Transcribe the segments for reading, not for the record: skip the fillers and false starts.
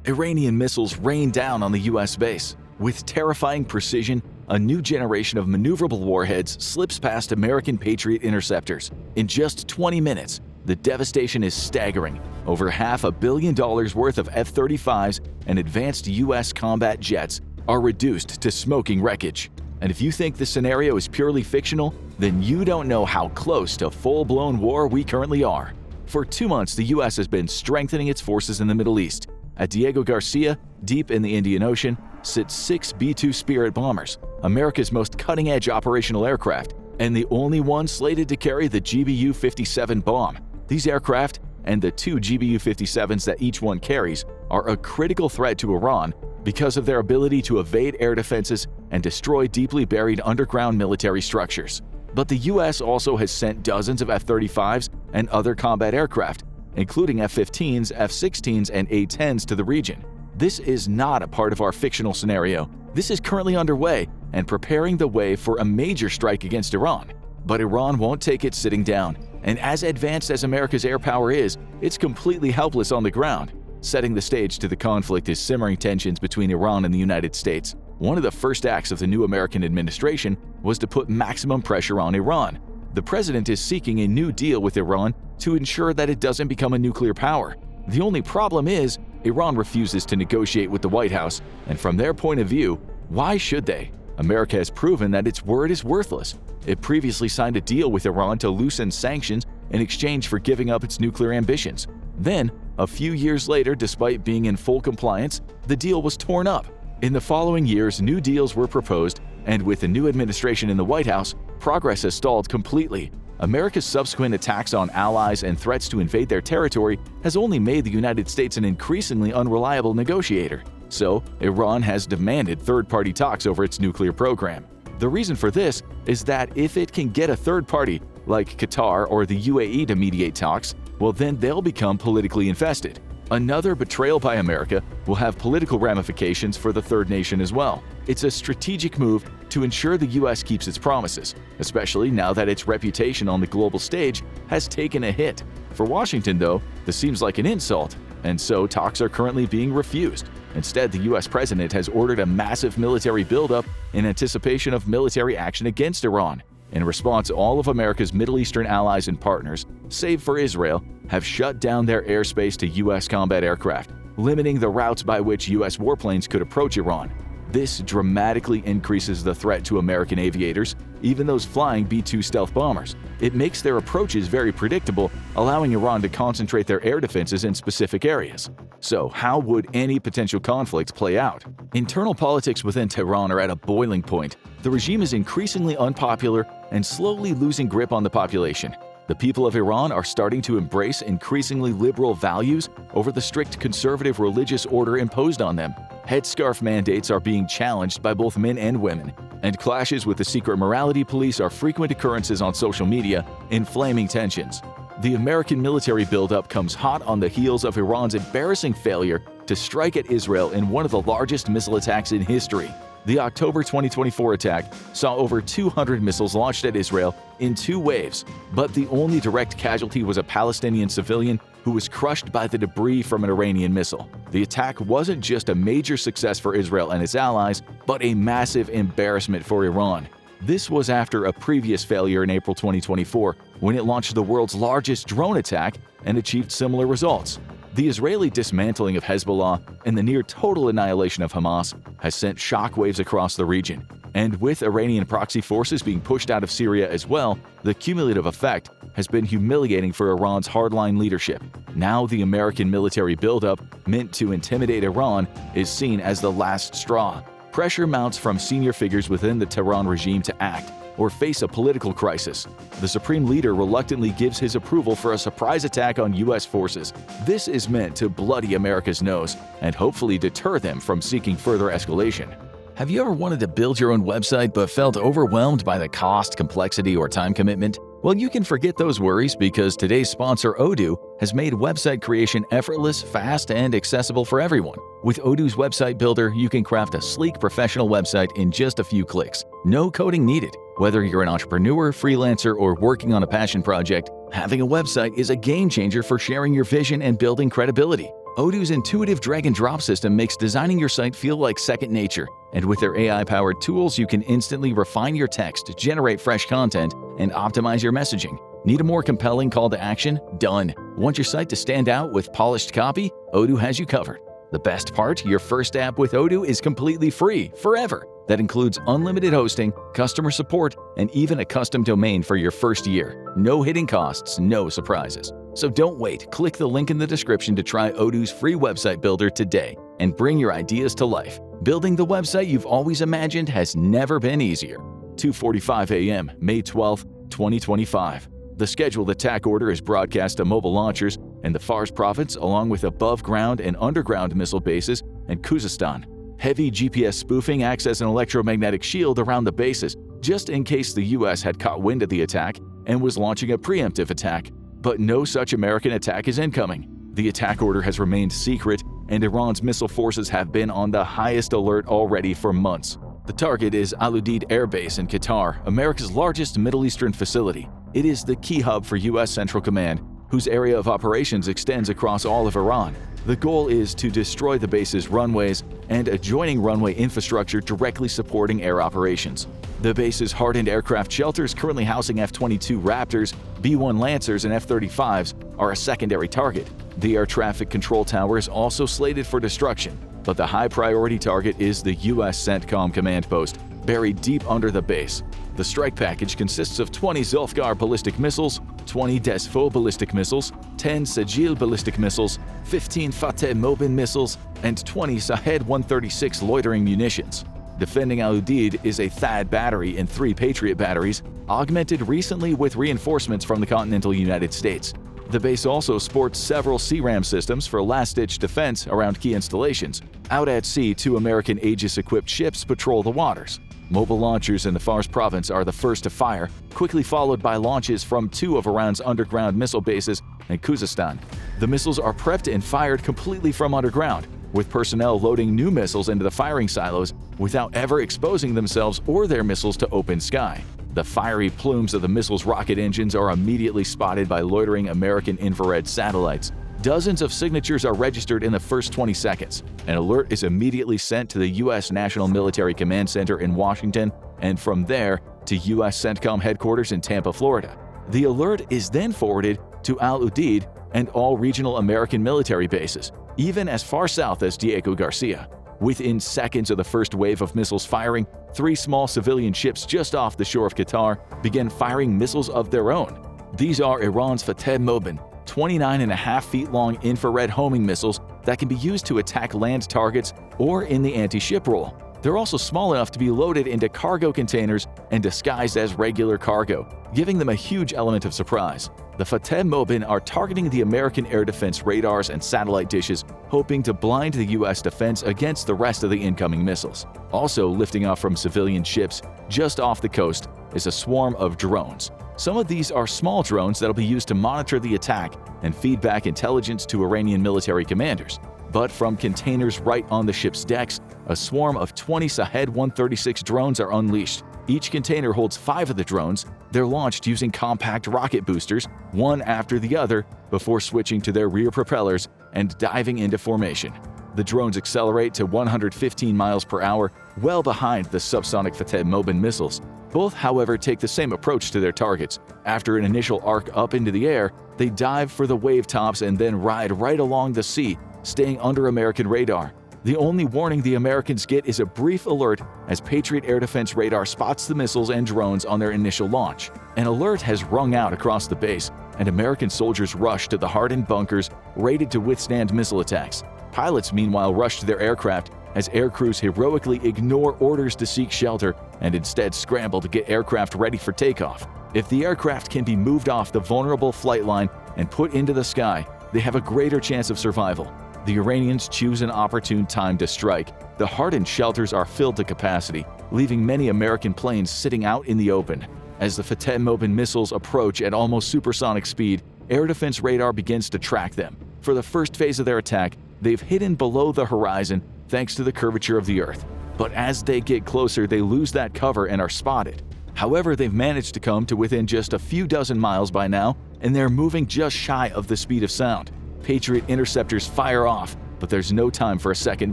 Iranian missiles rain down on the U.S. base. With terrifying precision, a new generation of maneuverable warheads slips past American Patriot interceptors. In just 20 minutes, the devastation is staggering. Over $500 million worth of F-35s and advanced U.S. combat jets are reduced to smoking wreckage. And if you think this scenario is purely fictional, then you don't know how close to full-blown war we currently are. For 2 months, the U.S. has been strengthening its forces in the Middle East. At Diego Garcia, deep in the Indian Ocean, sit 6 B-2 Spirit bombers, America's most cutting-edge operational aircraft, and the only one slated to carry the GBU-57 bomb. These aircraft, and the 2 GBU-57s that each one carries, are a critical threat to Iran because of their ability to evade air defenses and destroy deeply buried underground military structures. But the U.S. also has sent dozens of F-35s and other combat aircraft, including F-15s, F-16s, and A-10s to the region. This is not a part of our fictional scenario. This is currently underway and preparing the way for a major strike against Iran. But Iran won't take it sitting down, and as advanced as America's air power is, it's completely helpless on the ground. Setting the stage to the conflict is simmering tensions between Iran and the United States. One of the first acts of the new American administration was to put maximum pressure on Iran. The president is seeking a new deal with Iran to ensure that it doesn't become a nuclear power. The only problem is, Iran refuses to negotiate with the White House, and from their point of view, why should they? America has proven that its word is worthless. It previously signed a deal with Iran to loosen sanctions in exchange for giving up its nuclear ambitions. Then, a few years later, despite being in full compliance, the deal was torn up. In the following years, new deals were proposed, and with the new administration in the White House, progress has stalled completely. America's subsequent attacks on allies and threats to invade their territory has only made the United States an increasingly unreliable negotiator. So, Iran has demanded third-party talks over its nuclear program. The reason for this is that if it can get a third party, like Qatar or the UAE, to mediate talks, well then they'll become politically invested. Another betrayal by America will have political ramifications for the third nation as well. It's a strategic move to ensure the U.S. keeps its promises, especially now that its reputation on the global stage has taken a hit. For Washington, though, this seems like an insult, and so talks are currently being refused. Instead, the U.S. president has ordered a massive military buildup in anticipation of military action against Iran. In response, all of America's Middle Eastern allies and partners, save for Israel, have shut down their airspace to U.S. combat aircraft, limiting the routes by which U.S. warplanes could approach Iran. This dramatically increases the threat to American aviators, even those flying B-2 stealth bombers. It makes their approaches very predictable, allowing Iran to concentrate their air defenses in specific areas. So, how would any potential conflict play out? Internal politics within Tehran are at a boiling point. The regime is increasingly unpopular and slowly losing grip on the population. The people of Iran are starting to embrace increasingly liberal values over the strict conservative religious order imposed on them. Headscarf mandates are being challenged by both men and women, and clashes with the secret morality police are frequent occurrences on social media, inflaming tensions. The American military buildup comes hot on the heels of Iran's embarrassing failure to strike at Israel in one of the largest missile attacks in history. The October 2024 attack saw over 200 missiles launched at Israel in 2 waves, but the only direct casualty was a Palestinian civilian who was crushed by the debris from an Iranian missile. The attack wasn't just a major success for Israel and its allies, but a massive embarrassment for Iran. This was after a previous failure in April 2024, when it launched the world's largest drone attack and achieved similar results. The Israeli dismantling of Hezbollah and the near-total annihilation of Hamas has sent shockwaves across the region. And with Iranian proxy forces being pushed out of Syria as well, the cumulative effect has been humiliating for Iran's hardline leadership. Now the American military buildup, meant to intimidate Iran, is seen as the last straw. Pressure mounts from senior figures within the Tehran regime to act or face a political crisis. The supreme leader reluctantly gives his approval for a surprise attack on U.S. forces. This is meant to bloody America's nose and hopefully deter them from seeking further escalation. Have you ever wanted to build your own website but felt overwhelmed by the cost, complexity, or time commitment? Well, you can forget those worries because today's sponsor, Odoo, has made website creation effortless, fast, and accessible for everyone. With Odoo's website builder, you can craft a sleek, professional website in just a few clicks. No coding needed. Whether you're an entrepreneur, freelancer, or working on a passion project, having a website is a game changer for sharing your vision and building credibility. Odoo's intuitive drag-and-drop system makes designing your site feel like second nature, and with their AI-powered tools, you can instantly refine your text, generate fresh content, and optimize your messaging. Need a more compelling call to action? Done. Want your site to stand out with polished copy? Odoo has you covered. The best part? Your first app with Odoo is completely free, forever. That includes unlimited hosting, customer support, and even a custom domain for your first year. No hidden costs, no surprises. So don't wait. Click the link in the description to try Odoo's free website builder today and bring your ideas to life. Building the website you've always imagined has never been easier. 2:45 a.m., May 12, 2025. The scheduled attack order is broadcast to mobile launchers and the Fars province, along with above-ground and underground missile bases in Khuzestan. Heavy GPS spoofing acts as an electromagnetic shield around the bases, just in case the U.S. had caught wind of the attack and was launching a preemptive attack. But no such American attack is incoming. The attack order has remained secret, and Iran's missile forces have been on the highest alert already for months. The target is Al Udeid Air Base in Qatar, America's largest Middle Eastern facility. It is the key hub for U.S. Central Command, whose area of operations extends across all of Iran. The goal is to destroy the base's runways and adjoining runway infrastructure directly supporting air operations. The base's hardened aircraft shelters, currently housing F-22 Raptors, B-1 Lancers, and F-35s, are a secondary target. The air traffic control tower is also slated for destruction, but the high-priority target is the U.S. CENTCOM command post, buried deep under the base. The strike package consists of 20 Zulfikar ballistic missiles, 20 Desfo ballistic missiles, 10 Sajil ballistic missiles, 15 Fateh Mobin missiles, and 20 Shahed 136 loitering munitions. Defending Al Udeid is a THAAD battery and 3 Patriot batteries, augmented recently with reinforcements from the continental United States. The base also sports several CRAM systems for last-ditch defense around key installations. Out at sea, 2 American Aegis-equipped ships patrol the waters. Mobile launchers in the Fars province are the first to fire, quickly followed by launches from 2 of Iran's underground missile bases in Khuzestan. The missiles are prepped and fired completely from underground, with personnel loading new missiles into the firing silos without ever exposing themselves or their missiles to open sky. The fiery plumes of the missile's rocket engines are immediately spotted by loitering American infrared satellites. Dozens of signatures are registered in the first 20 seconds. An alert is immediately sent to the U.S. National Military Command Center in Washington, and from there to U.S. CENTCOM headquarters in Tampa, Florida. The alert is then forwarded to Al Udeid and all regional American military bases, even as far south as Diego Garcia. Within seconds of the first wave of missiles firing, 3 small civilian ships just off the shore of Qatar began firing missiles of their own. These are Iran's Fateh Mobin, 29.5 feet long infrared homing missiles that can be used to attack land targets or in the anti-ship role. They're also small enough to be loaded into cargo containers and disguised as regular cargo, giving them a huge element of surprise. The Fateh Mobin are targeting the American air defense radars and satellite dishes, hoping to blind the U.S. defense against the rest of the incoming missiles. Also lifting off from civilian ships just off the coast is a swarm of drones. Some of these are small drones that'll be used to monitor the attack and feed back intelligence to Iranian military commanders. But from containers right on the ship's decks, a swarm of 20 Shahed 136 drones are unleashed. Each container holds 5 of the drones. They're launched using compact rocket boosters, one after the other, before switching to their rear propellers and diving into formation. The drones accelerate to 115 miles per hour, well behind the subsonic Fateh Mobin missiles. Both, however, take the same approach to their targets. After an initial arc up into the air, they dive for the wave tops and then ride right along the sea, staying under American radar. The only warning the Americans get is a brief alert as Patriot air defense radar spots the missiles and drones on their initial launch. An alert has rung out across the base, and American soldiers rush to the hardened bunkers rated to withstand missile attacks. Pilots, meanwhile, rush to their aircraft as air crews heroically ignore orders to seek shelter and instead scramble to get aircraft ready for takeoff. If the aircraft can be moved off the vulnerable flight line and put into the sky, they have a greater chance of survival. The Iranians choose an opportune time to strike. The hardened shelters are filled to capacity, leaving many American planes sitting out in the open. As the Fateh Mobin missiles approach at almost supersonic speed, air defense radar begins to track them. For the first phase of their attack, they've hidden below the horizon thanks to the curvature of the Earth. But as they get closer, they lose that cover and are spotted. However, they've managed to come to within just a few dozen miles by now, and they're moving just shy of the speed of sound. Patriot interceptors fire off, but there's no time for a second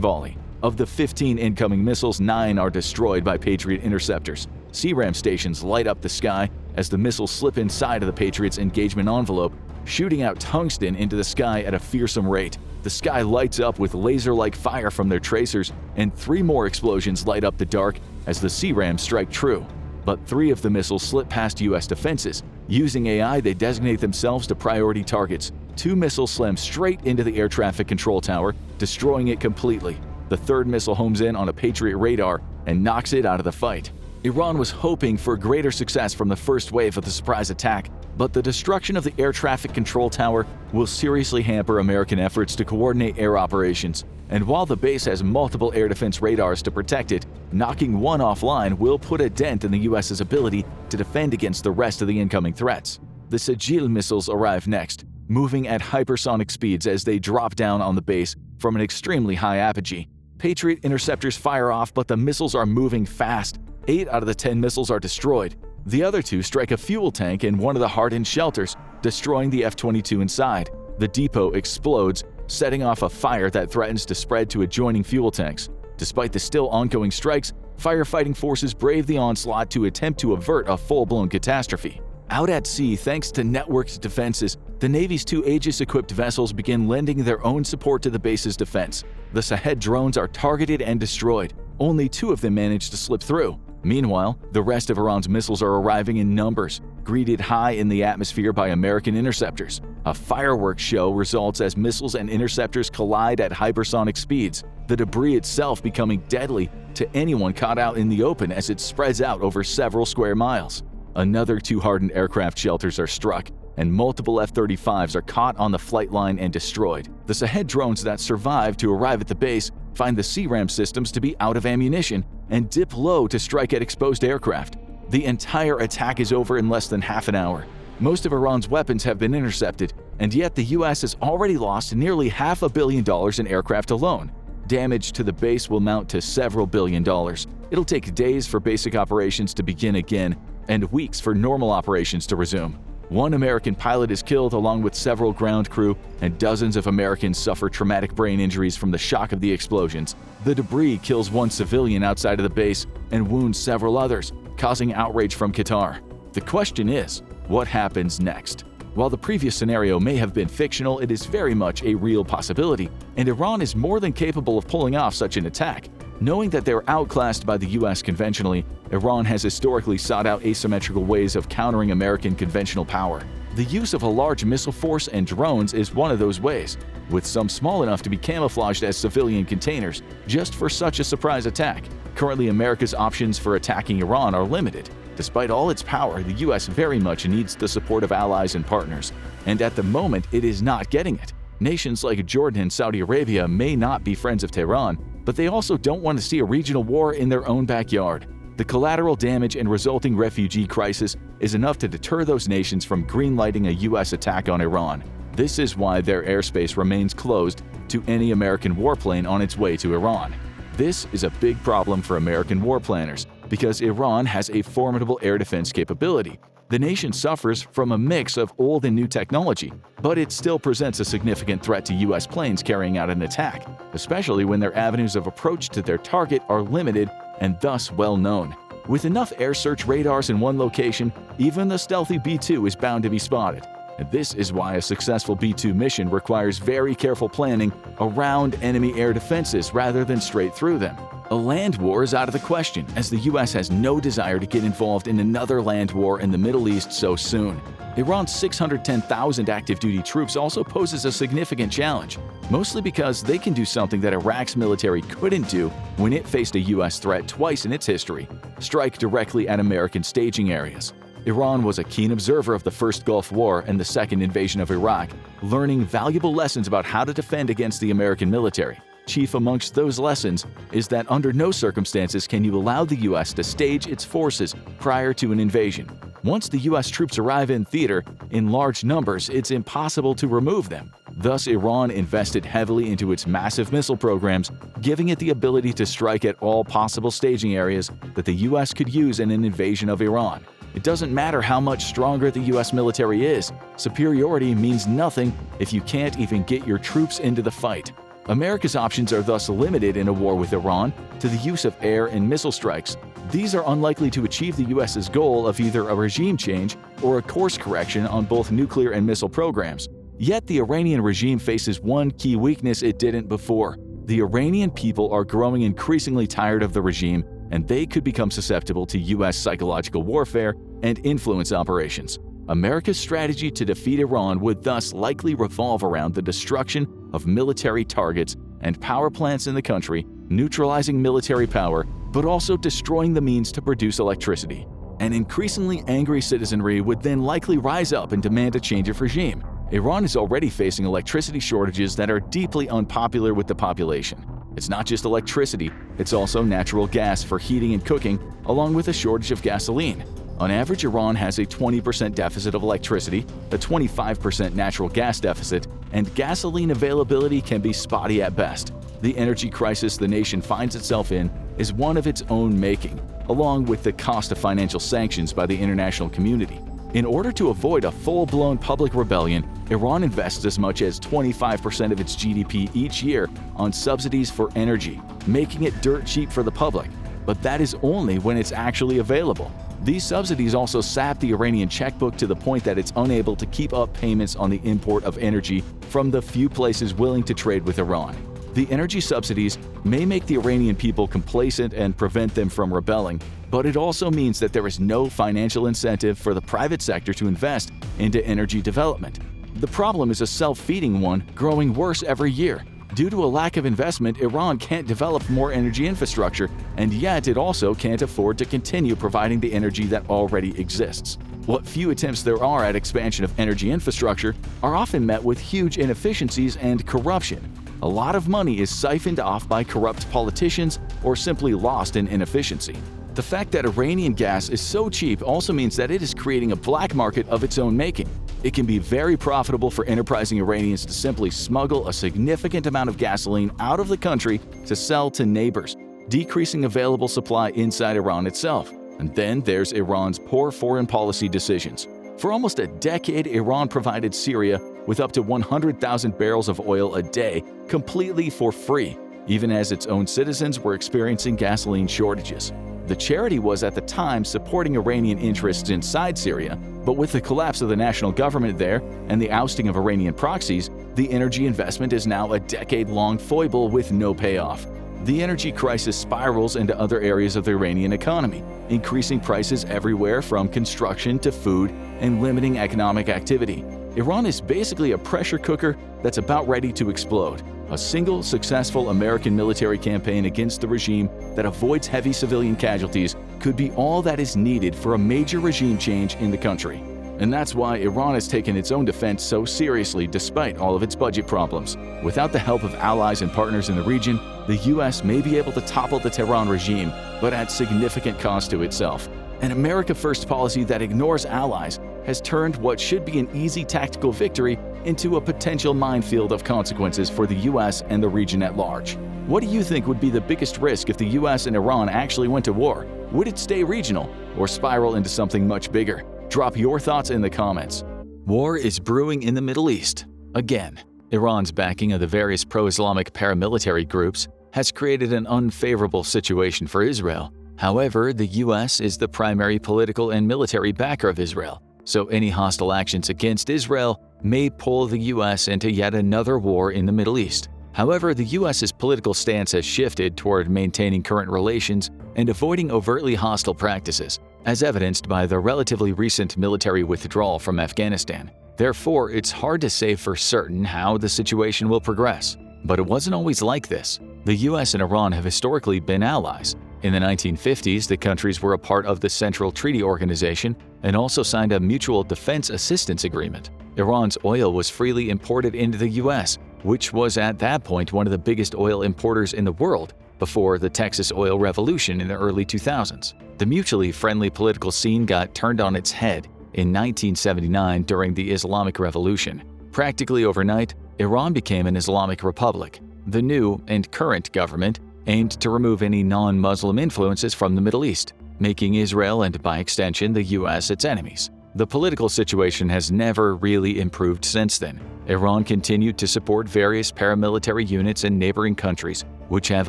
volley. Of the 15 incoming missiles, 9 are destroyed by Patriot interceptors. CRAM stations light up the sky as the missiles slip inside of the Patriots' engagement envelope, shooting out tungsten into the sky at a fearsome rate. The sky lights up with laser-like fire from their tracers, and 3 more explosions light up the dark as the CRAMs strike true. But 3 of the missiles slip past U.S. defenses. Using AI, they designate themselves to priority targets. 2 missiles slam straight into the air traffic control tower, destroying it completely. The 3rd missile homes in on a Patriot radar and knocks it out of the fight. Iran was hoping for greater success from the first wave of the surprise attack, but the destruction of the air traffic control tower will seriously hamper American efforts to coordinate air operations. And while the base has multiple air defense radars to protect it, knocking one offline will put a dent in the U.S.'s ability to defend against the rest of the incoming threats. The Sajil missiles arrive next, moving at hypersonic speeds as they drop down on the base from an extremely high apogee. Patriot interceptors fire off, but the missiles are moving fast. 8 out of the 10 missiles are destroyed. The other 2 strike a fuel tank and one of the hardened shelters, destroying the F-22 inside. The depot explodes, setting off a fire that threatens to spread to adjoining fuel tanks. Despite the still ongoing strikes, firefighting forces brave the onslaught to attempt to avert a full-blown catastrophe. Out at sea, thanks to networked defenses, the Navy's 2 Aegis-equipped vessels begin lending their own support to the base's defense. The Shahed drones are targeted and destroyed. Only 2 of them manage to slip through. Meanwhile, the rest of Iran's missiles are arriving in numbers, greeted high in the atmosphere by American interceptors. A fireworks show results as missiles and interceptors collide at hypersonic speeds, the debris itself becoming deadly to anyone caught out in the open as it spreads out over several square miles. Another 2 hardened aircraft shelters are struck, and multiple F-35s are caught on the flight line and destroyed. The Shahed drones that survive to arrive at the base find the CRAM systems to be out of ammunition and dip low to strike at exposed aircraft. The entire attack is over in less than half an hour. Most of Iran's weapons have been intercepted, and yet the U.S. has already lost nearly $500 million in aircraft alone. Damage to the base will mount to several billion dollars. It'll take days for basic operations to begin again, and weeks for normal operations to resume. 1 American pilot is killed along with several ground crew, and dozens of Americans suffer traumatic brain injuries from the shock of the explosions. The debris kills 1 civilian outside of the base and wounds several others, causing outrage from Qatar. The question is, what happens next? While the previous scenario may have been fictional, it is very much a real possibility, and Iran is more than capable of pulling off such an attack. Knowing that they're outclassed by the U.S. conventionally, Iran has historically sought out asymmetrical ways of countering American conventional power. The use of a large missile force and drones is one of those ways, with some small enough to be camouflaged as civilian containers, just for such a surprise attack. Currently, America's options for attacking Iran are limited. Despite all its power, the U.S. very much needs the support of allies and partners, and at the moment it is not getting it. Nations like Jordan and Saudi Arabia may not be friends of Tehran, but they also don't want to see a regional war in their own backyard. The collateral damage and resulting refugee crisis is enough to deter those nations from greenlighting a U.S. attack on Iran. This is why their airspace remains closed to any American warplane on its way to Iran. This is a big problem for American war planners because Iran has a formidable air defense capability. The nation suffers from a mix of old and new technology, but it still presents a significant threat to U.S. planes carrying out an attack, especially when their avenues of approach to their target are limited and thus well known. With enough air search radars in one location, even the stealthy B-2 is bound to be spotted. And this is why a successful B-2 mission requires very careful planning around enemy air defenses rather than straight through them. A land war is out of the question, as the U.S. has no desire to get involved in another land war in the Middle East so soon. Iran's 610,000 active-duty troops also poses a significant challenge, mostly because they can do something that Iraq's military couldn't do when it faced a U.S. threat twice in its history: strike directly at American staging areas. Iran was a keen observer of the First Gulf War and the Second Invasion of Iraq, learning valuable lessons about how to defend against the American military. Chief amongst those lessons is that under no circumstances can you allow the U.S. to stage its forces prior to an invasion. Once the U.S. troops arrive in theater in large numbers, it's impossible to remove them. Thus, Iran invested heavily into its massive missile programs, giving it the ability to strike at all possible staging areas that the U.S. could use in an invasion of Iran. It doesn't matter how much stronger the US military is. Superiority means nothing if you can't even get your troops into the fight. America's options are thus limited in a war with Iran to the use of air and missile strikes. These are unlikely to achieve the US's goal of either a regime change or a course correction on both nuclear and missile programs. Yet the Iranian regime faces one key weakness it didn't before. The Iranian people are growing increasingly tired of the regime, and they could become susceptible to US psychological warfare and influence operations. America's strategy to defeat Iran would thus likely revolve around the destruction of military targets and power plants in the country, neutralizing military power, but also destroying the means to produce electricity. An increasingly angry citizenry would then likely rise up and demand a change of regime. Iran is already facing electricity shortages that are deeply unpopular with the population. It's not just electricity, it's also natural gas for heating and cooking, along with a shortage of gasoline. On average, Iran has a 20% deficit of electricity, a 25% natural gas deficit, and gasoline availability can be spotty at best. The energy crisis the nation finds itself in is one of its own making, along with the cost of financial sanctions by the international community. In order to avoid a full-blown public rebellion, Iran invests as much as 25% of its GDP each year on subsidies for energy, making it dirt cheap for the public. But that is only when it's actually available. These subsidies also sap the Iranian checkbook to the point that it's unable to keep up payments on the import of energy from the few places willing to trade with Iran. The energy subsidies may make the Iranian people complacent and prevent them from rebelling, but it also means that there is no financial incentive for the private sector to invest into energy development. The problem is a self-feeding one, growing worse every year. Due to a lack of investment, Iran can't develop more energy infrastructure, and yet it also can't afford to continue providing the energy that already exists. What few attempts there are at expansion of energy infrastructure are often met with huge inefficiencies and corruption. A lot of money is siphoned off by corrupt politicians or simply lost in inefficiency. The fact that Iranian gas is so cheap also means that it is creating a black market of its own making. It can be very profitable for enterprising Iranians to simply smuggle a significant amount of gasoline out of the country to sell to neighbors, decreasing available supply inside Iran itself. And then there's Iran's poor foreign policy decisions. For almost a decade, Iran provided Syria with up to 100,000 barrels of oil a day completely for free, even as its own citizens were experiencing gasoline shortages. The charity was at the time supporting Iranian interests inside Syria, but with the collapse of the national government there and the ousting of Iranian proxies, the energy investment is now a decade-long foible with no payoff. The energy crisis spirals into other areas of the Iranian economy, increasing prices everywhere from construction to food and limiting economic activity. Iran is basically a pressure cooker that's about ready to explode. A single successful American military campaign against the regime that avoids heavy civilian casualties could be all that is needed for a major regime change in the country. And that's why Iran has taken its own defense so seriously despite all of its budget problems. Without the help of allies and partners in the region, the US may be able to topple the Tehran regime, but at significant cost to itself. An America-first policy that ignores allies has turned what should be an easy tactical victory into a potential minefield of consequences for the US and the region at large. What do you think would be the biggest risk if the US and Iran actually went to war? Would it stay regional or spiral into something much bigger? Drop your thoughts in the comments. War is brewing in the Middle East. Again, Iran's backing of the various pro-Islamic paramilitary groups has created an unfavorable situation for Israel. However, the US is the primary political and military backer of Israel, so any hostile actions against Israel may pull the US into yet another war in the Middle East. However, the US's political stance has shifted toward maintaining current relations and avoiding overtly hostile practices, as evidenced by the relatively recent military withdrawal from Afghanistan. Therefore, it's hard to say for certain how the situation will progress. But it wasn't always like this. The US and Iran have historically been allies. In the 1950s, the countries were a part of the Central Treaty Organization and also signed a Mutual Defense Assistance Agreement. Iran's oil was freely imported into the US, which was at that point one of the biggest oil importers in the world before the Texas oil revolution in the early 2000s. The mutually friendly political scene got turned on its head in 1979 during the Islamic Revolution. Practically overnight, Iran became an Islamic republic. The new and current government aimed to remove any non-Muslim influences from the Middle East. making Israel and by extension the US its enemies. The political situation has never really improved since then. Iran continued to support various paramilitary units in neighboring countries, which have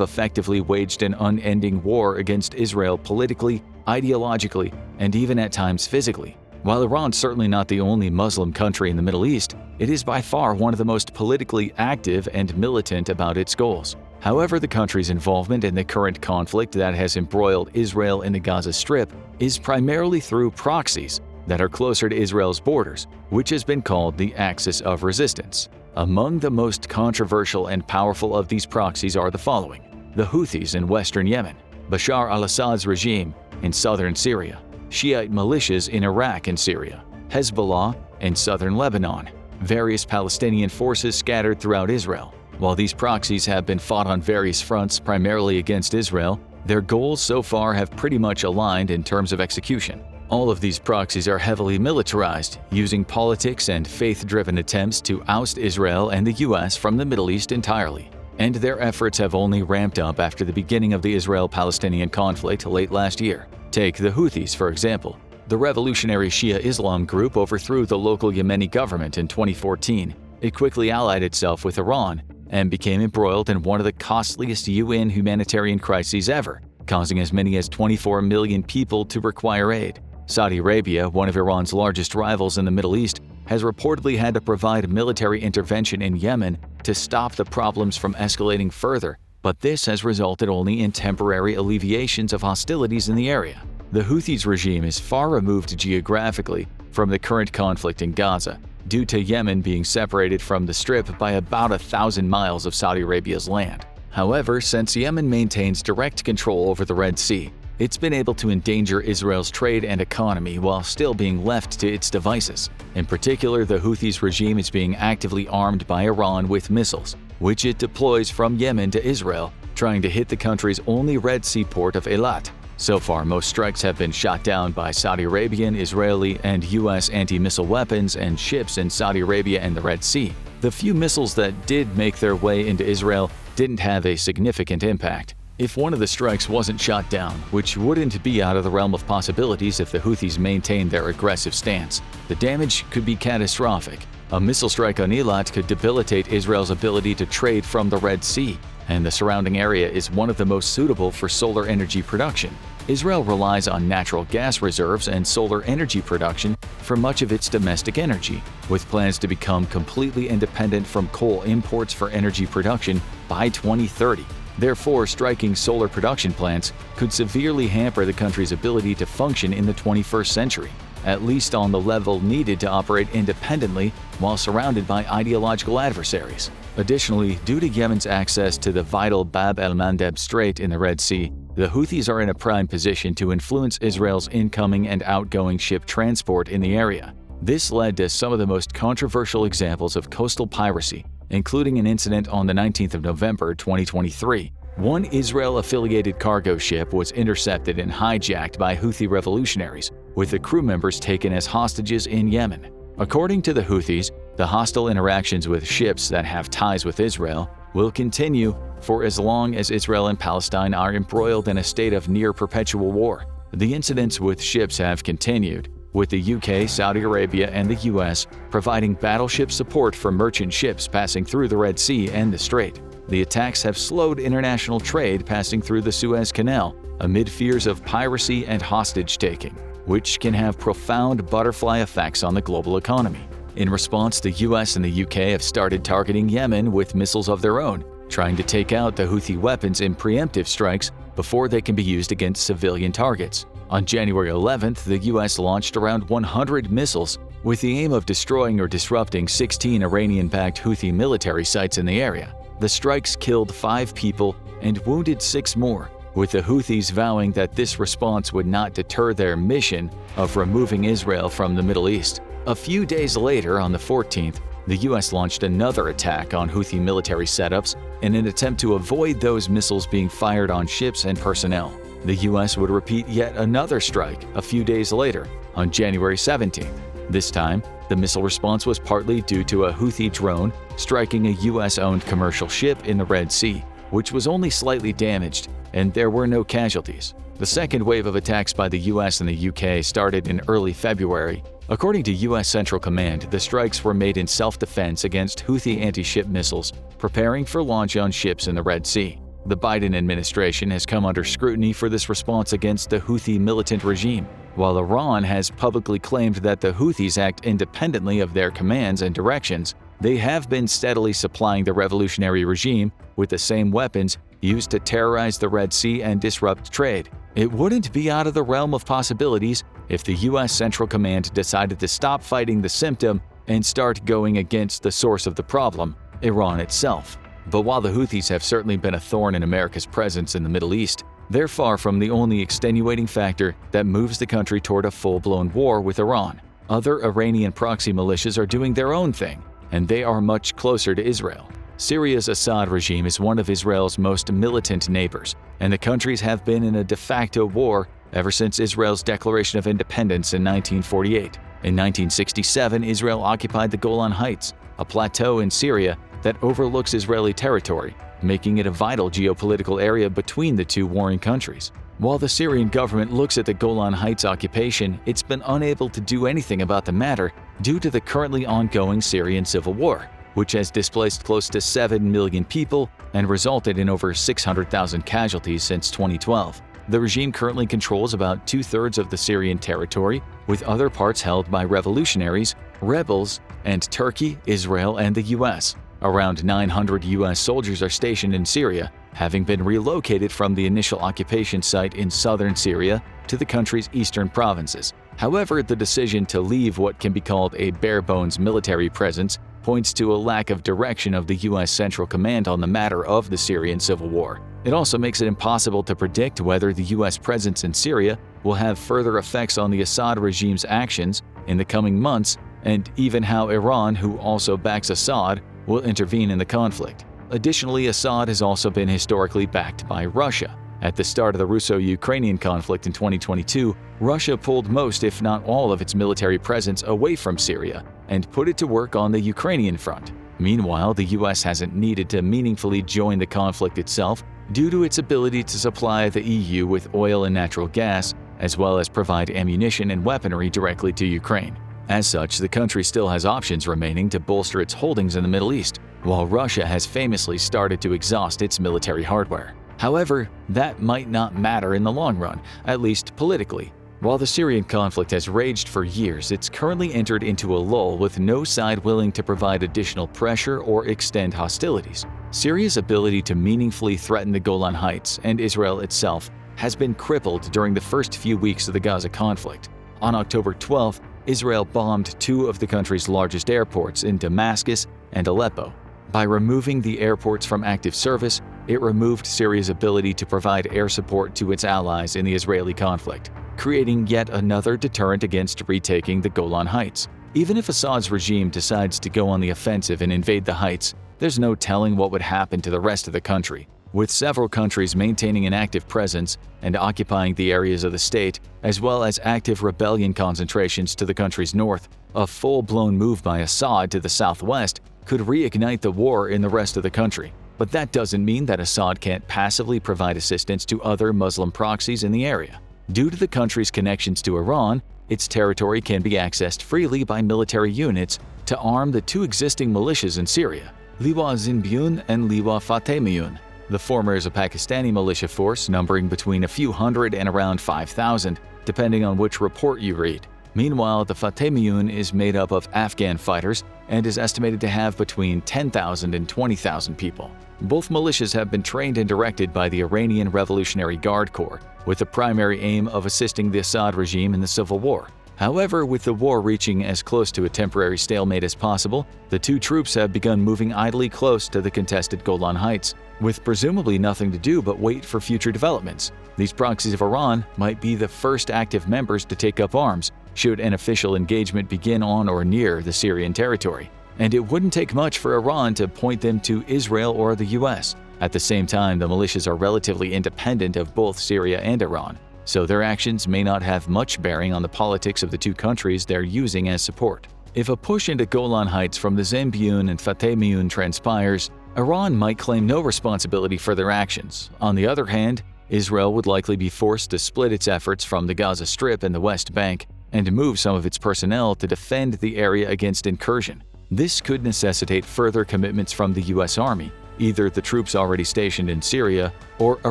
effectively waged an unending war against Israel politically, ideologically, and even at times physically. While Iran's certainly not the only Muslim country in the Middle East, it is by far one of the most politically active and militant about its goals. However, the country's involvement in the current conflict that has embroiled Israel in the Gaza Strip is primarily through proxies that are closer to Israel's borders, which has been called the axis of resistance. Among the most controversial and powerful of these proxies are the following: the Houthis in western Yemen, Bashar al-Assad's regime in southern Syria, Shiite militias in Iraq and Syria, Hezbollah in southern Lebanon, various Palestinian forces scattered throughout Israel. While these proxies have been fought on various fronts primarily against Israel, their goals so far have pretty much aligned in terms of execution. All of these proxies are heavily militarized, using politics and faith-driven attempts to oust Israel and the US from the Middle East entirely. And their efforts have only ramped up after the beginning of the Israel-Palestinian conflict late last year. Take the Houthis, for example. The revolutionary Shia Islam group overthrew the local Yemeni government in 2014. It quickly allied itself with Iran and became embroiled in one of the costliest UN humanitarian crises ever, causing as many as 24 million people to require aid. Saudi Arabia, one of Iran's largest rivals in the Middle East, has reportedly had to provide military intervention in Yemen to stop the problems from escalating further, but this has resulted only in temporary alleviations of hostilities in the area. The Houthis regime is far removed geographically from the current conflict in Gaza, due to Yemen being separated from the Strip by about 1,000 miles of Saudi Arabia's land. However, since Yemen maintains direct control over the Red Sea, it's been able to endanger Israel's trade and economy while still being left to its devices. In particular, the Houthis regime is being actively armed by Iran with missiles, which it deploys from Yemen to Israel, trying to hit the country's only Red Sea port of Eilat. So far, most strikes have been shot down by Saudi Arabian, Israeli, and US anti-missile weapons and ships in Saudi Arabia and the Red Sea. The few missiles that did make their way into Israel didn't have a significant impact. If one of the strikes wasn't shot down, which wouldn't be out of the realm of possibilities if the Houthis maintained their aggressive stance, the damage could be catastrophic. A missile strike on Eilat could debilitate Israel's ability to trade from the Red Sea, and the surrounding area is one of the most suitable for solar energy production. Israel relies on natural gas reserves and solar energy production for much of its domestic energy, with plans to become completely independent from coal imports for energy production by 2030. Therefore, striking solar production plants could severely hamper the country's ability to function in the 21st century, at least on the level needed to operate independently while surrounded by ideological adversaries. Additionally, due to Yemen's access to the vital Bab el-Mandeb Strait in the Red Sea, the Houthis are in a prime position to influence Israel's incoming and outgoing ship transport in the area. This led to some of the most controversial examples of coastal piracy, including an incident on the 19th of November 2023. One Israel-affiliated cargo ship was intercepted and hijacked by Houthi revolutionaries, with the crew members taken as hostages in Yemen. According to the Houthis, the hostile interactions with ships that have ties with Israel will continue for as long as Israel and Palestine are embroiled in a state of near-perpetual war. The incidents with ships have continued, with the UK, Saudi Arabia, and the US providing battleship support for merchant ships passing through the Red Sea and the Strait. The attacks have slowed international trade passing through the Suez Canal amid fears of piracy and hostage-taking, which can have profound butterfly effects on the global economy. In response, the US and the UK have started targeting Yemen with missiles of their own, trying to take out the Houthi weapons in preemptive strikes before they can be used against civilian targets. On January 11th, the US launched around 100 missiles with the aim of destroying or disrupting 16 Iranian-backed Houthi military sites in the area. The strikes killed 5 people and wounded 6 more, with the Houthis vowing that this response would not deter their mission of removing Israel from the Middle East. A few days later, on the 14th, the US launched another attack on Houthi military setups in an attempt to avoid those missiles being fired on ships and personnel. The US would repeat yet another strike a few days later, on January 17th. This time, the missile response was partly due to a Houthi drone striking a US-owned commercial ship in the Red Sea, which was only slightly damaged, and there were no casualties. The second wave of attacks by the US and the UK started in early February. According to US Central Command, the strikes were made in self-defense against Houthi anti-ship missiles, preparing for launch on ships in the Red Sea. The Biden administration has come under scrutiny for this response against the Houthi militant regime, while Iran has publicly claimed that the Houthis act independently of their commands and directions. They have been steadily supplying the revolutionary regime with the same weapons used to terrorize the Red Sea and disrupt trade. It wouldn't be out of the realm of possibilities if the US Central Command decided to stop fighting the symptom and start going against the source of the problem, Iran itself. But while the Houthis have certainly been a thorn in America's presence in the Middle East, they're far from the only extenuating factor that moves the country toward a full-blown war with Iran. Other Iranian proxy militias are doing their own thing, and they are much closer to Israel. Syria's Assad regime is one of Israel's most militant neighbors, and the countries have been in a de facto war ever since Israel's declaration of independence in 1948. In 1967, Israel occupied the Golan Heights, a plateau in Syria that overlooks Israeli territory, making it a vital geopolitical area between the two warring countries. While the Syrian government looks at the Golan Heights occupation, it's been unable to do anything about the matter due to the currently ongoing Syrian civil war, which has displaced close to 7 million people and resulted in over 600,000 casualties since 2012. The regime currently controls about 2/3 of the Syrian territory, with other parts held by revolutionaries, rebels, and Turkey, Israel, and the US. Around 900 US soldiers are stationed in Syria, having been relocated from the initial occupation site in southern Syria to the country's eastern provinces. However, the decision to leave what can be called a bare-bones military presence points to a lack of direction of the US Central Command on the matter of the Syrian civil war. It also makes it impossible to predict whether the US presence in Syria will have further effects on the Assad regime's actions in the coming months, and even how Iran, who also backs Assad, will intervene in the conflict. Additionally, Assad has also been historically backed by Russia. At the start of the Russo-Ukrainian conflict in 2022, Russia pulled most, if not all, of its military presence away from Syria and put it to work on the Ukrainian front. Meanwhile, the US hasn't needed to meaningfully join the conflict itself due to its ability to supply the EU with oil and natural gas, as well as provide ammunition and weaponry directly to Ukraine. As such, the country still has options remaining to bolster its holdings in the Middle East, while Russia has famously started to exhaust its military hardware. However, that might not matter in the long run, at least politically. While the Syrian conflict has raged for years, it's currently entered into a lull with no side willing to provide additional pressure or extend hostilities. Syria's ability to meaningfully threaten the Golan Heights and Israel itself has been crippled during the first few weeks of the Gaza conflict. On October 12th, Israel bombed two of the country's largest airports in Damascus and Aleppo. By removing the airports from active service, it removed Syria's ability to provide air support to its allies in the Israeli conflict, creating yet another deterrent against retaking the Golan Heights. Even if Assad's regime decides to go on the offensive and invade the heights, there's no telling what would happen to the rest of the country. With several countries maintaining an active presence and occupying the areas of the state, as well as active rebellion concentrations to the country's north, a full-blown move by Assad to the southwest could reignite the war in the rest of the country. But that doesn't mean that Assad can't passively provide assistance to other Muslim proxies in the area. Due to the country's connections to Iran, its territory can be accessed freely by military units to arm the two existing militias in Syria, Liwa Zinbiyun and Liwa Fatemiyun. The former is a Pakistani militia force numbering between a few hundred and around 5,000, depending on which report you read. Meanwhile, the Fatemiyun is made up of Afghan fighters and is estimated to have between 10,000 and 20,000 people. Both militias have been trained and directed by the Iranian Revolutionary Guard Corps, with the primary aim of assisting the Assad regime in the civil war. However, with the war reaching as close to a temporary stalemate as possible, the two troops have begun moving idly close to the contested Golan Heights, with presumably nothing to do but wait for future developments. These proxies of Iran might be the first active members to take up arms, should an official engagement begin on or near the Syrian territory. And it wouldn't take much for Iran to point them to Israel or the US. At the same time, the militias are relatively independent of both Syria and Iran, so their actions may not have much bearing on the politics of the two countries they're using as support. If a push into Golan Heights from the Zinbiyun and Fatemiyun transpires, Iran might claim no responsibility for their actions. On the other hand, Israel would likely be forced to split its efforts from the Gaza Strip and the West Bank and move some of its personnel to defend the area against incursion. This could necessitate further commitments from the U.S. Army, either the troops already stationed in Syria or a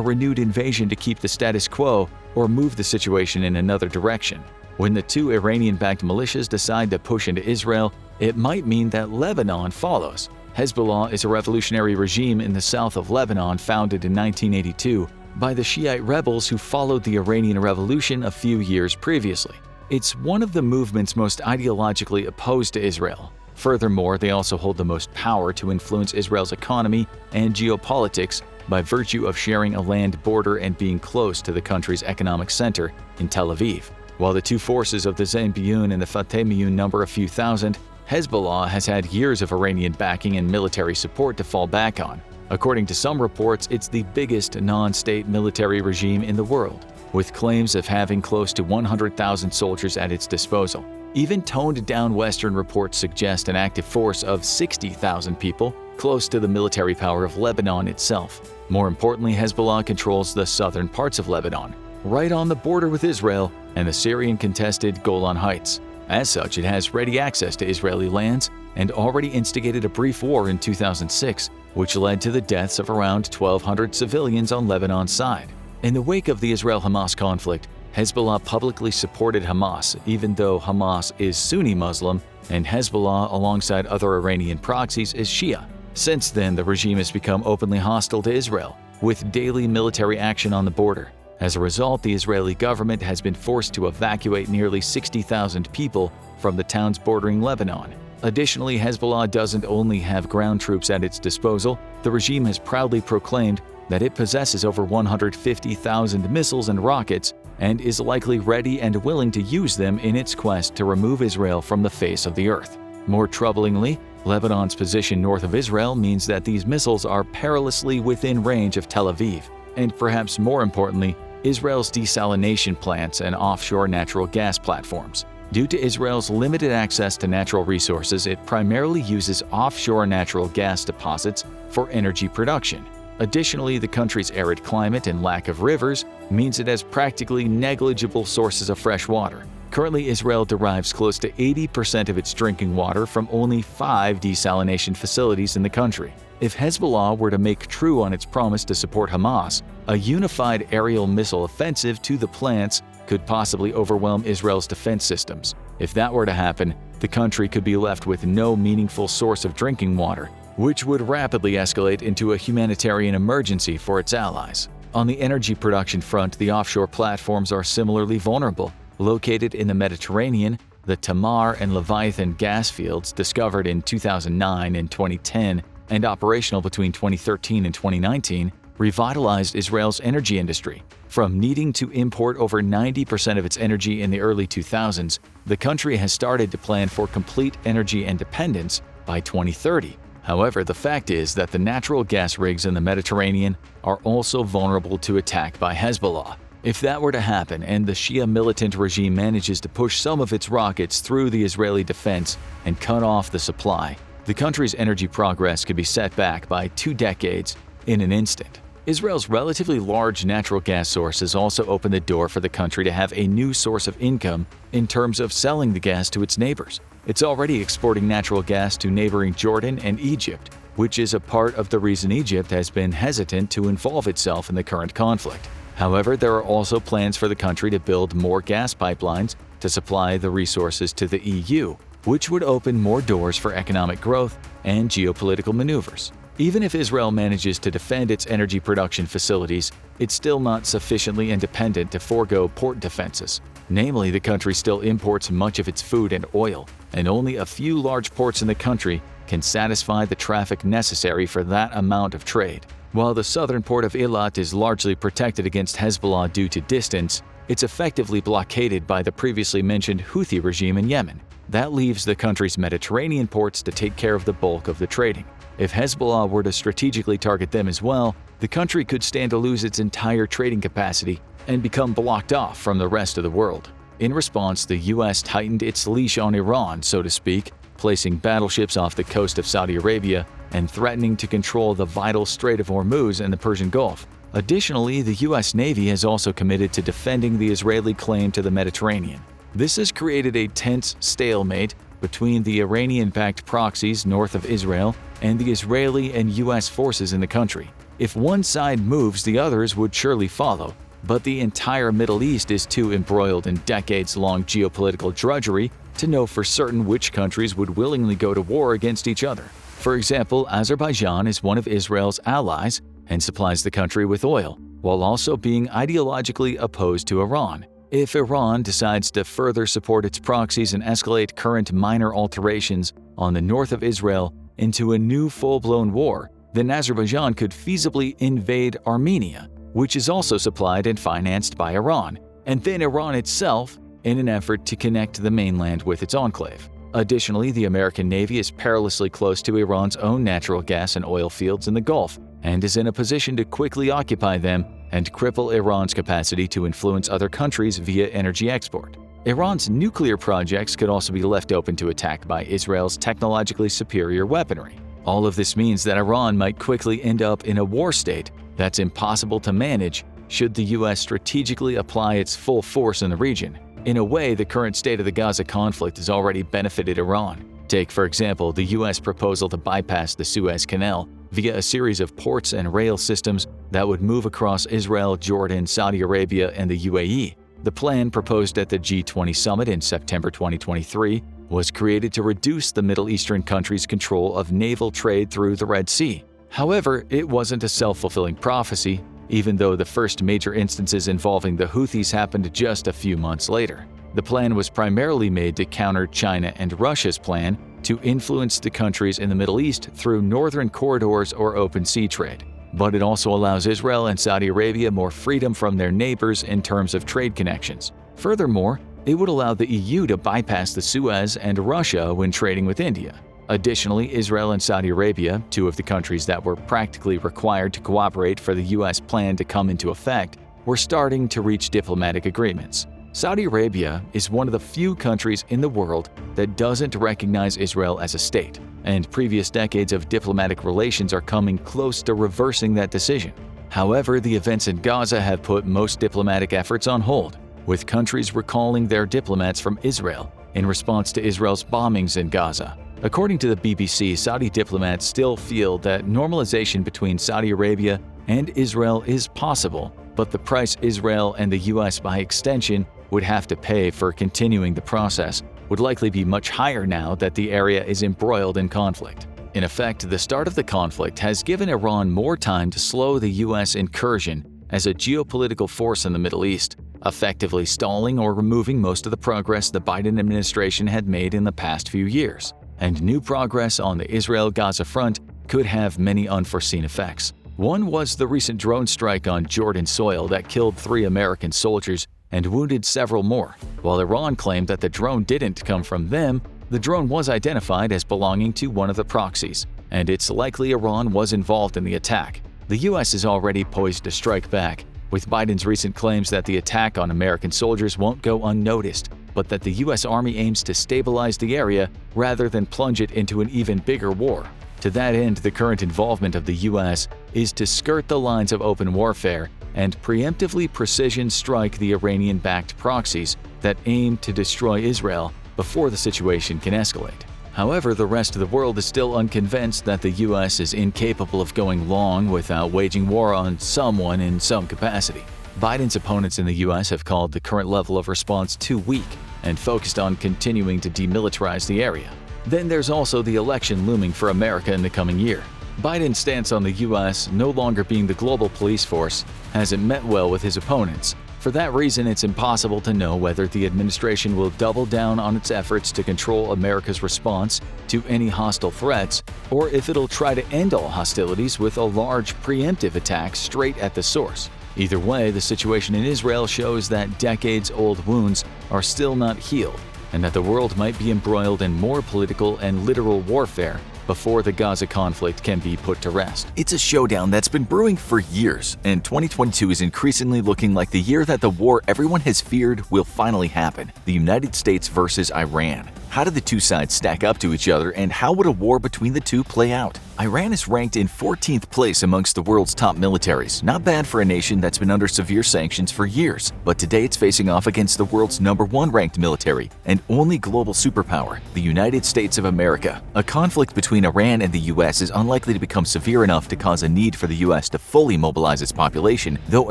renewed invasion to keep the status quo or move the situation in another direction. When the two Iranian-backed militias decide to push into Israel, it might mean that Lebanon follows. Hezbollah is a revolutionary regime in the south of Lebanon founded in 1982 by the Shiite rebels who followed the Iranian Revolution a few years previously. It's one of the movements most ideologically opposed to Israel. Furthermore, they also hold the most power to influence Israel's economy and geopolitics by virtue of sharing a land border and being close to the country's economic center in Tel Aviv. While the two forces of the Zaynbiyun and the Fatemiyun number a few thousand, Hezbollah has had years of Iranian backing and military support to fall back on. According to some reports, it's the biggest non-state military regime in the world, with claims of having close to 100,000 soldiers at its disposal. Even toned-down Western reports suggest an active force of 60,000 people, close to the military power of Lebanon itself. More importantly, Hezbollah controls the southern parts of Lebanon, right on the border with Israel and the Syrian-contested Golan Heights. As such, it has ready access to Israeli lands and already instigated a brief war in 2006, which led to the deaths of around 1,200 civilians on Lebanon's side. In the wake of the Israel-Hamas conflict, Hezbollah publicly supported Hamas, even though Hamas is Sunni Muslim and Hezbollah, alongside other Iranian proxies, is Shia. Since then, the regime has become openly hostile to Israel, with daily military action on the border. As a result, the Israeli government has been forced to evacuate nearly 60,000 people from the towns bordering Lebanon. Additionally, Hezbollah doesn't only have ground troops at its disposal, the regime has proudly proclaimed that it possesses over 150,000 missiles and rockets and is likely ready and willing to use them in its quest to remove Israel from the face of the earth. More troublingly, Lebanon's position north of Israel means that these missiles are perilously within range of Tel Aviv, and perhaps more importantly, Israel's desalination plants and offshore natural gas platforms. Due to Israel's limited access to natural resources, it primarily uses offshore natural gas deposits for energy production. Additionally, the country's arid climate and lack of rivers means it has practically negligible sources of fresh water. Currently, Israel derives close to 80% of its drinking water from only 5 desalination facilities in the country. If Hezbollah were to make true on its promise to support Hamas, a unified aerial missile offensive to the plants could possibly overwhelm Israel's defense systems. If that were to happen, the country could be left with no meaningful source of drinking water, which would rapidly escalate into a humanitarian emergency for its allies. On the energy production front, the offshore platforms are similarly vulnerable. Located in the Mediterranean, the Tamar and Leviathan gas fields, discovered in 2009 and 2010 and operational between 2013 and 2019, revitalized Israel's energy industry. From needing to import over 90% of its energy in the early 2000s, the country has started to plan for complete energy independence by 2030. However, the fact is that the natural gas rigs in the Mediterranean are also vulnerable to attack by Hezbollah. If that were to happen and the Shia militant regime manages to push some of its rockets through the Israeli defense and cut off the supply, the country's energy progress could be set back by 2 decades in an instant. Israel's relatively large natural gas sources also open the door for the country to have a new source of income in terms of selling the gas to its neighbors. It's already exporting natural gas to neighboring Jordan and Egypt, which is a part of the reason Egypt has been hesitant to involve itself in the current conflict. However, there are also plans for the country to build more gas pipelines to supply the resources to the EU, which would open more doors for economic growth and geopolitical maneuvers. Even if Israel manages to defend its energy production facilities, it's still not sufficiently independent to forego port defenses. Namely, the country still imports much of its food and oil, and only a few large ports in the country can satisfy the traffic necessary for that amount of trade. While the southern port of Eilat is largely protected against Hezbollah due to distance, it's effectively blockaded by the previously mentioned Houthi regime in Yemen. That leaves the country's Mediterranean ports to take care of the bulk of the trading. If Hezbollah were to strategically target them as well, the country could stand to lose its entire trading capacity and become blocked off from the rest of the world. In response, the U.S. tightened its leash on Iran, so to speak, placing battleships off the coast of Saudi Arabia and threatening to control the vital Strait of Hormuz and the Persian Gulf. Additionally, the U.S. Navy has also committed to defending the Israeli claim to the Mediterranean. This has created a tense stalemate between the Iranian-backed proxies north of Israel and the Israeli and U.S. forces in the country. If one side moves, the others would surely follow, but the entire Middle East is too embroiled in decades-long geopolitical drudgery to know for certain which countries would willingly go to war against each other. For example, Azerbaijan is one of Israel's allies and supplies the country with oil, while also being ideologically opposed to Iran. If Iran decides to further support its proxies and escalate current minor alterations on the north of Israel into a new full-blown war, then Azerbaijan could feasibly invade Armenia, which is also supplied and financed by Iran, and then Iran itself in an effort to connect the mainland with its enclave. Additionally, the American Navy is perilously close to Iran's own natural gas and oil fields in the Gulf and is in a position to quickly occupy them and cripple Iran's capacity to influence other countries via energy export. Iran's nuclear projects could also be left open to attack by Israel's technologically superior weaponry. All of this means that Iran might quickly end up in a war state that's impossible to manage should the U.S. strategically apply its full force in the region. In a way, the current state of the Gaza conflict has already benefited Iran. Take, for example, the U.S. proposal to bypass the Suez Canal via a series of ports and rail systems that would move across Israel, Jordan, Saudi Arabia, and the UAE. The plan proposed at the G20 summit in September 2023 was created to reduce the Middle Eastern countries' control of naval trade through the Red Sea. However, it wasn't a self-fulfilling prophecy, even though the first major instances involving the Houthis happened just a few months later. The plan was primarily made to counter China and Russia's plan to influence the countries in the Middle East through northern corridors or open sea trade. But it also allows Israel and Saudi Arabia more freedom from their neighbors in terms of trade connections. Furthermore, it would allow the EU to bypass the Suez and Russia when trading with India. Additionally, Israel and Saudi Arabia, two of the countries that were practically required to cooperate for the U.S. plan to come into effect, were starting to reach diplomatic agreements. Saudi Arabia is one of the few countries in the world that doesn't recognize Israel as a state, and previous decades of diplomatic relations are coming close to reversing that decision. However, the events in Gaza have put most diplomatic efforts on hold, with countries recalling their diplomats from Israel in response to Israel's bombings in Gaza. According to the BBC, Saudi diplomats still feel that normalization between Saudi Arabia and Israel is possible, but the price Israel and the U.S. by extension would have to pay for continuing the process would likely be much higher now that the area is embroiled in conflict. In effect, the start of the conflict has given Iran more time to slow the U.S. incursion as a geopolitical force in the Middle East, effectively stalling or removing most of the progress the Biden administration had made in the past few years. And new progress on the Israel-Gaza front could have many unforeseen effects. One was the recent drone strike on Jordan soil that killed 3 American soldiers and wounded several more. While Iran claimed that the drone didn't come from them, the drone was identified as belonging to one of the proxies, and it's likely Iran was involved in the attack. The U.S. is already poised to strike back, with Biden's recent claims that the attack on American soldiers won't go unnoticed, but that the U.S. Army aims to stabilize the area rather than plunge it into an even bigger war. To that end, the current involvement of the U.S. is to skirt the lines of open warfare and preemptively precision strike the Iranian-backed proxies that aim to destroy Israel before the situation can escalate. However, the rest of the world is still unconvinced that the U.S. is incapable of going long without waging war on someone in some capacity. Biden's opponents in the U.S. have called the current level of response too weak and focused on continuing to demilitarize the area. Then there's also the election looming for America in the coming year. Biden's stance on the U.S. no longer being the global police force hasn't met well with his opponents. For that reason, it's impossible to know whether the administration will double down on its efforts to control America's response to any hostile threats, or if it'll try to end all hostilities with a large preemptive attack straight at the source. Either way, the situation in Israel shows that decades-old wounds are still not healed, and that the world might be embroiled in more political and literal warfare before the Gaza conflict can be put to rest. It's a showdown that's been brewing for years, and 2022 is increasingly looking like the year that the war everyone has feared will finally happen: the United States versus Iran. How do the two sides stack up to each other, and how would a war between the two play out? Iran is ranked in 14th place amongst the world's top militaries. Not bad for a nation that's been under severe sanctions for years. But today it's facing off against the world's #1 ranked military and only global superpower, the United States of America. A conflict between Iran and the US is unlikely to become severe enough to cause a need for the US to fully mobilize its population, though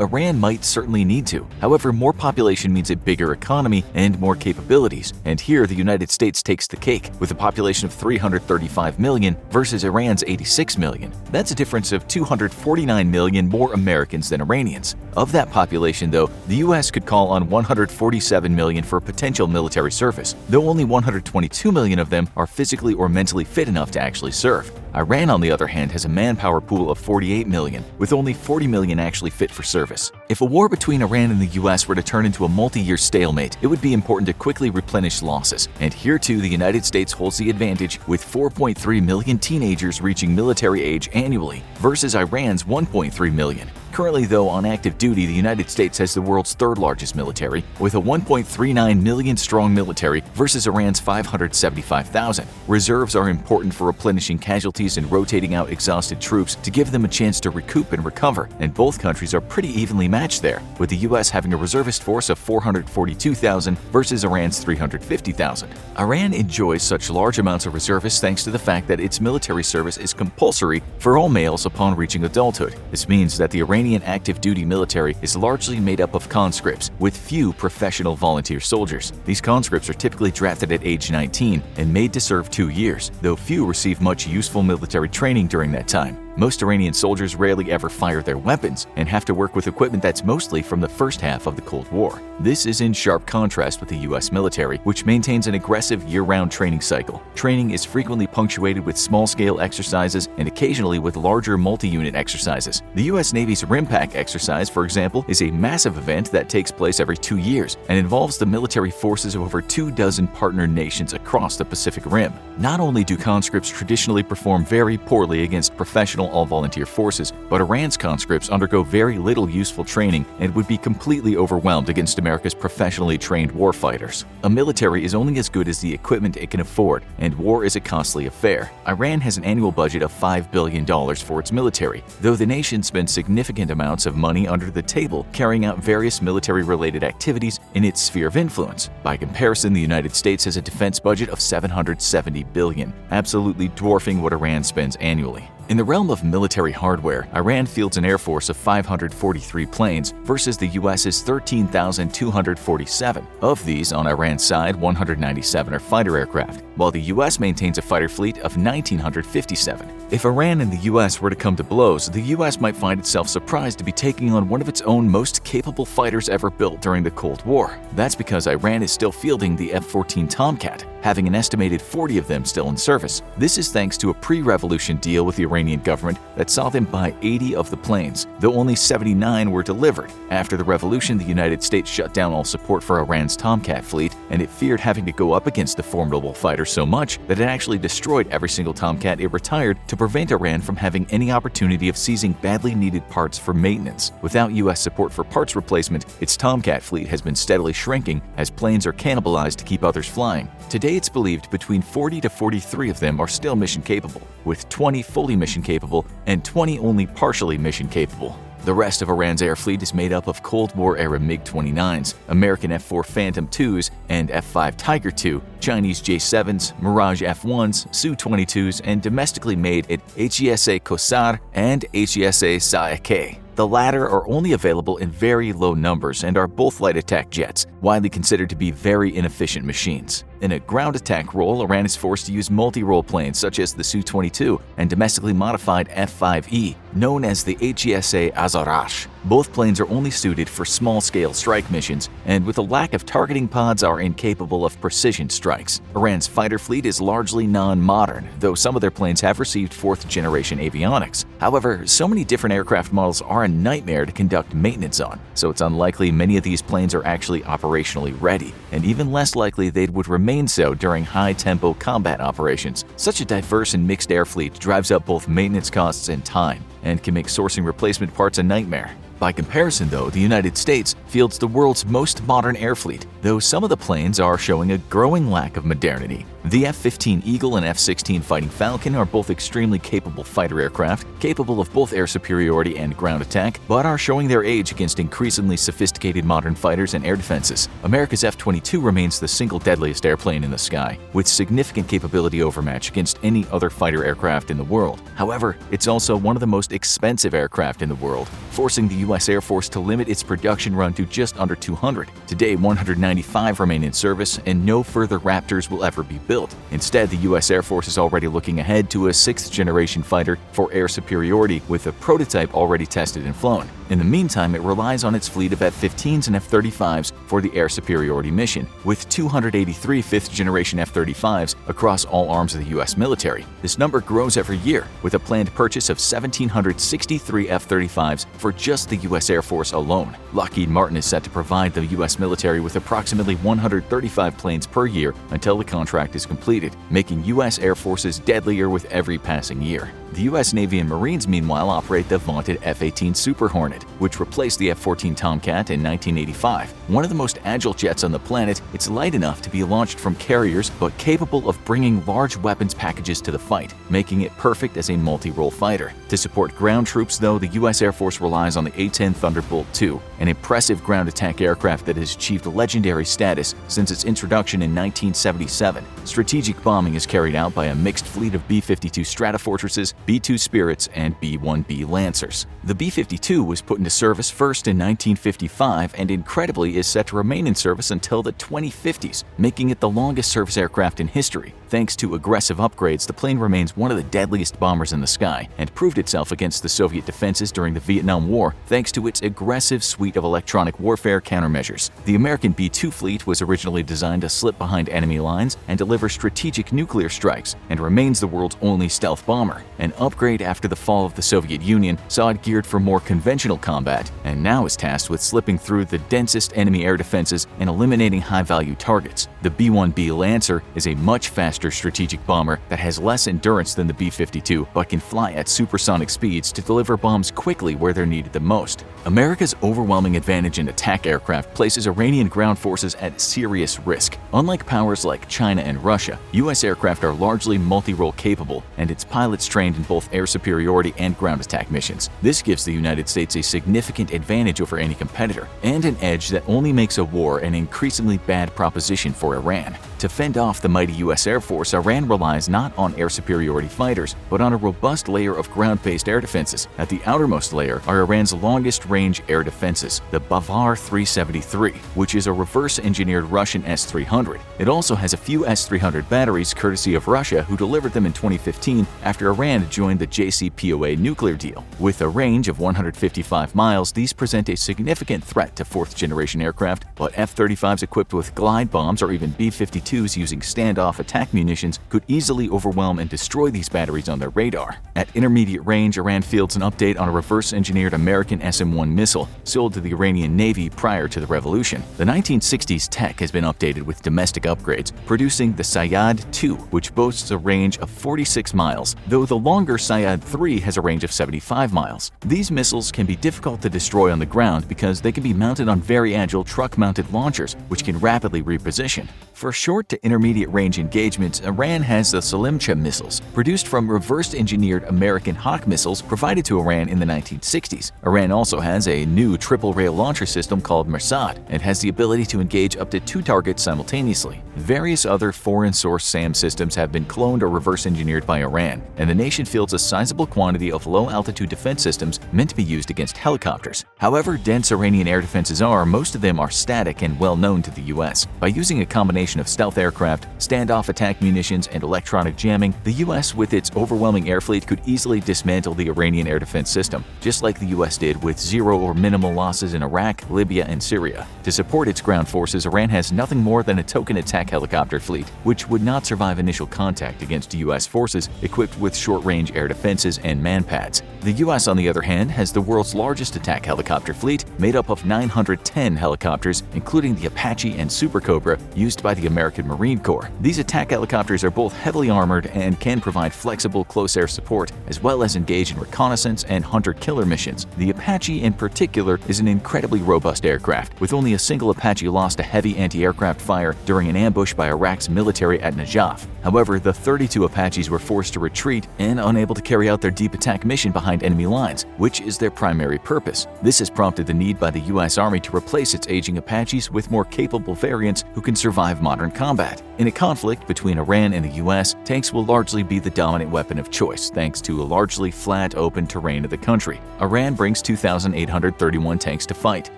Iran might certainly need to. However, more population means a bigger economy and more capabilities. And here the United States takes the cake, with a population of 335 million versus Iran's 86 million. That's a difference of 249 million more Americans than Iranians. Of that population, though, the US could call on 147 million for potential military service, though only 122 million of them are physically or mentally fit enough to actually serve. Iran, on the other hand, has a manpower pool of 48 million, with only 40 million actually fit for service. If a war between Iran and the US were to turn into a multi-year stalemate, it would be important to quickly replenish losses. And here too, the United States holds the advantage, with 4.3 million teenagers reaching military age annually, versus Iran's 1.3 million. Currently, though, on active duty, the United States has the world's third largest military, with a 1.39 million strong military versus Iran's 575,000. Reserves are important for replenishing casualties and rotating out exhausted troops to give them a chance to recoup and recover, and both countries are pretty evenly matched there, with the US having a reservist force of 442,000 versus Iran's 350,000. Iran enjoys such large amounts of reservists thanks to the fact that its military service is compulsory for all males upon reaching adulthood. This means that the Iranian active duty military is largely made up of conscripts, with few professional volunteer soldiers. These conscripts are typically drafted at age 19 and made to serve 2 years, though few receive much useful military training during that time. Most Iranian soldiers rarely ever fire their weapons and have to work with equipment that's mostly from the first half of the Cold War. This is in sharp contrast with the US military, which maintains an aggressive year-round training cycle. Training is frequently punctuated with small-scale exercises and occasionally with larger multi-unit exercises. The US Navy's RIMPAC exercise, for example, is a massive event that takes place every 2 years and involves the military forces of over 24 partner nations across the Pacific Rim. Not only do conscripts traditionally perform very poorly against professional all-volunteer forces, but Iran's conscripts undergo very little useful training and would be completely overwhelmed against America's professionally trained warfighters. A military is only as good as the equipment it can afford, and war is a costly affair. Iran has an annual budget of $5 billion for its military, though the nation spends significant amounts of money under the table carrying out various military-related activities in its sphere of influence. By comparison, the United States has a defense budget of $770 billion, absolutely dwarfing what Iran spends annually. In the realm of military hardware, Iran fields an air force of 543 planes versus the US's 13,247. Of these, on Iran's side, 197 are fighter aircraft, while the US maintains a fighter fleet of 1,957. If Iran and the US were to come to blows, the US might find itself surprised to be taking on one of its own most capable fighters ever built during the Cold War. That's because Iran is still fielding the F-14 Tomcat, having an estimated 40 of them still in service. This is thanks to a pre-revolution deal with the Iranian government that saw them buy 80 of the planes, though only 79 were delivered. After the revolution, the United States shut down all support for Iran's Tomcat fleet, and it feared having to go up against the formidable fighter so much that it actually destroyed every single Tomcat it retired to prevent Iran from having any opportunity of seizing badly needed parts for maintenance. Without US support for parts replacement, its Tomcat fleet has been steadily shrinking as planes are cannibalized to keep others flying. Today, it's believed between 40 to 43 of them are still mission capable, with 20 fully mission capable and 20 only partially mission capable. The rest of Iran's air fleet is made up of Cold War-era MiG-29s, American F-4 Phantom IIs and F-5 Tiger II, Chinese J-7s, Mirage F-1s, Su-22s, and domestically made at HESA Kosar and HESA Saeke. The latter are only available in very low numbers and are both light attack jets, widely considered to be very inefficient machines. In a ground attack role, Iran is forced to use multi-role planes such as the Su-22 and domestically modified F-5E, known as the HESA Azarash. Both planes are only suited for small-scale strike missions, and with a lack of targeting pods are incapable of precision strikes. Iran's fighter fleet is largely non-modern, though some of their planes have received fourth-generation avionics. However, so many different aircraft models are a nightmare to conduct maintenance on, so it's unlikely many of these planes are actually operationally ready, and even less likely they would remain so during high-tempo combat operations. Such a diverse and mixed air fleet drives up both maintenance costs and time, and can make sourcing replacement parts a nightmare. By comparison, though, the United States fields the world's most modern air fleet, though some of the planes are showing a growing lack of modernity. The F-15 Eagle and F-16 Fighting Falcon are both extremely capable fighter aircraft, capable of both air superiority and ground attack, but are showing their age against increasingly sophisticated modern fighters and air defenses. America's F-22 remains the single deadliest airplane in the sky, with significant capability overmatch against any other fighter aircraft in the world. However, it's also one of the most expensive aircraft in the world, forcing the U.S. Air Force to limit its production run to just under 200. Today, 195 remain in service, and no further Raptors will ever be built. Instead, the U.S. Air Force is already looking ahead to a sixth-generation fighter for air superiority with a prototype already tested and flown. In the meantime, it relies on its fleet of F-15s and F-35s for the air superiority mission, with 283 fifth-generation F-35s across all arms of the U.S. military. This number grows every year, with a planned purchase of 1,763 F-35s for just the U.S. Air Force alone. Lockheed Martin is set to provide the U.S. military with approximately 135 planes per year until the contract is completed, making U.S. Air Forces deadlier with every passing year. The U.S. Navy and Marines, meanwhile, operate the vaunted F-18 Super Hornet, which replaced the F-14 Tomcat in 1985. One of the most agile jets on the planet, it's light enough to be launched from carriers, but capable of bringing large weapons packages to the fight, making it perfect as a multi-role fighter. To support ground troops, though, the U.S. Air Force relies on the A-10 Thunderbolt II, an impressive ground attack aircraft that has achieved legendary status since its introduction in 1977. Strategic bombing is carried out by a mixed fleet of B-52 Stratofortresses, B-2 Spirits, and B-1B Lancers. The B-52 was put into service first in 1955 and incredibly is set to remain in service until the 2050s, making it the longest service aircraft in history. Thanks to aggressive upgrades, the plane remains one of the deadliest bombers in the sky and proved itself against the Soviet defenses during the Vietnam War thanks to its aggressive suite of electronic warfare countermeasures. The American B-2 fleet was originally designed to slip behind enemy lines and deliver strategic nuclear strikes, and remains the world's only stealth bomber. An upgrade after the fall of the Soviet Union saw it geared for more conventional combat, and now is tasked with slipping through the densest enemy air defenses and eliminating high-value targets. The B-1B Lancer is a much faster strategic bomber that has less endurance than the B-52, but can fly at supersonic speeds to deliver bombs quickly where they're needed the most. America's overwhelming advantage in attack aircraft places Iranian ground forces at serious risk. Unlike powers like China and Russia, U.S. aircraft are largely multi-role capable, and its pilots trained in both air superiority and ground attack missions. This gives the United States a significant advantage over any competitor, and an edge that only makes a war an increasingly bad proposition for Iran. To fend off the mighty U.S. Air Force, Iran relies not on air superiority fighters, but on a robust layer of ground-based air defenses. At the outermost layer are Iran's longest-range air defenses, the Bavar 373, which is a reverse-engineered Russian S-300. It also has a few S-300 batteries courtesy of Russia, who delivered them in 2015 after Iran joined the JCPOA nuclear deal. With a range of 155 miles, these present a significant threat to fourth-generation aircraft, but F-35s equipped with glide bombs or even B-52s using standoff attack munitions could easily overwhelm and destroy these batteries on their radar. At intermediate range, Iran fields an update on a reverse-engineered American SM-1 missile sold to the Iranian Navy prior to the revolution. The 1960s tech has been updated with domestic upgrades, producing the Sayyad-2, which boasts a range of 46 miles, though the longer Sayyad-3 has a range of 75 miles. These missiles can be difficult to destroy on the ground because they can be mounted on very agile truck-mounted launchers, which can rapidly reposition. For short to intermediate range engagements, Iran has the Salimcha missiles, produced from reverse-engineered American Hawk missiles provided to Iran in the 1960s. Iran also has a new triple-rail launcher system called Mersad and has the ability to engage up to 2 targets simultaneously. Various other foreign-source SAM systems have been cloned or reverse-engineered by Iran, and the nation fields a sizable quantity of low-altitude defense systems meant to be used against helicopters. However dense Iranian air defenses are, most of them are static and well known to the U.S. By using a combination of stealth aircraft, standoff attack munitions, and electronic jamming, the U.S. with its overwhelming air fleet could easily dismantle the Iranian air defense system, just like the U.S. did with zero or minimal losses in Iraq, Libya, and Syria. To support its ground forces, Iran has nothing more than a token attack helicopter fleet, which would not survive initial contact against U.S. forces equipped with short-range air defenses and manpads. The U.S., on the other hand, has the world's largest attack helicopter fleet, made up of 910 helicopters, including the Apache and Super Cobra used by the the American Marine Corps. These attack helicopters are both heavily armored and can provide flexible close air support, as well as engage in reconnaissance and hunter-killer missions. The Apache in particular is an incredibly robust aircraft, with only a single Apache lost to heavy anti-aircraft fire during an ambush by Iraq's military at Najaf. However, the 32 Apaches were forced to retreat and unable to carry out their deep attack mission behind enemy lines, which is their primary purpose. This has prompted the need by the U.S. Army to replace its aging Apaches with more capable variants who can survive modern combat. In a conflict between Iran and the U.S., tanks will largely be the dominant weapon of choice thanks to a largely flat, open terrain of the country. Iran brings 2,831 tanks to fight,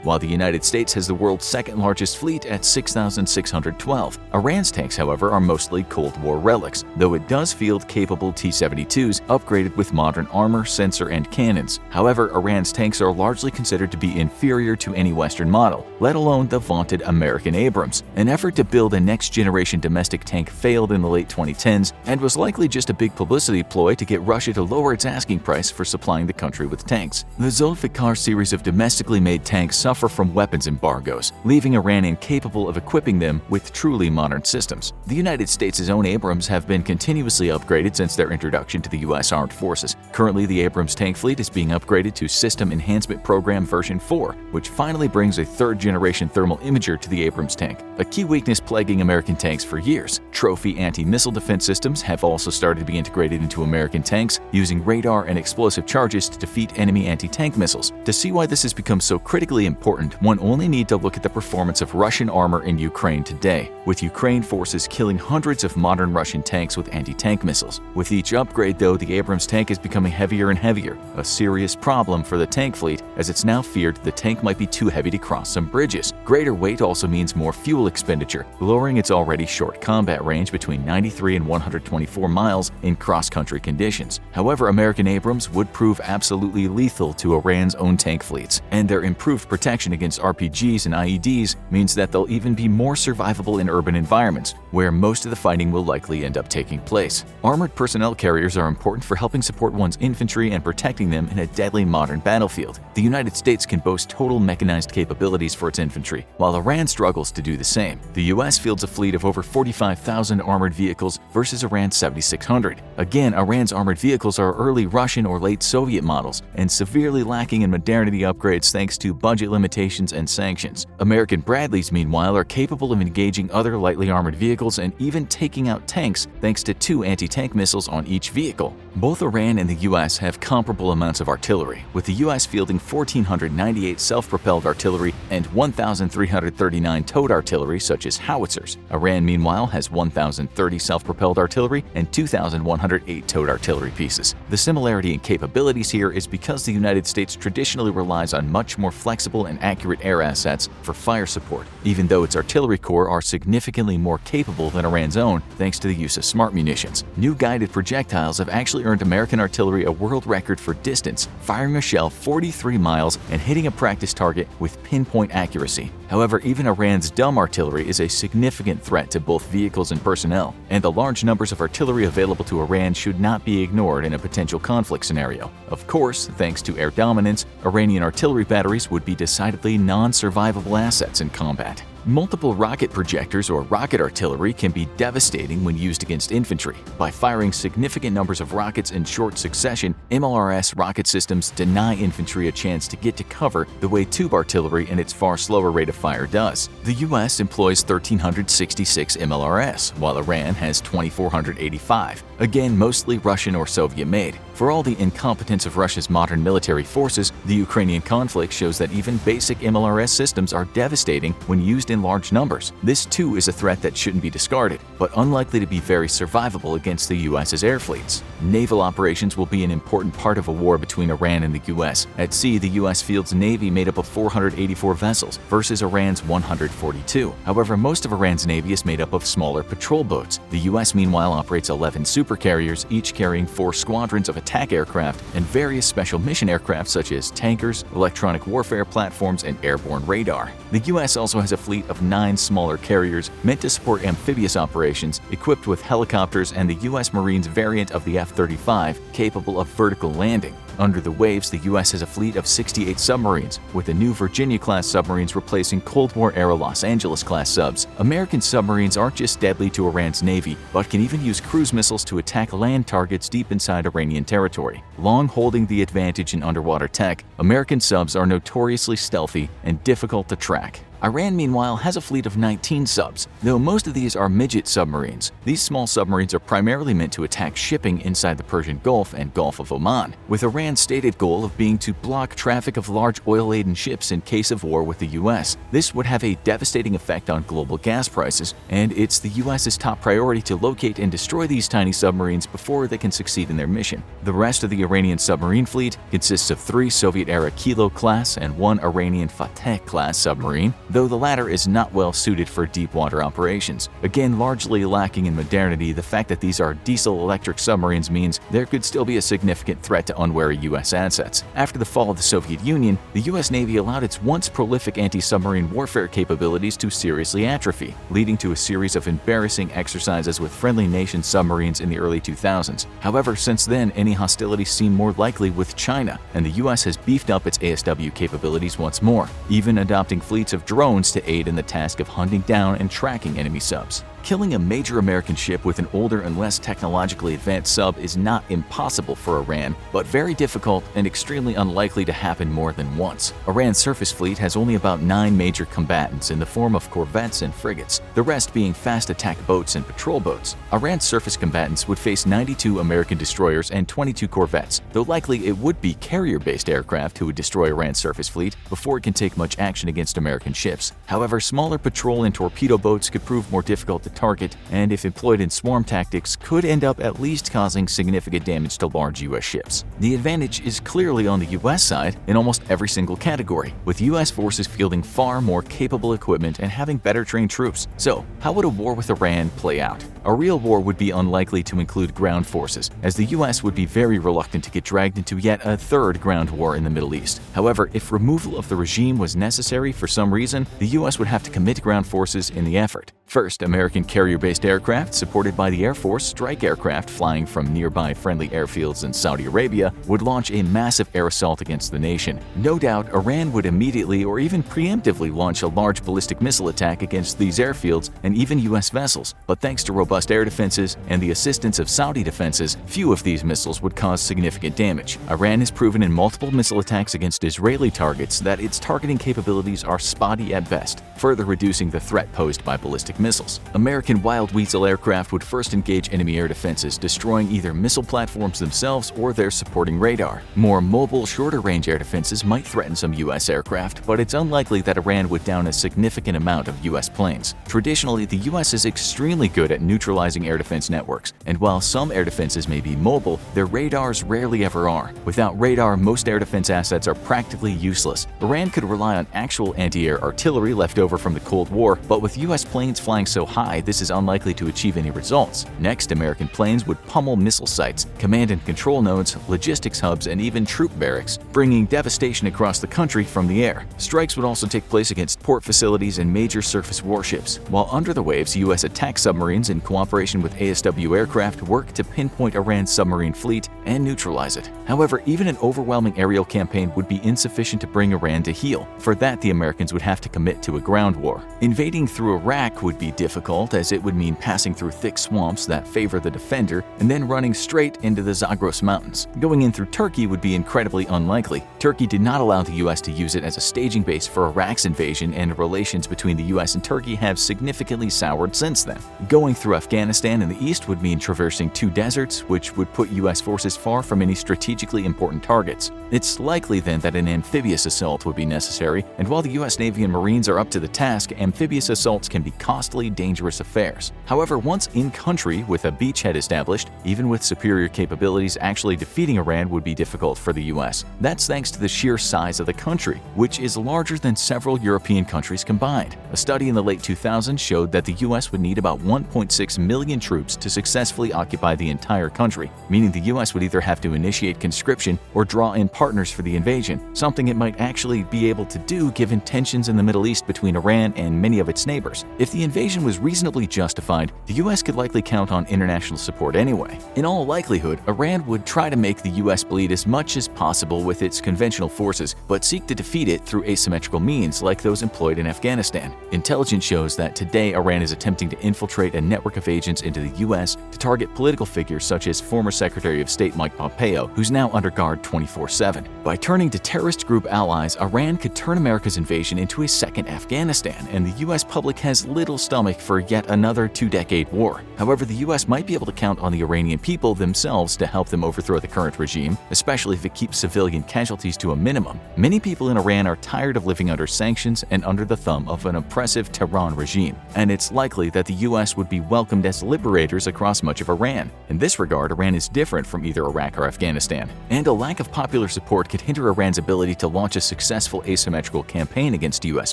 while the United States has the world's second-largest fleet at 6,612. Iran's tanks, however, are mostly Cold War relics, though it does field capable T-72s upgraded with modern armor, sensor, and cannons. However, Iran's tanks are largely considered to be inferior to any Western model, let alone the vaunted American Abrams. An effort to build a next-generation domestic tank failed in the late 2010s and was likely just a big publicity ploy to get Russia to lower its asking price for supplying the country with tanks. The Zulfikar series of domestically made tanks suffer from weapons embargoes, leaving Iran incapable of equipping them with truly modern systems. The United States' own Abrams have been continuously upgraded since their introduction to the U.S. Armed Forces. Currently, the Abrams tank fleet is being upgraded to System Enhancement Program version 4, which finally brings a third-generation thermal imager to the Abrams tank, a key weakness plaguing American tanks for years. Trophy anti-missile defense systems have also started to be integrated into American tanks, using radar and explosive charges to defeat enemy anti-tank missiles. To see why this has become so critically important, one only need to look at the performance of Russian armor in Ukraine today, with Ukraine forces killing hundreds of modern Russian tanks with anti-tank missiles. With each upgrade, though, the Abrams tank is becoming heavier and heavier, a serious problem for the tank fleet, as it's now feared the tank might be too heavy to cross some bridges. Greater weight also means more fuel expenditure, lowering its already short combat range between 93 and 124 miles in cross-country conditions. However, American Abrams would prove absolutely lethal to Iran's own tank fleets, and their improved protection against RPGs and IEDs means that they'll even be more survivable in urban environments, where most of the fighting will likely end up taking place. Armored personnel carriers are important for helping support one's infantry and protecting them in a deadly modern battlefield. The United States can boast total mechanized capabilities for its infantry, while Iran struggles to do the same. The U.S. fields a fleet of over 45,000 armored vehicles versus Iran's 7,600. Again, Iran's armored vehicles are early Russian or late Soviet models, and severely lacking in modernity upgrades thanks to budget limitations and sanctions. American Bradleys, meanwhile, are capable of engaging other lightly armored vehicles and even taking out tanks thanks to 2 anti-tank missiles on each vehicle. Both Iran and the U.S. have comparable amounts of artillery, with the U.S. fielding 1,498 self-propelled artillery and 1,339 towed artillery such as howitzers. Iran, meanwhile, has 1,030 self-propelled artillery and 2,108 towed artillery pieces. The similarity in capabilities here is because the United States traditionally relies on much more flexible and accurate air assets for fire support, even though its artillery corps are significantly more capable than Iran's own thanks to the use of smart munitions. New guided projectiles have actually earned American artillery a world record for distance, firing a shell 43 miles and hitting a practice target with pinpoint accuracy. However, even Iran's dumb artillery is a significant threat to both vehicles and personnel, and the large numbers of artillery available to Iran should not be ignored in a potential conflict scenario. Of course, thanks to air dominance, Iranian artillery batteries would be decidedly non-survivable assets in combat. Multiple rocket projectors or rocket artillery can be devastating when used against infantry. By firing significant numbers of rockets in short succession, MLRS rocket systems deny infantry a chance to get to cover the way tube artillery and its far slower rate of fire does. The U.S. employs 1,366 MLRS, while Iran has 2,485, again mostly Russian or Soviet-made. For all the incompetence of Russia's modern military forces, the Ukrainian conflict shows that even basic MLRS systems are devastating when used in large numbers. This too is a threat that shouldn't be discarded, but unlikely to be very survivable against the U.S.'s air fleets. Naval operations will be an important part of a war between Iran and the U.S. At sea, the U.S. fields navy made up of 484 vessels versus Iran's 142. However, most of Iran's navy is made up of smaller patrol boats. The U.S. meanwhile operates 11 supercarriers, each carrying 4 squadrons of attack aircraft and various special mission aircraft such as tankers, electronic warfare platforms, and airborne radar. The U.S. also has a fleet of 9 smaller carriers meant to support amphibious operations, equipped with helicopters and the U.S. Marines variant of the F-35 capable of vertical landing. Under the waves, the U.S. has a fleet of 68 submarines, with the new Virginia-class submarines replacing Cold War-era Los Angeles-class subs. American submarines aren't just deadly to Iran's navy, but can even use cruise missiles to attack land targets deep inside Iranian territory. Long holding the advantage in underwater tech, American subs are notoriously stealthy and difficult to track. Iran, meanwhile, has a fleet of 19 subs, though most of these are midget submarines. These small submarines are primarily meant to attack shipping inside the Persian Gulf and Gulf of Oman, with Iran's stated goal of being to block traffic of large oil-laden ships in case of war with the U.S. This would have a devastating effect on global gas prices, and it's the U.S.'s top priority to locate and destroy these tiny submarines before they can succeed in their mission. The rest of the Iranian submarine fleet consists of 3 Soviet-era Kilo-class and 1 Iranian Fateh-class submarine, though the latter is not well suited for deep-water operations. Again, largely lacking in modernity, the fact that these are diesel-electric submarines means there could still be a significant threat to unwary U.S. assets. After the fall of the Soviet Union, the U.S. Navy allowed its once prolific anti-submarine warfare capabilities to seriously atrophy, leading to a series of embarrassing exercises with friendly nation submarines in the early 2000s. However, since then, any hostilities seem more likely with China, and the U.S. has beefed up its ASW capabilities once more, even adopting fleets of drones to aid in the task of hunting down and tracking enemy subs. Killing a major American ship with an older and less technologically advanced sub is not impossible for Iran, but very difficult and extremely unlikely to happen more than once. Iran's surface fleet has only about 9 major combatants in the form of corvettes and frigates, the rest being fast attack boats and patrol boats. Iran's surface combatants would face 92 American destroyers and 22 corvettes, though likely it would be carrier-based aircraft who would destroy Iran's surface fleet before it can take much action against American ships. However, smaller patrol and torpedo boats could prove more difficult to target, and if employed in swarm tactics, could end up at least causing significant damage to large U.S. ships. The advantage is clearly on the U.S. side in almost every single category, with U.S. forces fielding far more capable equipment and having better trained troops. So, how would a war with Iran play out? A real war would be unlikely to include ground forces, as the U.S. would be very reluctant to get dragged into yet a third ground war in the Middle East. However, if removal of the regime was necessary for some reason, the U.S. would have to commit ground forces in the effort. First, American carrier-based aircraft, supported by the Air Force strike aircraft flying from nearby friendly airfields in Saudi Arabia, would launch a massive air assault against the nation. No doubt, Iran would immediately or even preemptively launch a large ballistic missile attack against these airfields and even U.S. vessels, but thanks to robust air defenses and the assistance of Saudi defenses, few of these missiles would cause significant damage. Iran has proven in multiple missile attacks against Israeli targets that its targeting capabilities are spotty at best, further reducing the threat posed by ballistic missiles. American Wild Weasel aircraft would first engage enemy air defenses, destroying either missile platforms themselves or their supporting radar. More mobile, shorter-range air defenses might threaten some U.S. aircraft, but it's unlikely that Iran would down a significant amount of U.S. planes. Traditionally, the U.S. is extremely good at neutralizing air defense networks, and while some air defenses may be mobile, their radars rarely ever are. Without radar, most air defense assets are practically useless. Iran could rely on actual anti-air artillery left over from the Cold War, but with U.S. planes flying so high, this is unlikely to achieve any results. Next, American planes would pummel missile sites, command and control nodes, logistics hubs, and even troop barracks, bringing devastation across the country from the air. Strikes would also take place against port facilities and major surface warships, while under the waves, U.S. attack submarines in cooperation with ASW aircraft work to pinpoint Iran's submarine fleet and neutralize it. However, even an overwhelming aerial campaign would be insufficient to bring Iran to heel. For that, the Americans would have to commit to a ground war. Invading through Iraq would be difficult, as it would mean passing through thick swamps that favor the defender and then running straight into the Zagros Mountains. Going in through Turkey would be incredibly unlikely. Turkey did not allow the U.S. to use it as a staging base for Iraq's invasion, and relations between the U.S. and Turkey have significantly soured since then. Going through Afghanistan in the east would mean traversing 2 deserts, which would put U.S. forces far from any strategically important targets. It's likely then that an amphibious assault would be necessary, and while the U.S. Navy and Marines are up to the task, amphibious assaults can be costly, dangerous affairs. However, once in country with a beachhead established, even with superior capabilities, actually defeating Iran would be difficult for the U.S. That's thanks to the sheer size of the country, which is larger than several European countries combined. A study in the late 2000s showed that the U.S. would need about 1.6 million troops to successfully occupy the entire country, meaning the U.S. would either have to initiate conscription or draw in partners for the invasion, something it might actually be able to do given tensions in the Middle East between Iran and many of its neighbors. If the invasion was reasonably reasonably justified, the US could likely count on international support anyway. In all likelihood, Iran would try to make the US bleed as much as possible with its conventional forces, but seek to defeat it through asymmetrical means like those employed in Afghanistan. Intelligence shows that today Iran is attempting to infiltrate a network of agents into the US to target political figures such as former Secretary of State Mike Pompeo, who's now under guard 24/7. By turning to terrorist group allies, Iran could turn America's invasion into a second Afghanistan, and the US public has little stomach for yet another two-decade war. However, the US might be able to count on the Iranian people themselves to help them overthrow the current regime, especially if it keeps civilian casualties to a minimum. Many people in Iran are tired of living under sanctions and under the thumb of an oppressive Tehran regime, and it's likely that the US would be welcomed as liberators across much of Iran. In this regard, Iran is different from either Iraq or Afghanistan, and a lack of popular support could hinder Iran's ability to launch a successful asymmetrical campaign against US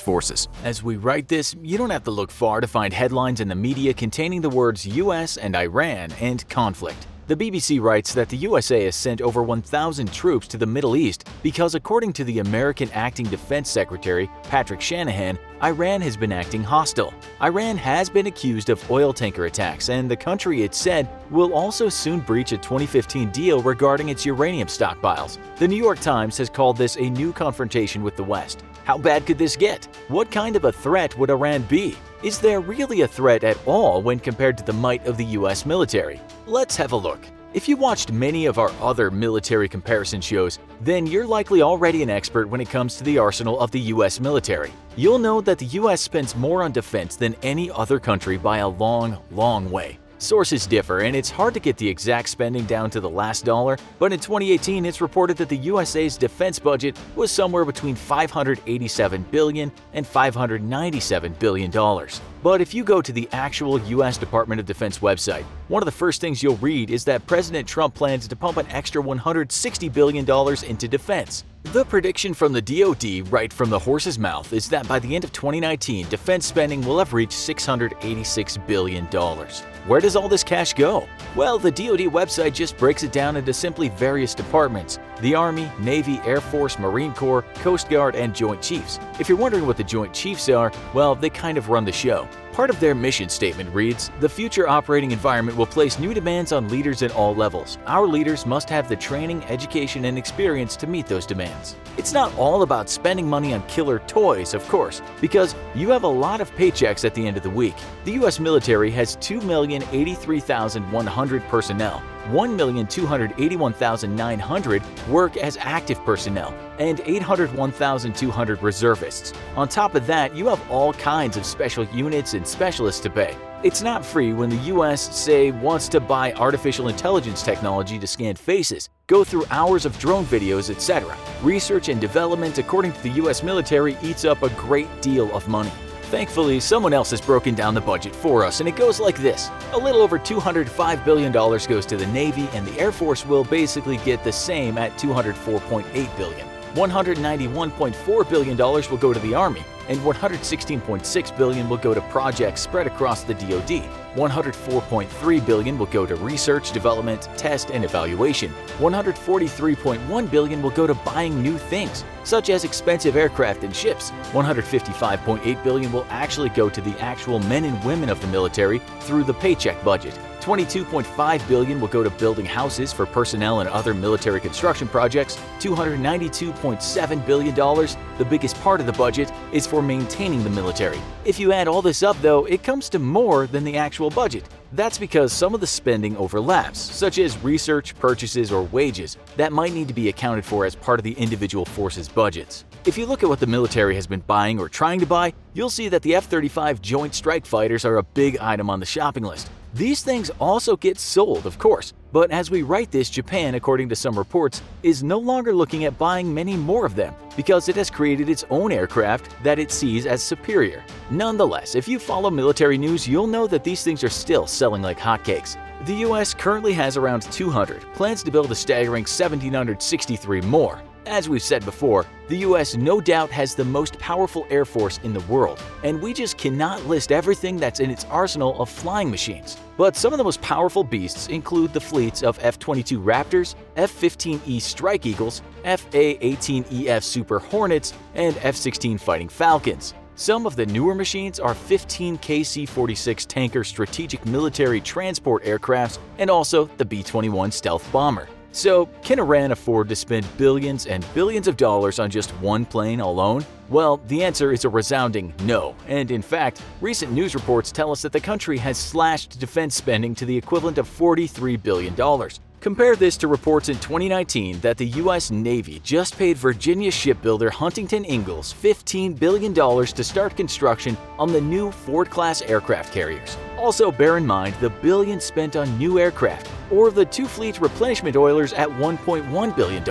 forces. As we write this, you don't have to look far to find headlines in the media containing the words US and Iran and conflict. The BBC writes that the USA has sent over 1,000 troops to the Middle East because, according to the American Acting Defense Secretary Patrick Shanahan, Iran has been acting hostile. Iran has been accused of oil tanker attacks, and the country, it said, will also soon breach a 2015 deal regarding its uranium stockpiles. The New York Times has called this a new confrontation with the West. How bad could this get? What kind of a threat would Iran be? Is there really a threat at all when compared to the might of the US military? Let's have a look. If you watched many of our other military comparison shows, then you're likely already an expert when it comes to the arsenal of the US military. You'll know that the US spends more on defense than any other country by a long, long way. Sources differ, and it's hard to get the exact spending down to the last dollar, but in 2018 it's reported that the USA's defense budget was somewhere between $587 billion and $597 billion. But if you go to the actual US Department of Defense website, one of the first things you'll read is that President Trump plans to pump an extra $160 billion into defense. The prediction from the DoD, right from the horse's mouth, is that by the end of 2019, defense spending will have reached $686 billion. Where does all this cash go? Well, the DoD website just breaks it down into simply various departments: the Army, Navy, Air Force, Marine Corps, Coast Guard, and Joint Chiefs. If you're wondering what the Joint Chiefs are, well, they kind of run the show. Part of their mission statement reads, "The future operating environment will place new demands on leaders at all levels. Our leaders must have the training, education, and experience to meet those demands." It's not all about spending money on killer toys, of course, because you have a lot of paychecks at the end of the week. The US military has 2,083,100 personnel. 1,281,900 work as active personnel, and 801,200 reservists. On top of that, you have all kinds of special units and specialists to pay. It's not free when the US, say, wants to buy artificial intelligence technology to scan faces, go through hours of drone videos, etc. Research and development, according to the US military, eats up a great deal of money. Thankfully, someone else has broken down the budget for us, and it goes like this. A little over $205 billion goes to the Navy, and the Air Force will basically get the same at $204.8 billion. $191.4 billion will go to the Army, and $116.6 billion will go to projects spread across the DoD. $104.3 billion will go to research, development, test, and evaluation. $143.1 billion will go to buying new things, such as expensive aircraft and ships. $155.8 billion will actually go to the actual men and women of the military through the paycheck budget. $22.5 billion will go to building houses for personnel and other military construction projects. $292.7 billion, the biggest part of the budget, is for maintaining the military. If you add all this up, though, it comes to more than the actual budget. That's because some of the spending overlaps, such as research, purchases, or wages, that might need to be accounted for as part of the individual forces' budgets. If you look at what the military has been buying or trying to buy, you'll see that the F-35 Joint Strike Fighters are a big item on the shopping list. These things also get sold, of course, but as we write this, Japan, according to some reports, is no longer looking at buying many more of them because it has created its own aircraft that it sees as superior. Nonetheless, if you follow military news, you'll know that these things are still selling like hotcakes. The US currently has around 200, plans to build a staggering 1,763 more. As we've said before, the US no doubt has the most powerful air force in the world, and we just cannot list everything that's in its arsenal of flying machines. But some of the most powerful beasts include the fleets of F-22 Raptors, F-15E Strike Eagles, F/A-18EF Super Hornets, and F-16 Fighting Falcons. Some of the newer machines are 15 KC-46 tanker strategic military transport aircrafts and also the B-21 stealth bomber. So, can Iran afford to spend billions and billions of dollars on just one plane alone? Well, the answer is a resounding no, and in fact, recent news reports tell us that the country has slashed defense spending to the equivalent of $43 billion. Compare this to reports in 2019 that the U.S. Navy just paid Virginia shipbuilder Huntington Ingalls $15 billion to start construction on the new Ford-class aircraft carriers. Also bear in mind the billions spent on new aircraft, or the two fleet replenishment oilers at $1.1 billion,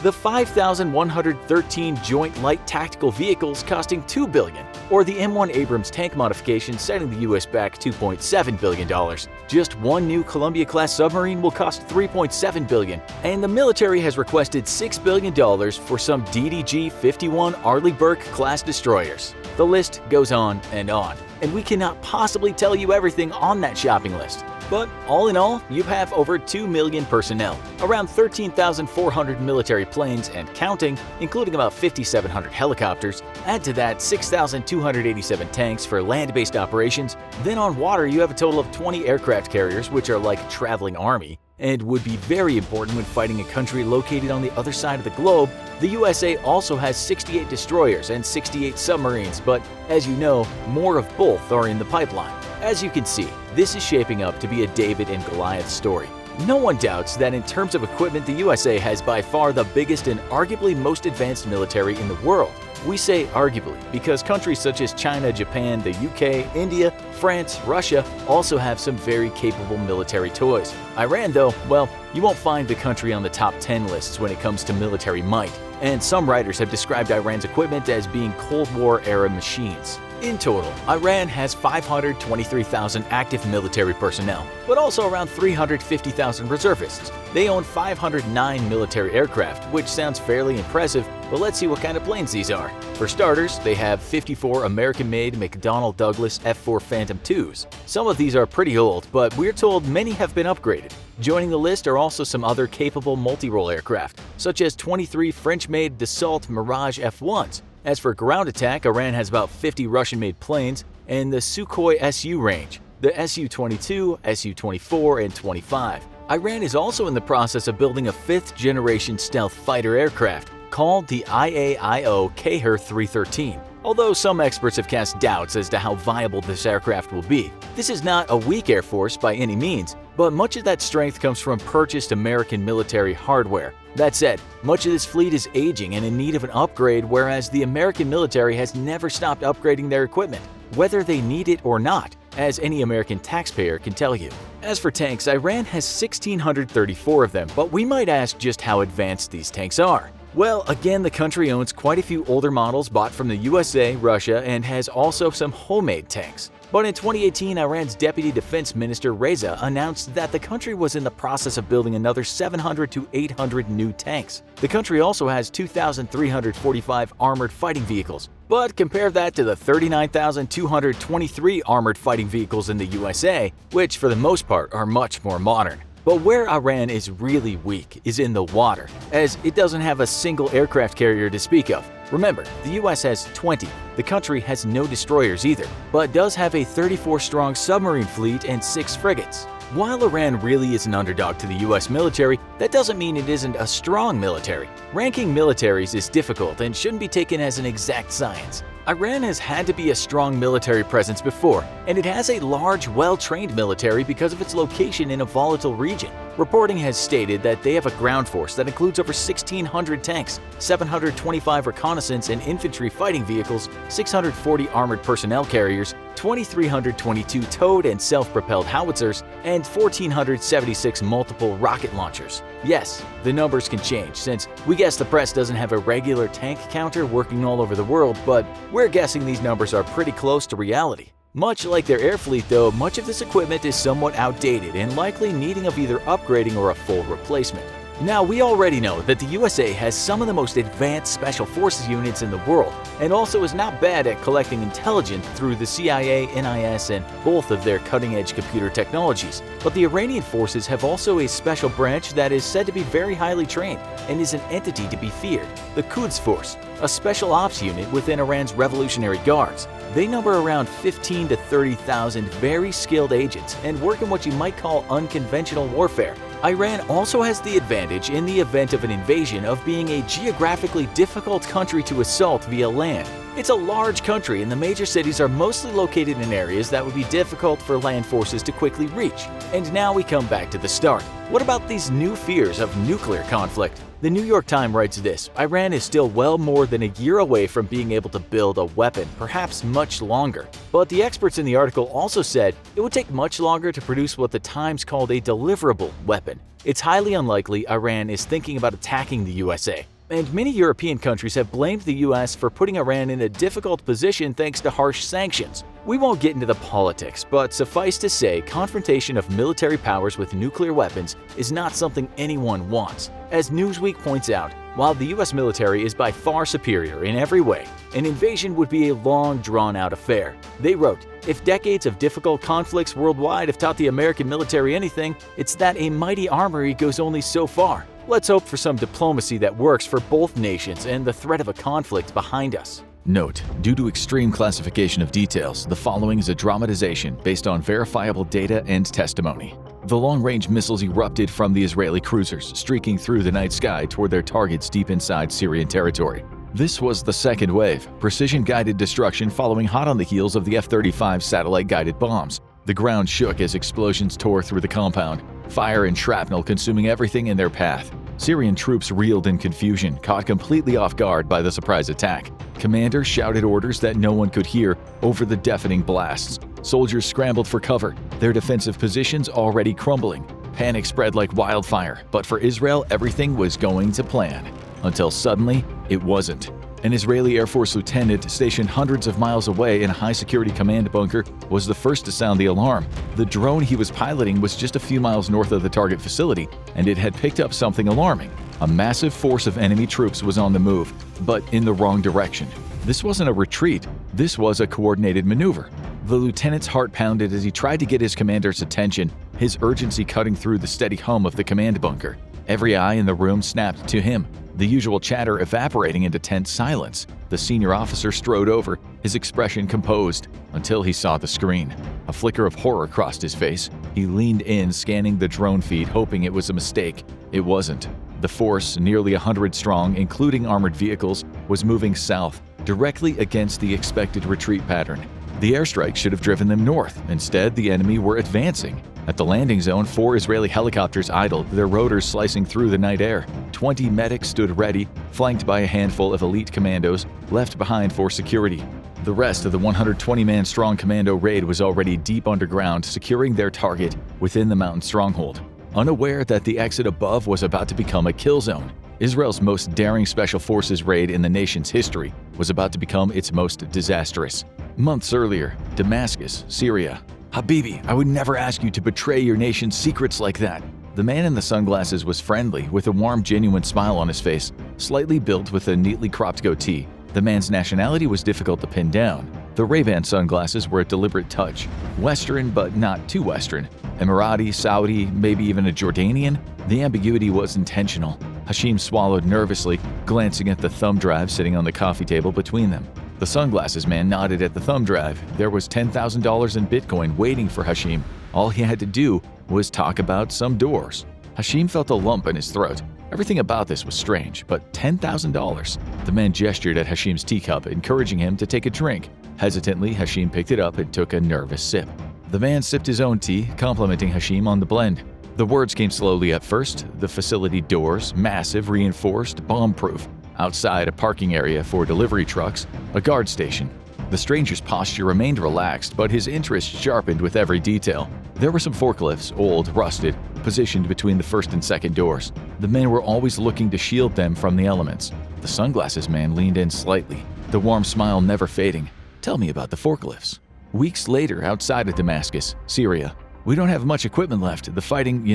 the 5,113 joint light tactical vehicles costing $2 billion, or the M1 Abrams tank modification setting the U.S. back $2.7 billion. Just one new Columbia-class submarine will cost $3.7 billion, and the military has requested $6 billion for some DDG-51 Arleigh Burke-class destroyers. The list goes on, and we cannot possibly tell you everything on that shopping list. But all in all, you have over 2 million personnel, around 13,400 military planes and counting, including about 5,700 helicopters. Add to that 6,287 tanks for land-based operations. Then on water, you have a total of 20 aircraft carriers, which are like traveling army, and would be very important when fighting a country located on the other side of the globe. The USA also has 68 destroyers and 68 submarines, but as you know, more of both are in the pipeline. As you can see, this is shaping up to be a David and Goliath story. No one doubts that in terms of equipment, the USA has by far the biggest and arguably most advanced military in the world. We say arguably because countries such as China, Japan, the UK, India, France, Russia also have some very capable military toys. Iran, though, well, you won't find the country on the top 10 lists when it comes to military might, and some writers have described Iran's equipment as being Cold War-era machines. In total, Iran has 523,000 active military personnel, but also around 350,000 reservists. They own 509 military aircraft, which sounds fairly impressive, but let's see what kind of planes these are. For starters, they have 54 American-made McDonnell Douglas F-4 Phantom IIs. Some of these are pretty old, but we're told many have been upgraded. Joining the list are also some other capable multi-role aircraft, such as 23 French-made Dassault Mirage F-1s. As for ground attack, Iran has about 50 Russian-made planes and the Sukhoi Su range, the Su-22, Su-24, and 25. Iran is also in the process of building a fifth-generation stealth fighter aircraft called the IAIO Kaher 313. Although some experts have cast doubts as to how viable this aircraft will be. This is not a weak air force by any means, but much of that strength comes from purchased American military hardware. That said, much of this fleet is aging and in need of an upgrade, whereas the American military has never stopped upgrading their equipment, whether they need it or not, as any American taxpayer can tell you. As for tanks, Iran has 1,634 of them, but we might ask just how advanced these tanks are. Well, again, the country owns quite a few older models bought from the USA, Russia, and has also some homemade tanks. But in 2018, Iran's Deputy Defense Minister Reza announced that the country was in the process of building another 700 to 800 new tanks. The country also has 2,345 armored fighting vehicles. But compare that to the 39,223 armored fighting vehicles in the USA, which for the most part are much more modern. But where Iran is really weak is in the water, as it doesn't have a single aircraft carrier to speak of. Remember, the US has 20. The country has no destroyers either, but does have a 34-strong submarine fleet and 6 frigates. While Iran really is an underdog to the US military, that doesn't mean it isn't a strong military. Ranking militaries is difficult and shouldn't be taken as an exact science. Iran has had to be a strong military presence before, and it has a large, well-trained military because of its location in a volatile region. Reporting has stated that they have a ground force that includes over 1,600 tanks, 725 reconnaissance and infantry fighting vehicles, 640 armored personnel carriers, 2,322 towed and self-propelled howitzers, and 1,476 multiple rocket launchers. Yes, the numbers can change, since we guess the press doesn't have a regular tank counter working all over the world, but we're guessing these numbers are pretty close to reality. Much like their air fleet though, much of this equipment is somewhat outdated and likely needing of either upgrading or a full replacement. Now, we already know that the USA has some of the most advanced special forces units in the world, and also is not bad at collecting intelligence through the CIA, NIS, and both of their cutting-edge computer technologies. But the Iranian forces have also a special branch that is said to be very highly trained and is an entity to be feared, the Quds Force, a special ops unit within Iran's Revolutionary Guards. They number around 15 to 30,000 very skilled agents and work in what you might call unconventional warfare. Iran also has the advantage in the event of an invasion of being a geographically difficult country to assault via land. It's a large country and the major cities are mostly located in areas that would be difficult for land forces to quickly reach. And now we come back to the start. What about these new fears of nuclear conflict? The New York Times writes this: Iran is still well more than a year away from being able to build a weapon, perhaps much longer. But the experts in the article also said it would take much longer to produce what the Times called a deliverable weapon. It's highly unlikely Iran is thinking about attacking the USA. And many European countries have blamed the US for putting Iran in a difficult position thanks to harsh sanctions. We won't get into the politics, but suffice to say, confrontation of military powers with nuclear weapons is not something anyone wants. As Newsweek points out, while the US military is by far superior in every way, an invasion would be a long, drawn-out affair. They wrote, "If decades of difficult conflicts worldwide have taught the American military anything, it's that a mighty armory goes only so far. Let's hope for some diplomacy that works for both nations and the threat of a conflict behind us." Note: due to extreme classification of details, the following is a dramatization based on verifiable data and testimony. The long-range missiles erupted from the Israeli cruisers, streaking through the night sky toward their targets deep inside Syrian territory. This was the second wave, precision-guided destruction following hot on the heels of the F-35 satellite-guided bombs. The ground shook as explosions tore through the compound, fire and shrapnel consuming everything in their path. Syrian troops reeled in confusion, caught completely off guard by the surprise attack. Commanders shouted orders that no one could hear over the deafening blasts. Soldiers scrambled for cover, their defensive positions already crumbling. Panic spread like wildfire, but for Israel, everything was going to plan. Until suddenly, it wasn't. An Israeli Air Force lieutenant stationed hundreds of miles away in a high-security command bunker was the first to sound the alarm. The drone he was piloting was just a few miles north of the target facility, and it had picked up something alarming. A massive force of enemy troops was on the move, but in the wrong direction. This wasn't a retreat, this was a coordinated maneuver. The lieutenant's heart pounded as he tried to get his commander's attention, his urgency cutting through the steady hum of the command bunker. Every eye in the room snapped to him, the usual chatter evaporating into tense silence. The senior officer strode over, his expression composed, until he saw the screen. A flicker of horror crossed his face. He leaned in, scanning the drone feed, hoping it was a mistake. It wasn't. The force, nearly 100 strong, including armored vehicles, was moving south, directly against the expected retreat pattern. The airstrike should have driven them north. Instead, the enemy were advancing. At the landing zone, 4 Israeli helicopters idled, their rotors slicing through the night air. 20 medics stood ready, flanked by a handful of elite commandos left behind for security. The rest of the 120-man strong commando raid was already deep underground, securing their target within the mountain stronghold. Unaware that the exit above was about to become a kill zone, Israel's most daring special forces raid in the nation's history was about to become its most disastrous. Months earlier, Damascus, Syria. "Habibi, I would never ask you to betray your nation's secrets like that." The man in the sunglasses was friendly, with a warm, genuine smile on his face, slightly built with a neatly cropped goatee. The man's nationality was difficult to pin down. The Ray-Ban sunglasses were a deliberate touch. Western, but not too Western. Emirati, Saudi, maybe even a Jordanian? The ambiguity was intentional. Hashim swallowed nervously, glancing at the thumb drive sitting on the coffee table between them. The sunglasses man nodded at the thumb drive. There was $10,000 in Bitcoin waiting for Hashim. All he had to do was talk about some doors. Hashim felt a lump in his throat. Everything about this was strange, but $10,000? The man gestured at Hashim's teacup, encouraging him to take a drink. Hesitantly, Hashim picked it up and took a nervous sip. The man sipped his own tea, complimenting Hashim on the blend. The words came slowly at first. The facility doors, massive, reinforced, bomb-proof. Outside, a parking area for delivery trucks, a guard station. The stranger's posture remained relaxed, but his interest sharpened with every detail. There were some forklifts, old, rusted, positioned between the first and second doors. The men were always looking to shield them from the elements. The sunglasses man leaned in slightly, the warm smile never fading. "Tell me about the forklifts." Weeks later, outside of Damascus, Syria, "We don't have much equipment left. The fighting,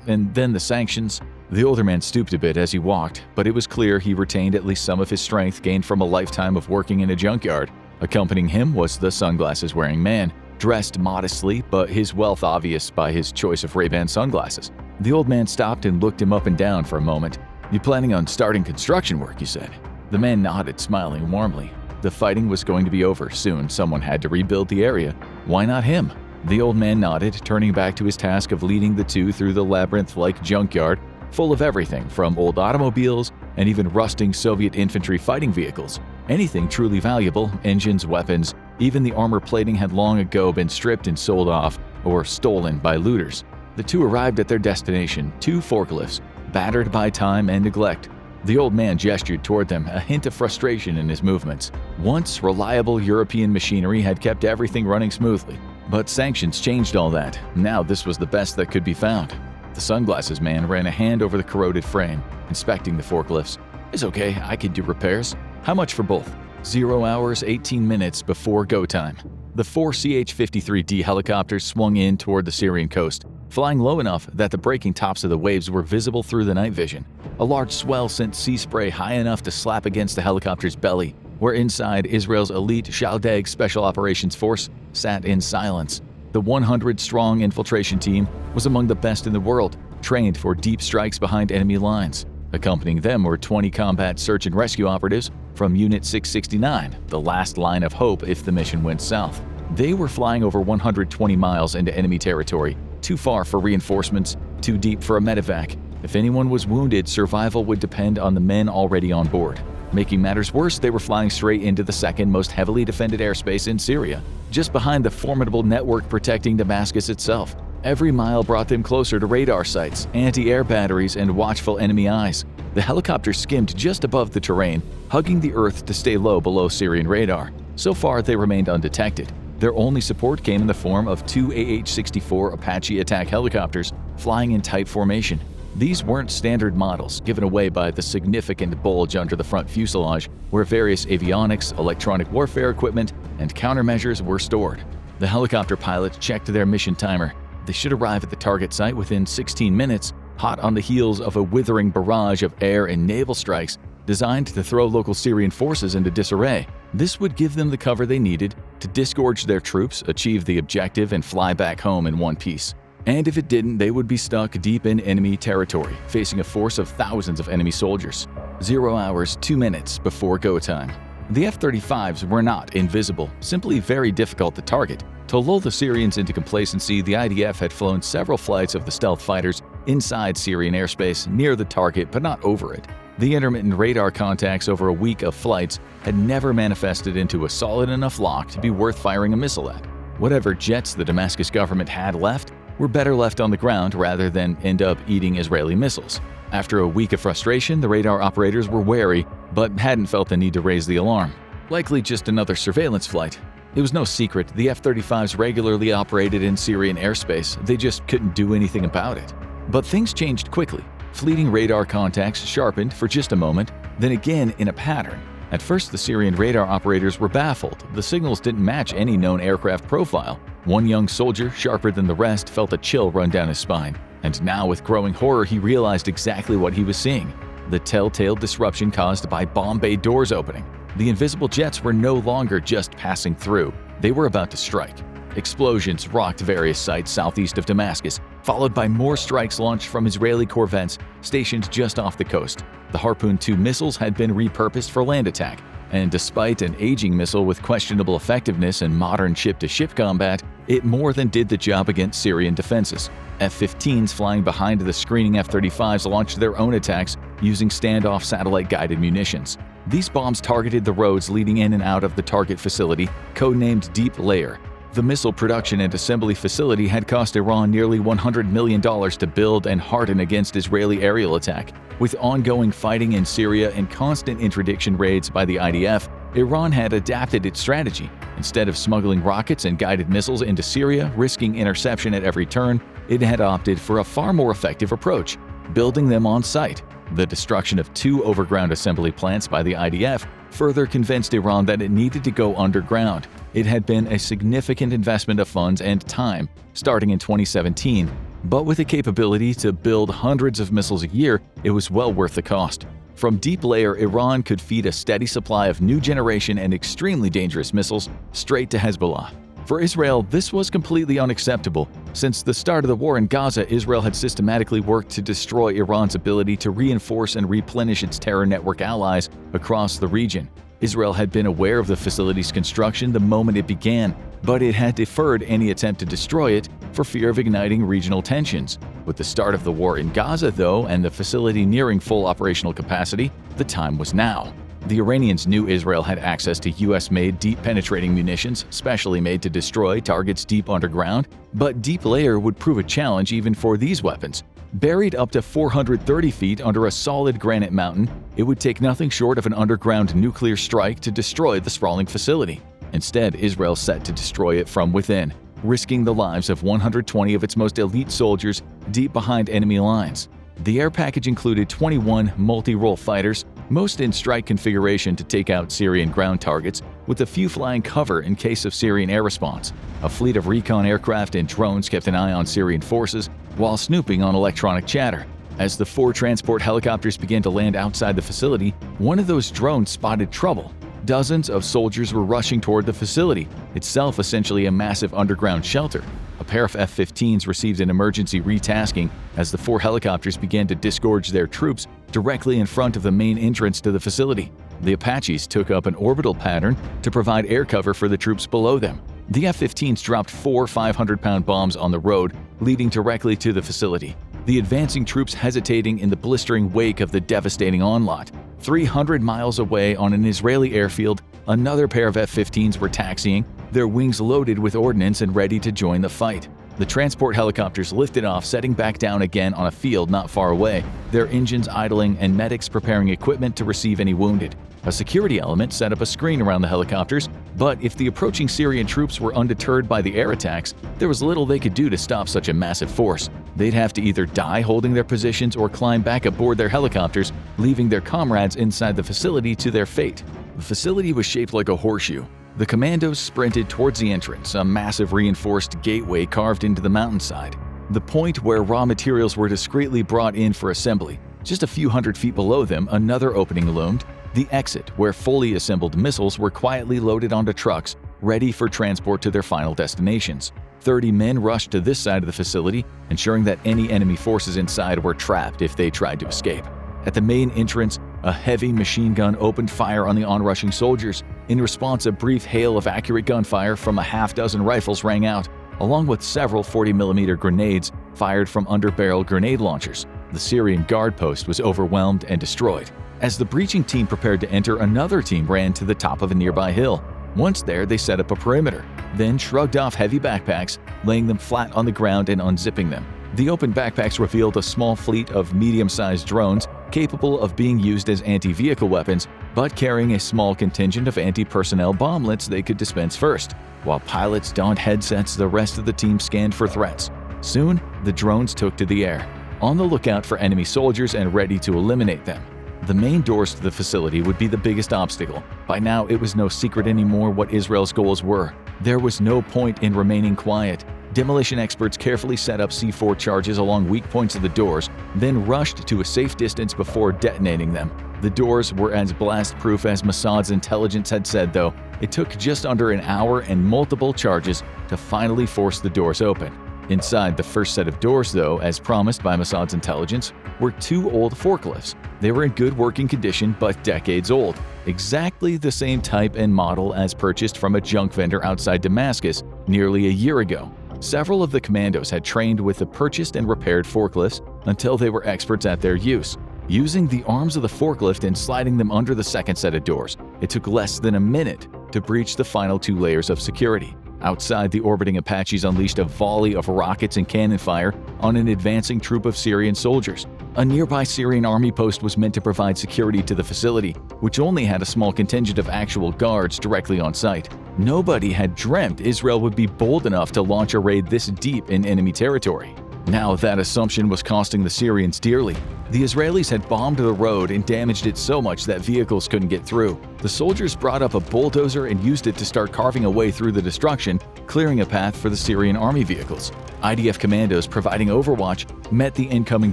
and then the sanctions." The older man stooped a bit as he walked, but it was clear he retained at least some of his strength gained from a lifetime of working in a junkyard. Accompanying him was the sunglasses-wearing man, dressed modestly, but his wealth obvious by his choice of Ray-Ban sunglasses. The old man stopped and looked him up and down for a moment. "You planning on starting construction work?" he said. The man nodded, smiling warmly. The fighting was going to be over soon. Someone had to rebuild the area. Why not him? The old man nodded, turning back to his task of leading the two through the labyrinth-like junkyard, full of everything from old automobiles and even rusting Soviet infantry fighting vehicles. Anything truly valuable, engines, weapons, even the armor plating had long ago been stripped and sold off or stolen by looters. The two arrived at their destination, 2 forklifts, battered by time and neglect. The old man gestured toward them, a hint of frustration in his movements. Once reliable European machinery had kept everything running smoothly, but sanctions changed all that. Now this was the best that could be found. The sunglasses man ran a hand over the corroded frame, inspecting the forklifts. "It's okay, I could do repairs." "How much for both?" 0 hours, 18 minutes before go time. The 4 CH-53D helicopters swung in toward the Syrian coast, flying low enough that the breaking tops of the waves were visible through the night vision. A large swell sent sea spray high enough to slap against the helicopter's belly, where inside Israel's elite Showdowns Special Operations Force sat in silence. The 100-strong infiltration team was among the best in the world, trained for deep strikes behind enemy lines. Accompanying them were 20 combat search and rescue operatives from Unit 669, the last line of hope if the mission went south. They were flying over 120 miles into enemy territory, too far for reinforcements, too deep for a medevac. If anyone was wounded, survival would depend on the men already on board. Making matters worse, they were flying straight into the second most heavily defended airspace in Syria, just behind the formidable network protecting Damascus itself. Every mile brought them closer to radar sites, anti-air batteries, and watchful enemy eyes. The helicopter skimmed just above the terrain, hugging the earth to stay low below Syrian radar. So far, they remained undetected. Their only support came in the form of 2 AH-64 Apache attack helicopters flying in tight formation. These weren't standard models, given away by the significant bulge under the front fuselage, where various avionics, electronic warfare equipment, and countermeasures were stored. The helicopter pilots checked their mission timer. They should arrive at the target site within 16 minutes, hot on the heels of a withering barrage of air and naval strikes designed to throw local Syrian forces into disarray. This would give them the cover they needed to disgorge their troops, achieve the objective, and fly back home in one piece. And if it didn't, they would be stuck deep in enemy territory, facing a force of thousands of enemy soldiers. 0 hours, 2 minutes before go time. The F-35s were not invisible, simply very difficult to target. To lull the Syrians into complacency, the IDF had flown several flights of the stealth fighters inside Syrian airspace, near the target but not over it. The intermittent radar contacts over a week of flights had never manifested into a solid enough lock to be worth firing a missile at. Whatever jets the Damascus government had left were better left on the ground rather than end up eating Israeli missiles. After a week of frustration, the radar operators were wary, but hadn't felt the need to raise the alarm. Likely just another surveillance flight. It was no secret the F-35s regularly operated in Syrian airspace, they just couldn't do anything about it. But things changed quickly. Fleeting radar contacts sharpened for just a moment, then again in a pattern. At first, the Syrian radar operators were baffled. The signals didn't match any known aircraft profile. One young soldier, sharper than the rest, felt a chill run down his spine. And now, with growing horror, he realized exactly what he was seeing. The telltale disruption caused by bomb bay doors opening. The invisible jets were no longer just passing through. They were about to strike. Explosions rocked various sites southeast of Damascus, followed by more strikes launched from Israeli corvettes stationed just off the coast. The Harpoon 2 missiles had been repurposed for land attack, and despite an aging missile with questionable effectiveness and modern ship-to-ship combat, it more than did the job against Syrian defenses. F-15s flying behind the screening F-35s launched their own attacks using standoff satellite-guided munitions. These bombs targeted the roads leading in and out of the target facility, codenamed Deep Layer. The missile production and assembly facility had cost Iran nearly $100 million to build and harden against Israeli aerial attack. With ongoing fighting in Syria and constant interdiction raids by the IDF, Iran had adapted its strategy. Instead of smuggling rockets and guided missiles into Syria, risking interception at every turn, it had opted for a far more effective approach, building them on site. The destruction of 2 overground assembly plants by the IDF further convinced Iran that it needed to go underground. It had been a significant investment of funds and time starting in 2017, but with a capability to build hundreds of missiles a year, it was well worth the cost. From deep layer, Iran could feed a steady supply of new generation and extremely dangerous missiles straight to Hezbollah. For Israel, this was completely unacceptable. Since the start of the war in Gaza, Israel had systematically worked to destroy Iran's ability to reinforce and replenish its terror network allies across the region. Israel had been aware of the facility's construction the moment it began, but it had deferred any attempt to destroy it for fear of igniting regional tensions. With the start of the war in Gaza, though, and the facility nearing full operational capacity, the time was now. The Iranians knew Israel had access to US-made deep-penetrating munitions, specially made to destroy targets deep underground, but deep layer would prove a challenge even for these weapons. Buried up to 430 feet under a solid granite mountain, it would take nothing short of an underground nuclear strike to destroy the sprawling facility. Instead, Israel set to destroy it from within, risking the lives of 120 of its most elite soldiers deep behind enemy lines. The air package included 21 multi-role fighters, most in strike configuration to take out Syrian ground targets, with a few flying cover in case of Syrian air response. A fleet of recon aircraft and drones kept an eye on Syrian forces while snooping on electronic chatter. As the 4 transport helicopters began to land outside the facility, one of those drones spotted trouble. Dozens of soldiers were rushing toward the facility, itself essentially a massive underground shelter. A pair of F-15s received an emergency retasking as the 4 helicopters began to disgorge their troops directly in front of the main entrance to the facility. The Apaches took up an orbital pattern to provide air cover for the troops below them. The F-15s dropped 4 500-pound bombs on the road, leading directly to the facility, the advancing troops hesitating in the blistering wake of the devastating onslaught. 300 miles away on an Israeli airfield, another pair of F-15s were taxiing, their wings loaded with ordnance and ready to join the fight. The transport helicopters lifted off, setting back down again on a field not far away, their engines idling and medics preparing equipment to receive any wounded. A security element set up a screen around the helicopters, but if the approaching Syrian troops were undeterred by the air attacks, there was little they could do to stop such a massive force. They'd have to either die holding their positions or climb back aboard their helicopters, leaving their comrades inside the facility to their fate. The facility was shaped like a horseshoe. The commandos sprinted towards the entrance, a massive reinforced gateway carved into the mountainside, the point where raw materials were discreetly brought in for assembly. Just a few hundred feet below them, another opening loomed, the exit, where fully assembled missiles were quietly loaded onto trucks, ready for transport to their final destinations. 30 men rushed to this side of the facility, ensuring that any enemy forces inside were trapped if they tried to escape. At the main entrance, a heavy machine gun opened fire on the onrushing soldiers. In response, a brief hail of accurate gunfire from a half-dozen rifles rang out, along with several 40mm grenades fired from under-barrel grenade launchers. The Syrian guard post was overwhelmed and destroyed. As the breaching team prepared to enter, another team ran to the top of a nearby hill. Once there, they set up a perimeter, then shrugged off heavy backpacks, laying them flat on the ground and unzipping them. The open backpacks revealed a small fleet of medium-sized drones capable of being used as anti-vehicle weapons, but carrying a small contingent of anti-personnel bomblets they could dispense first. While pilots donned headsets, the rest of the team scanned for threats. Soon, the drones took to the air, on the lookout for enemy soldiers and ready to eliminate them. The main doors to the facility would be the biggest obstacle. By now, it was no secret anymore what Israel's goals were. There was no point in remaining quiet. Demolition experts carefully set up C4 charges along weak points of the doors, then rushed to a safe distance before detonating them. The doors were as blast-proof as Mossad's intelligence had said, though. It took just under an hour and multiple charges to finally force the doors open. Inside the first set of doors, though, as promised by Mossad's intelligence, were 2 old forklifts. They were in good working condition but decades old, exactly the same type and model as purchased from a junk vendor outside Damascus nearly a year ago. Several of the commandos had trained with the purchased and repaired forklifts until they were experts at their use. Using the arms of the forklift and sliding them under the second set of doors, it took less than a minute to breach the final 2 layers of security. Outside, the orbiting Apaches unleashed a volley of rockets and cannon fire on an advancing troop of Syrian soldiers. A nearby Syrian army post was meant to provide security to the facility, which only had a small contingent of actual guards directly on site. Nobody had dreamt Israel would be bold enough to launch a raid this deep in enemy territory. Now that assumption was costing the Syrians dearly. The Israelis had bombed the road and damaged it so much that vehicles couldn't get through. The soldiers brought up a bulldozer and used it to start carving a way through the destruction, clearing a path for the Syrian army vehicles. IDF commandos providing overwatch met the incoming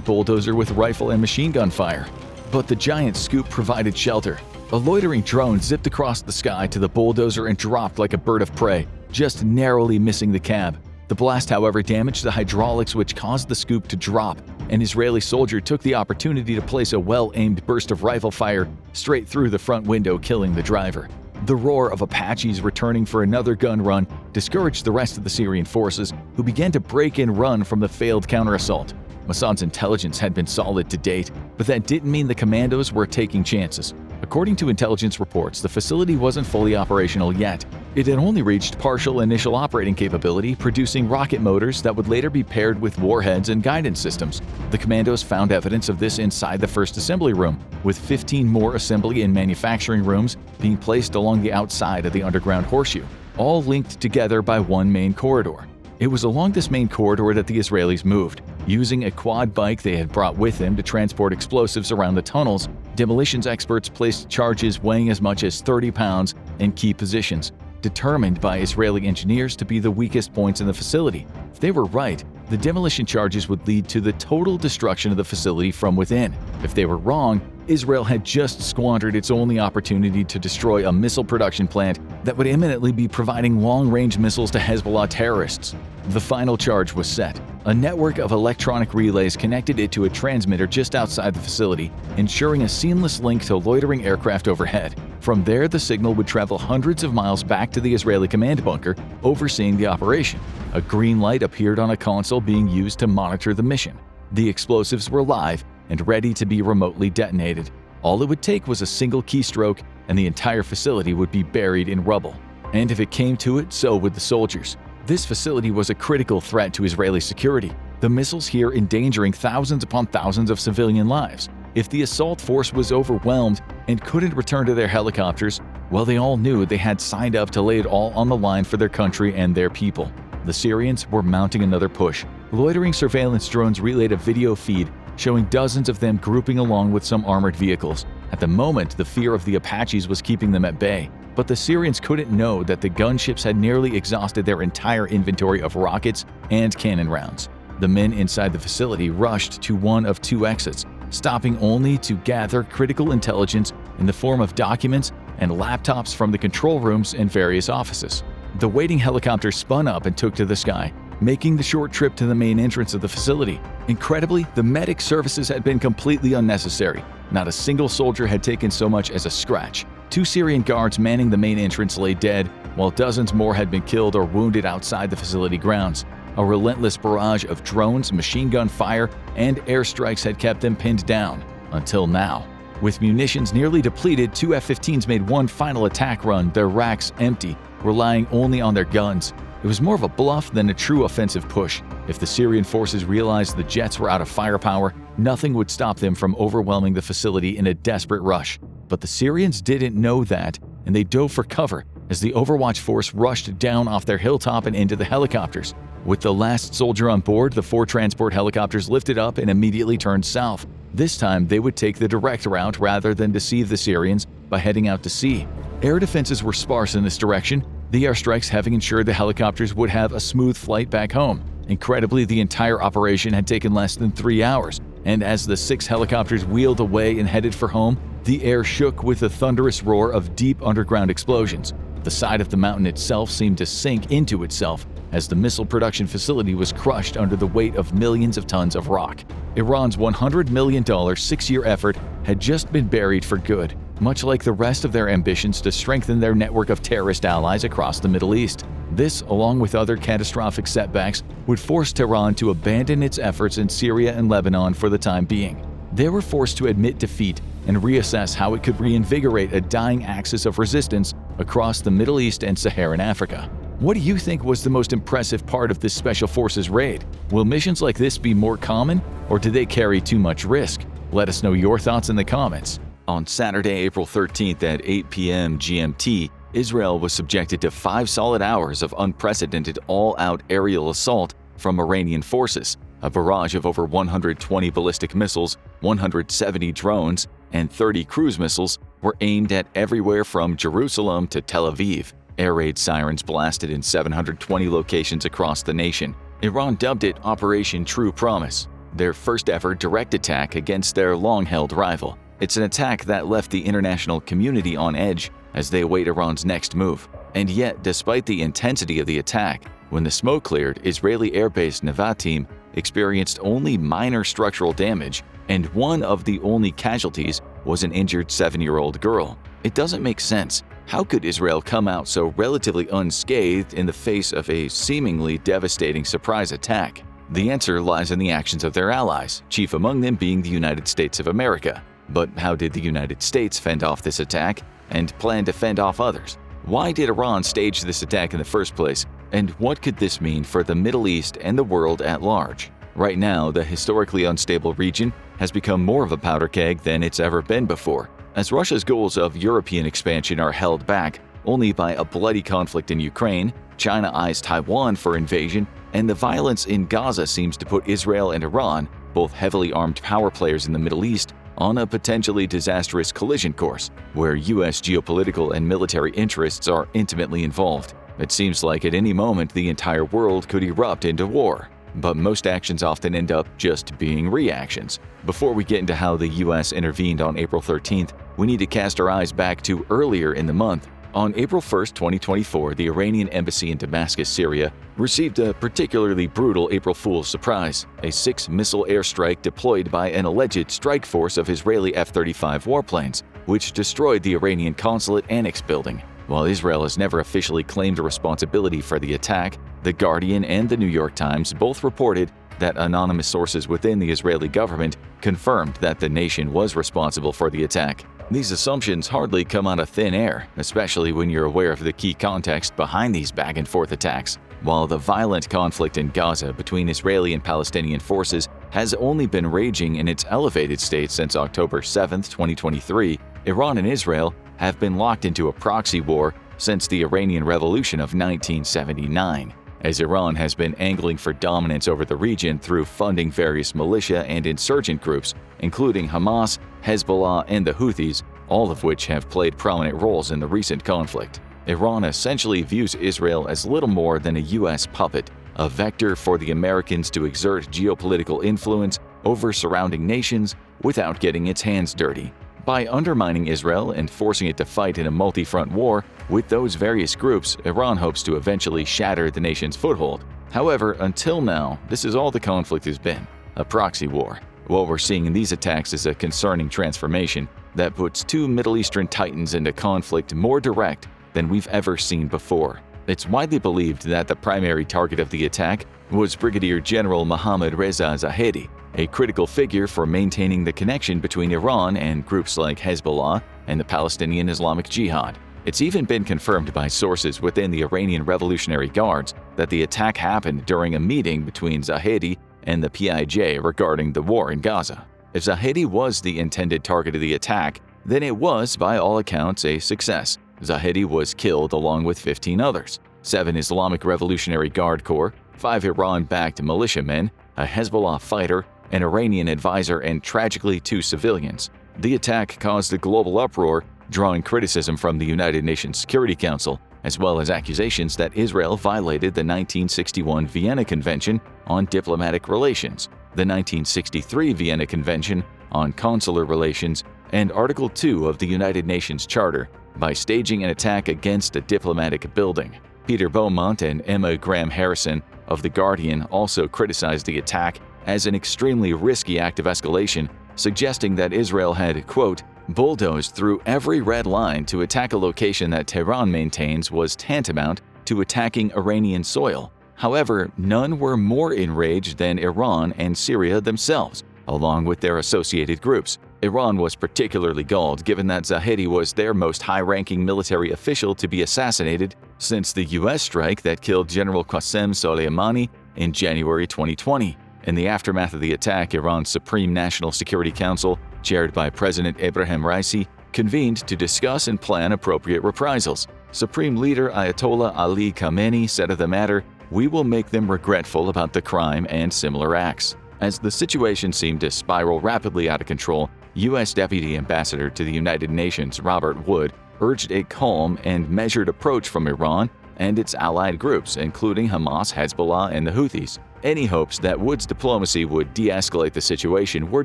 bulldozer with rifle and machine gun fire. But the giant scoop provided shelter. A loitering drone zipped across the sky to the bulldozer and dropped like a bird of prey, just narrowly missing the cab. The blast, however, damaged the hydraulics, which caused the scoop to drop. An Israeli soldier took the opportunity to place a well-aimed burst of rifle fire straight through the front window, killing the driver. The roar of Apaches returning for another gun run discouraged the rest of the Syrian forces, who began to break and run from the failed counterassault. Mossad's intelligence had been solid to date, but that didn't mean the commandos were taking chances. According to intelligence reports, the facility wasn't fully operational yet. It had only reached partial initial operating capability, producing rocket motors that would later be paired with warheads and guidance systems. The commandos found evidence of this inside the first assembly room, with 15 more assembly and manufacturing rooms being placed along the outside of the underground horseshoe, all linked together by one main corridor. It was along this main corridor that the Israelis moved. Using a quad bike they had brought with them to transport explosives around the tunnels, demolitions experts placed charges weighing as much as 30 pounds in key positions, determined by Israeli engineers to be the weakest points in the facility. If they were right, the demolition charges would lead to the total destruction of the facility from within. If they were wrong, Israel had just squandered its only opportunity to destroy a missile production plant that would imminently be providing long-range missiles to Hezbollah terrorists. The final charge was set. A network of electronic relays connected it to a transmitter just outside the facility, ensuring a seamless link to loitering aircraft overhead. From there, the signal would travel hundreds of miles back to the Israeli command bunker, overseeing the operation. A green light appeared on a console being used to monitor the mission. The explosives were live and ready to be remotely detonated. All it would take was a single keystroke, and the entire facility would be buried in rubble. And if it came to it, so would the soldiers. This facility was a critical threat to Israeli security, the missiles here endangering thousands upon thousands of civilian lives. If the assault force was overwhelmed and couldn't return to their helicopters, well, they all knew they had signed up to lay it all on the line for their country and their people. The Syrians were mounting another push. Loitering surveillance drones relayed a video feed showing dozens of them grouping along with some armored vehicles. At the moment, the fear of the Apaches was keeping them at bay, but the Syrians couldn't know that the gunships had nearly exhausted their entire inventory of rockets and cannon rounds. The men inside the facility rushed to one of two exits, stopping only to gather critical intelligence in the form of documents and laptops from the control rooms and various offices. The waiting helicopter spun up and took to the sky, making the short trip to the main entrance of the facility. Incredibly, the medic services had been completely unnecessary. Not a single soldier had taken so much as a scratch. 2 Syrian guards manning the main entrance lay dead, while dozens more had been killed or wounded outside the facility grounds. A relentless barrage of drones, machine gun fire, and airstrikes had kept them pinned down, until now. With munitions nearly depleted, 2 F-15s made one final attack run, their racks empty, relying only on their guns. It was more of a bluff than a true offensive push. If the Syrian forces realized the jets were out of firepower, nothing would stop them from overwhelming the facility in a desperate rush. But the Syrians didn't know that, and they dove for cover as the Overwatch force rushed down off their hilltop and into the helicopters. With the last soldier on board, the 4 transport helicopters lifted up and immediately turned south. This time, they would take the direct route rather than deceive the Syrians by heading out to sea. Air defenses were sparse in this direction, the airstrikes having ensured the helicopters would have a smooth flight back home. Incredibly, the entire operation had taken less than 3 hours, and as the 6 helicopters wheeled away and headed for home, the air shook with the thunderous roar of deep underground explosions. The side of the mountain itself seemed to sink into itself as the missile production facility was crushed under the weight of millions of tons of rock. Iran's $100 million 6-year effort had just been buried for good, much like the rest of their ambitions to strengthen their network of terrorist allies across the Middle East. This, along with other catastrophic setbacks, would force Tehran to abandon its efforts in Syria and Lebanon for the time being. They were forced to admit defeat and reassess how it could reinvigorate a dying axis of resistance across the Middle East and Saharan Africa. What do you think was the most impressive part of this Special Forces raid? Will missions like this be more common, or do they carry too much risk? Let us know your thoughts in the comments. On Saturday, April 13th at 8 p.m. GMT, Israel was subjected to 5 solid hours of unprecedented all-out aerial assault from Iranian forces. A barrage of over 120 ballistic missiles, 170 drones, and 30 cruise missiles were aimed at everywhere from Jerusalem to Tel Aviv. Air raid sirens blasted in 720 locations across the nation. Iran dubbed it Operation True Promise, their first-ever direct attack against their long-held rival. It's an attack that left the international community on edge as they await Iran's next move. And yet, despite the intensity of the attack, when the smoke cleared, Israeli air-based Nevatim experienced only minor structural damage, and one of the only casualties was an injured 7-year-old girl. It doesn't make sense. How could Israel come out so relatively unscathed in the face of a seemingly devastating surprise attack? The answer lies in the actions of their allies, chief among them being the United States of America. But how did the United States fend off this attack and plan to fend off others? Why did Iran stage this attack in the first place? And what could this mean for the Middle East and the world at large? Right now, the historically unstable region has become more of a powder keg than it's ever been before, as Russia's goals of European expansion are held back only by a bloody conflict in Ukraine, China eyes Taiwan for invasion, and the violence in Gaza seems to put Israel and Iran, both heavily armed power players in the Middle East, on a potentially disastrous collision course, where U.S. geopolitical and military interests are intimately involved. It seems like at any moment the entire world could erupt into war. But most actions often end up just being reactions. Before we get into how the U.S. intervened on April 13th, we need to cast our eyes back to earlier in the month. On April 1, 2024, the Iranian embassy in Damascus, Syria, received a particularly brutal April Fool's surprise, a 6-missile airstrike deployed by an alleged strike force of Israeli F-35 warplanes, which destroyed the Iranian consulate annex building. While Israel has never officially claimed responsibility for the attack, The Guardian and The New York Times both reported that anonymous sources within the Israeli government confirmed that the nation was responsible for the attack. These assumptions hardly come out of thin air, especially when you're aware of the key context behind these back-and-forth attacks. While the violent conflict in Gaza between Israeli and Palestinian forces has only been raging in its elevated state since October 7, 2023, Iran and Israel have been locked into a proxy war since the Iranian Revolution of 1979. As Iran has been angling for dominance over the region through funding various militia and insurgent groups, including Hamas, Hezbollah, and the Houthis, all of which have played prominent roles in the recent conflict. Iran essentially views Israel as little more than a U.S. puppet, a vector for the Americans to exert geopolitical influence over surrounding nations without getting its hands dirty. By undermining Israel and forcing it to fight in a multi-front war with those various groups, Iran hopes to eventually shatter the nation's foothold. However, until now, this is all the conflict has been, a proxy war. What we're seeing in these attacks is a concerning transformation that puts two Middle Eastern titans into conflict more direct than we've ever seen before. It's widely believed that the primary target of the attack was Brigadier General Mohammad Reza Zahedi, a critical figure for maintaining the connection between Iran and groups like Hezbollah and the Palestinian Islamic Jihad. It's even been confirmed by sources within the Iranian Revolutionary Guards that the attack happened during a meeting between Zahedi and the PIJ regarding the war in Gaza. If Zahedi was the intended target of the attack, then it was, by all accounts, a success. Zahedi was killed along with 15 others, 7 Islamic Revolutionary Guard Corps, 5 Iran-backed militiamen, a Hezbollah fighter, an Iranian advisor, and tragically 2 civilians. The attack caused a global uproar, drawing criticism from the United Nations Security Council, as well as accusations that Israel violated the 1961 Vienna Convention on Diplomatic Relations, the 1963 Vienna Convention on Consular Relations, and Article 2 of the United Nations Charter by staging an attack against a diplomatic building. Peter Beaumont and Emma Graham Harrison of The Guardian also criticized the attack as an extremely risky act of escalation, suggesting that Israel had, quote, bulldozed through every red line to attack a location that Tehran maintains was tantamount to attacking Iranian soil. However, none were more enraged than Iran and Syria themselves, along with their associated groups. Iran was particularly galled given that Zahedi was their most high-ranking military official to be assassinated since the U.S. strike that killed General Qasem Soleimani in January 2020. In the aftermath of the attack, Iran's Supreme National Security Council, chaired by President Ebrahim Raisi, convened to discuss and plan appropriate reprisals. Supreme Leader Ayatollah Ali Khamenei said of the matter, we will make them regretful about the crime and similar acts. As the situation seemed to spiral rapidly out of control, U.S. Deputy Ambassador to the United Nations Robert Wood urged a calm and measured approach from Iran and its allied groups, including Hamas, Hezbollah, and the Houthis. Any hopes that Wood's diplomacy would de-escalate the situation were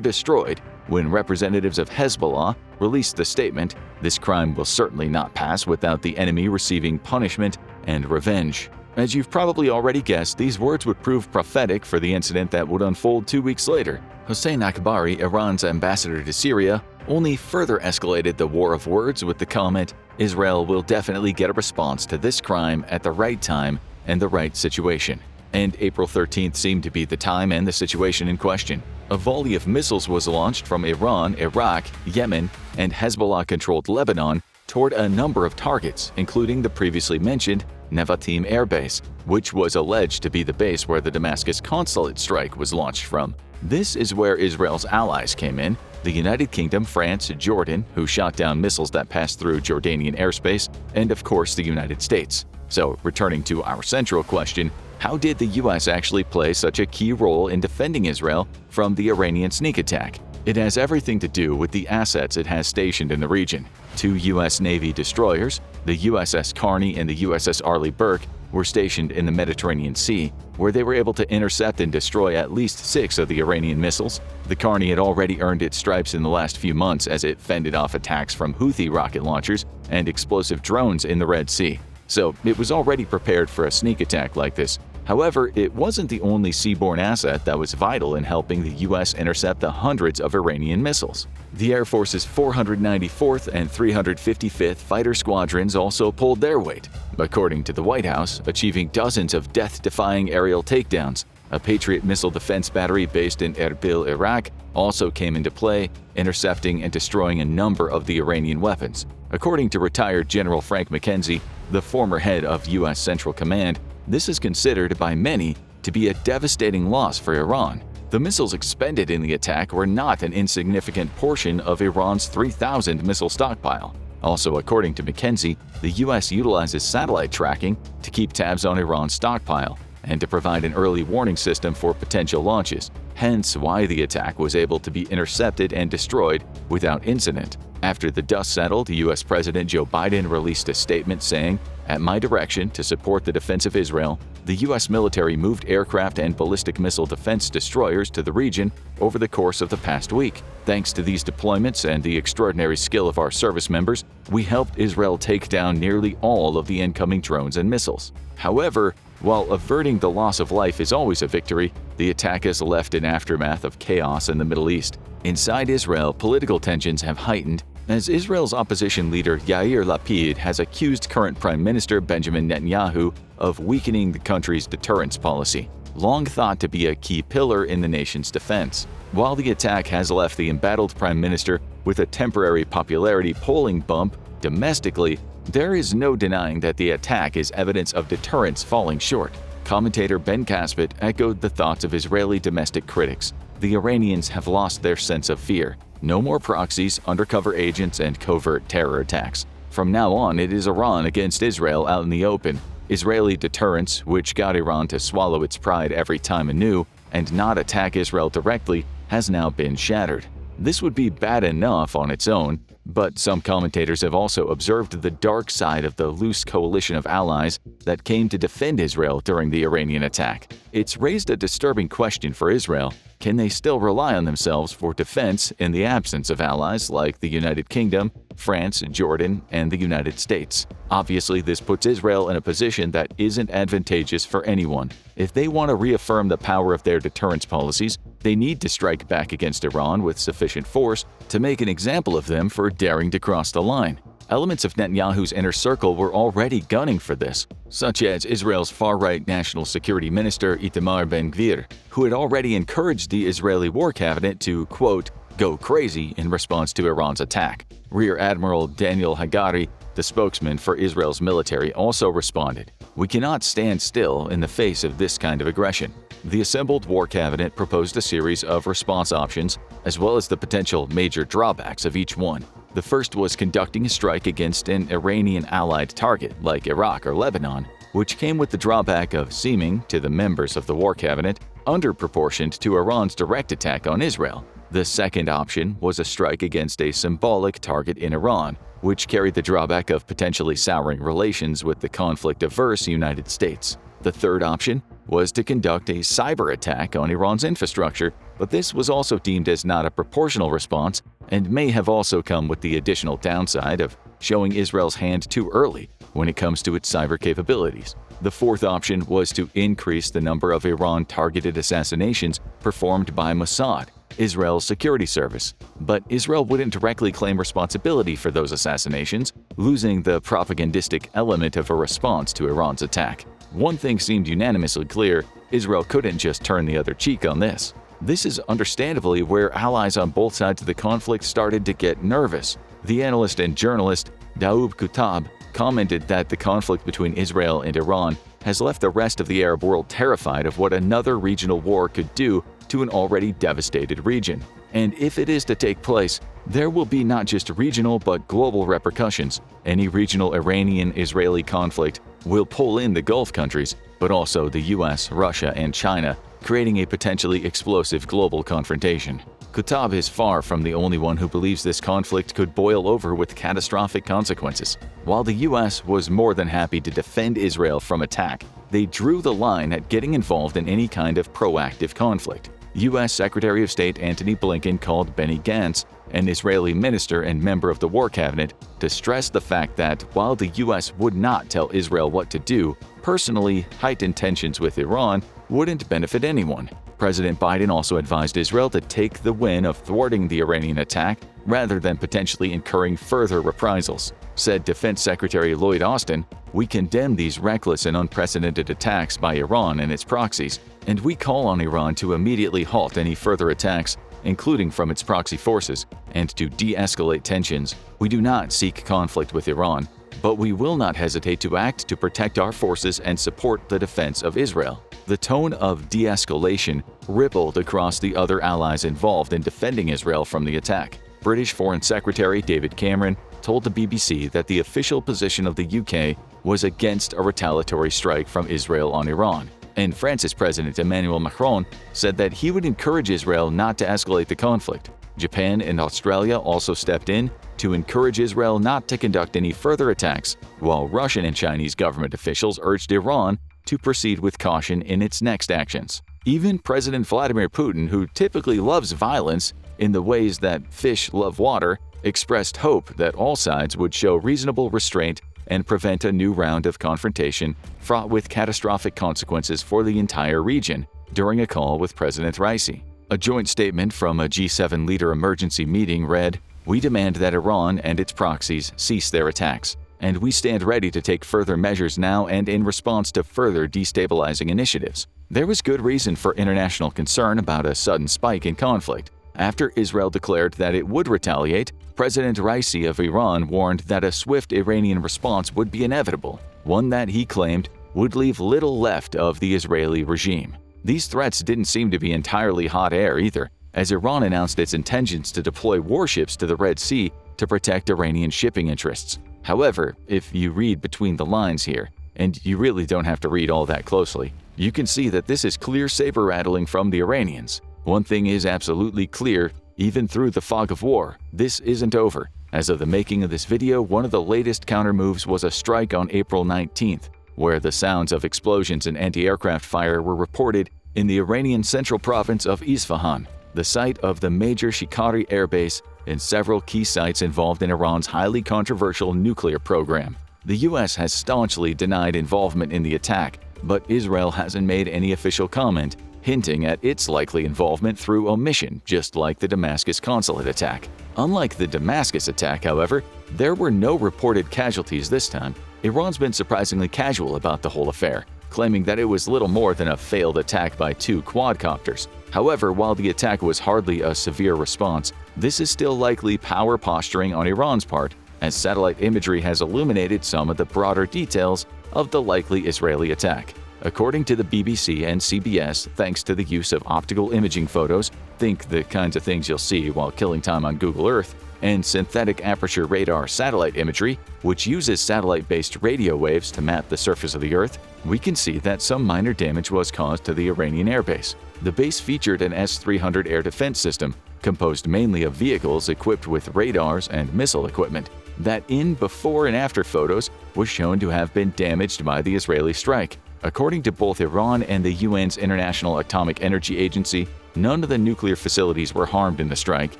destroyed when representatives of Hezbollah released the statement, "This crime will certainly not pass without the enemy receiving punishment and revenge." As you've probably already guessed, these words would prove prophetic for the incident that would unfold 2 weeks later. Hossein Akbari, Iran's ambassador to Syria, only further escalated the war of words with the comment, "Israel will definitely get a response to this crime at the right time and the right situation." And April 13th seemed to be the time and the situation in question. A volley of missiles was launched from Iran, Iraq, Yemen, and Hezbollah-controlled Lebanon toward a number of targets, including the previously mentioned Nevatim Air Base, which was alleged to be the base where the Damascus consulate strike was launched from. This is where Israel's allies came in: the United Kingdom, France, Jordan, who shot down missiles that passed through Jordanian airspace, and of course the United States. So, returning to our central question, how did the US actually play such a key role in defending Israel from the Iranian sneak attack? It has everything to do with the assets it has stationed in the region. 2 U.S. Navy destroyers, the USS Carney and the USS Arleigh Burke, were stationed in the Mediterranean Sea, where they were able to intercept and destroy at least 6 of the Iranian missiles. The Carney had already earned its stripes in the last few months as it fended off attacks from Houthi rocket launchers and explosive drones in the Red Sea. So it was already prepared for a sneak attack like this. However, it wasn't the only seaborne asset that was vital in helping the U.S. intercept the hundreds of Iranian missiles. The Air Force's 494th and 355th Fighter Squadrons also pulled their weight, according to the White House, achieving dozens of death-defying aerial takedowns. A Patriot missile defense battery based in Erbil, Iraq, also came into play, intercepting and destroying a number of the Iranian weapons. According to retired General Frank McKenzie, the former head of U.S. Central Command, this is considered by many to be a devastating loss for Iran. The missiles expended in the attack were not an insignificant portion of Iran's 3,000 missile stockpile. Also, according to McKenzie, the U.S. utilizes satellite tracking to keep tabs on Iran's stockpile and to provide an early warning system for potential launches, hence why the attack was able to be intercepted and destroyed without incident. After the dust settled, U.S. President Joe Biden released a statement saying, "At my direction, to support the defense of Israel, the U.S. military moved aircraft and ballistic missile defense destroyers to the region over the course of the past week. Thanks to these deployments and the extraordinary skill of our service members, we helped Israel take down nearly all of the incoming drones and missiles." However, while averting the loss of life is always a victory, the attack has left an aftermath of chaos in the Middle East. Inside Israel, political tensions have heightened as Israel's opposition leader Yair Lapid has accused current Prime Minister Benjamin Netanyahu of weakening the country's deterrence policy, long thought to be a key pillar in the nation's defense. While the attack has left the embattled Prime Minister with a temporary popularity polling bump domestically, there is no denying that the attack is evidence of deterrence falling short. Commentator Ben Caspit echoed the thoughts of Israeli domestic critics. The Iranians have lost their sense of fear. No more proxies, undercover agents, and covert terror attacks. From now on, it is Iran against Israel out in the open. Israeli deterrence, which got Iran to swallow its pride every time anew and not attack Israel directly, has now been shattered. This would be bad enough on its own, but some commentators have also observed the dark side of the loose coalition of allies that came to defend Israel during the Iranian attack. It's raised a disturbing question for Israel. Can they still rely on themselves for defense in the absence of allies like the United Kingdom, France, Jordan, and the United States? Obviously, this puts Israel in a position that isn't advantageous for anyone. If they want to reaffirm the power of their deterrence policies, they need to strike back against Iran with sufficient force to make an example of them for daring to cross the line. Elements of Netanyahu's inner circle were already gunning for this, such as Israel's far-right National Security Minister Itamar Ben-Gvir, who had already encouraged the Israeli war cabinet to, quote, "go crazy" in response to Iran's attack. Rear Admiral Daniel Hagari, the spokesman for Israel's military, also responded, "We cannot stand still in the face of this kind of aggression." The assembled war cabinet proposed a series of response options, as well as the potential major drawbacks of each one. The first was conducting a strike against an Iranian allied target like Iraq or Lebanon, which came with the drawback of seeming, to the members of the War Cabinet, underproportioned to Iran's direct attack on Israel. The second option was a strike against a symbolic target in Iran, which carried the drawback of potentially souring relations with the conflict-averse United States. The third option was to conduct a cyber attack on Iran's infrastructure, but this was also deemed as not a proportional response and may have also come with the additional downside of showing Israel's hand too early when it comes to its cyber capabilities. The fourth option was to increase the number of Iran-targeted assassinations performed by Mossad, Israel's security service. But Israel wouldn't directly claim responsibility for those assassinations, losing the propagandistic element of a response to Iran's attack. One thing seemed unanimously clear: Israel couldn't just turn the other cheek on this. This is understandably where allies on both sides of the conflict started to get nervous. The analyst and journalist Daoud Kuttab commented that the conflict between Israel and Iran has left the rest of the Arab world terrified of what another regional war could do to an already devastated region. And if it is to take place, there will be not just regional but global repercussions. Any regional Iranian-Israeli conflict will pull in the Gulf countries, but also the US, Russia, and China, creating a potentially explosive global confrontation. Kuttab is far from the only one who believes this conflict could boil over with catastrophic consequences. While the US was more than happy to defend Israel from attack, they drew the line at getting involved in any kind of proactive conflict. U.S. Secretary of State Antony Blinken called Benny Gantz, an Israeli minister and member of the War Cabinet, to stress the fact that while the U.S. would not tell Israel what to do, personally, heightened tensions with Iran wouldn't benefit anyone. President Biden also advised Israel to take the win of thwarting the Iranian attack rather than potentially incurring further reprisals. Said Defense Secretary Lloyd Austin, "We condemn these reckless and unprecedented attacks by Iran and its proxies, and we call on Iran to immediately halt any further attacks, including from its proxy forces, and to de-escalate tensions. We do not seek conflict with Iran, but we will not hesitate to act to protect our forces and support the defense of Israel." The tone of de-escalation rippled across the other allies involved in defending Israel from the attack. British Foreign Secretary David Cameron told the BBC that the official position of the UK was against a retaliatory strike from Israel on Iran, and France's President Emmanuel Macron said that he would encourage Israel not to escalate the conflict. Japan and Australia also stepped in to encourage Israel not to conduct any further attacks, while Russian and Chinese government officials urged Iran to proceed with caution in its next actions. Even President Vladimir Putin, who typically loves violence in the ways that fish love water, expressed hope that all sides would show reasonable restraint and prevent a new round of confrontation fraught with catastrophic consequences for the entire region during a call with President Raisi. A joint statement from a G7 leader emergency meeting read, "We demand that Iran and its proxies cease their attacks, and we stand ready to take further measures now and in response to further destabilizing initiatives." There was good reason for international concern about a sudden spike in conflict. After Israel declared that it would retaliate, President Raisi of Iran warned that a swift Iranian response would be inevitable, one that he claimed would leave little left of the Israeli regime. These threats didn't seem to be entirely hot air either, as Iran announced its intentions to deploy warships to the Red Sea to protect Iranian shipping interests. However, if you read between the lines here, and you really don't have to read all that closely, you can see that this is clear saber-rattling from the Iranians. One thing is absolutely clear, even through the fog of war, this isn't over. As of the making of this video, one of the latest counter-moves was a strike on April 19th, where the sounds of explosions and anti-aircraft fire were reported in the Iranian central province of Isfahan, the site of the major Shikari air base and several key sites involved in Iran's highly controversial nuclear program. The US has staunchly denied involvement in the attack, but Israel hasn't made any official comment, hinting at its likely involvement through omission, just like the Damascus consulate attack. Unlike the Damascus attack, however, there were no reported casualties this time. Iran's been surprisingly casual about the whole affair, claiming that it was little more than a failed attack by 2 quadcopters. However, while the attack was hardly a severe response, this is still likely power posturing on Iran's part, as satellite imagery has illuminated some of the broader details of the likely Israeli attack. According to the BBC and CBS, thanks to the use of optical imaging photos, think the kinds of things you'll see while killing time on Google Earth, and synthetic aperture radar satellite imagery, which uses satellite-based radio waves to map the surface of the Earth, we can see that some minor damage was caused to the Iranian airbase. The base featured an S-300 air defense system, composed mainly of vehicles equipped with radars and missile equipment, that in before and after photos was shown to have been damaged by the Israeli strike. According to both Iran and the UN's International Atomic Energy Agency, none of the nuclear facilities were harmed in the strike,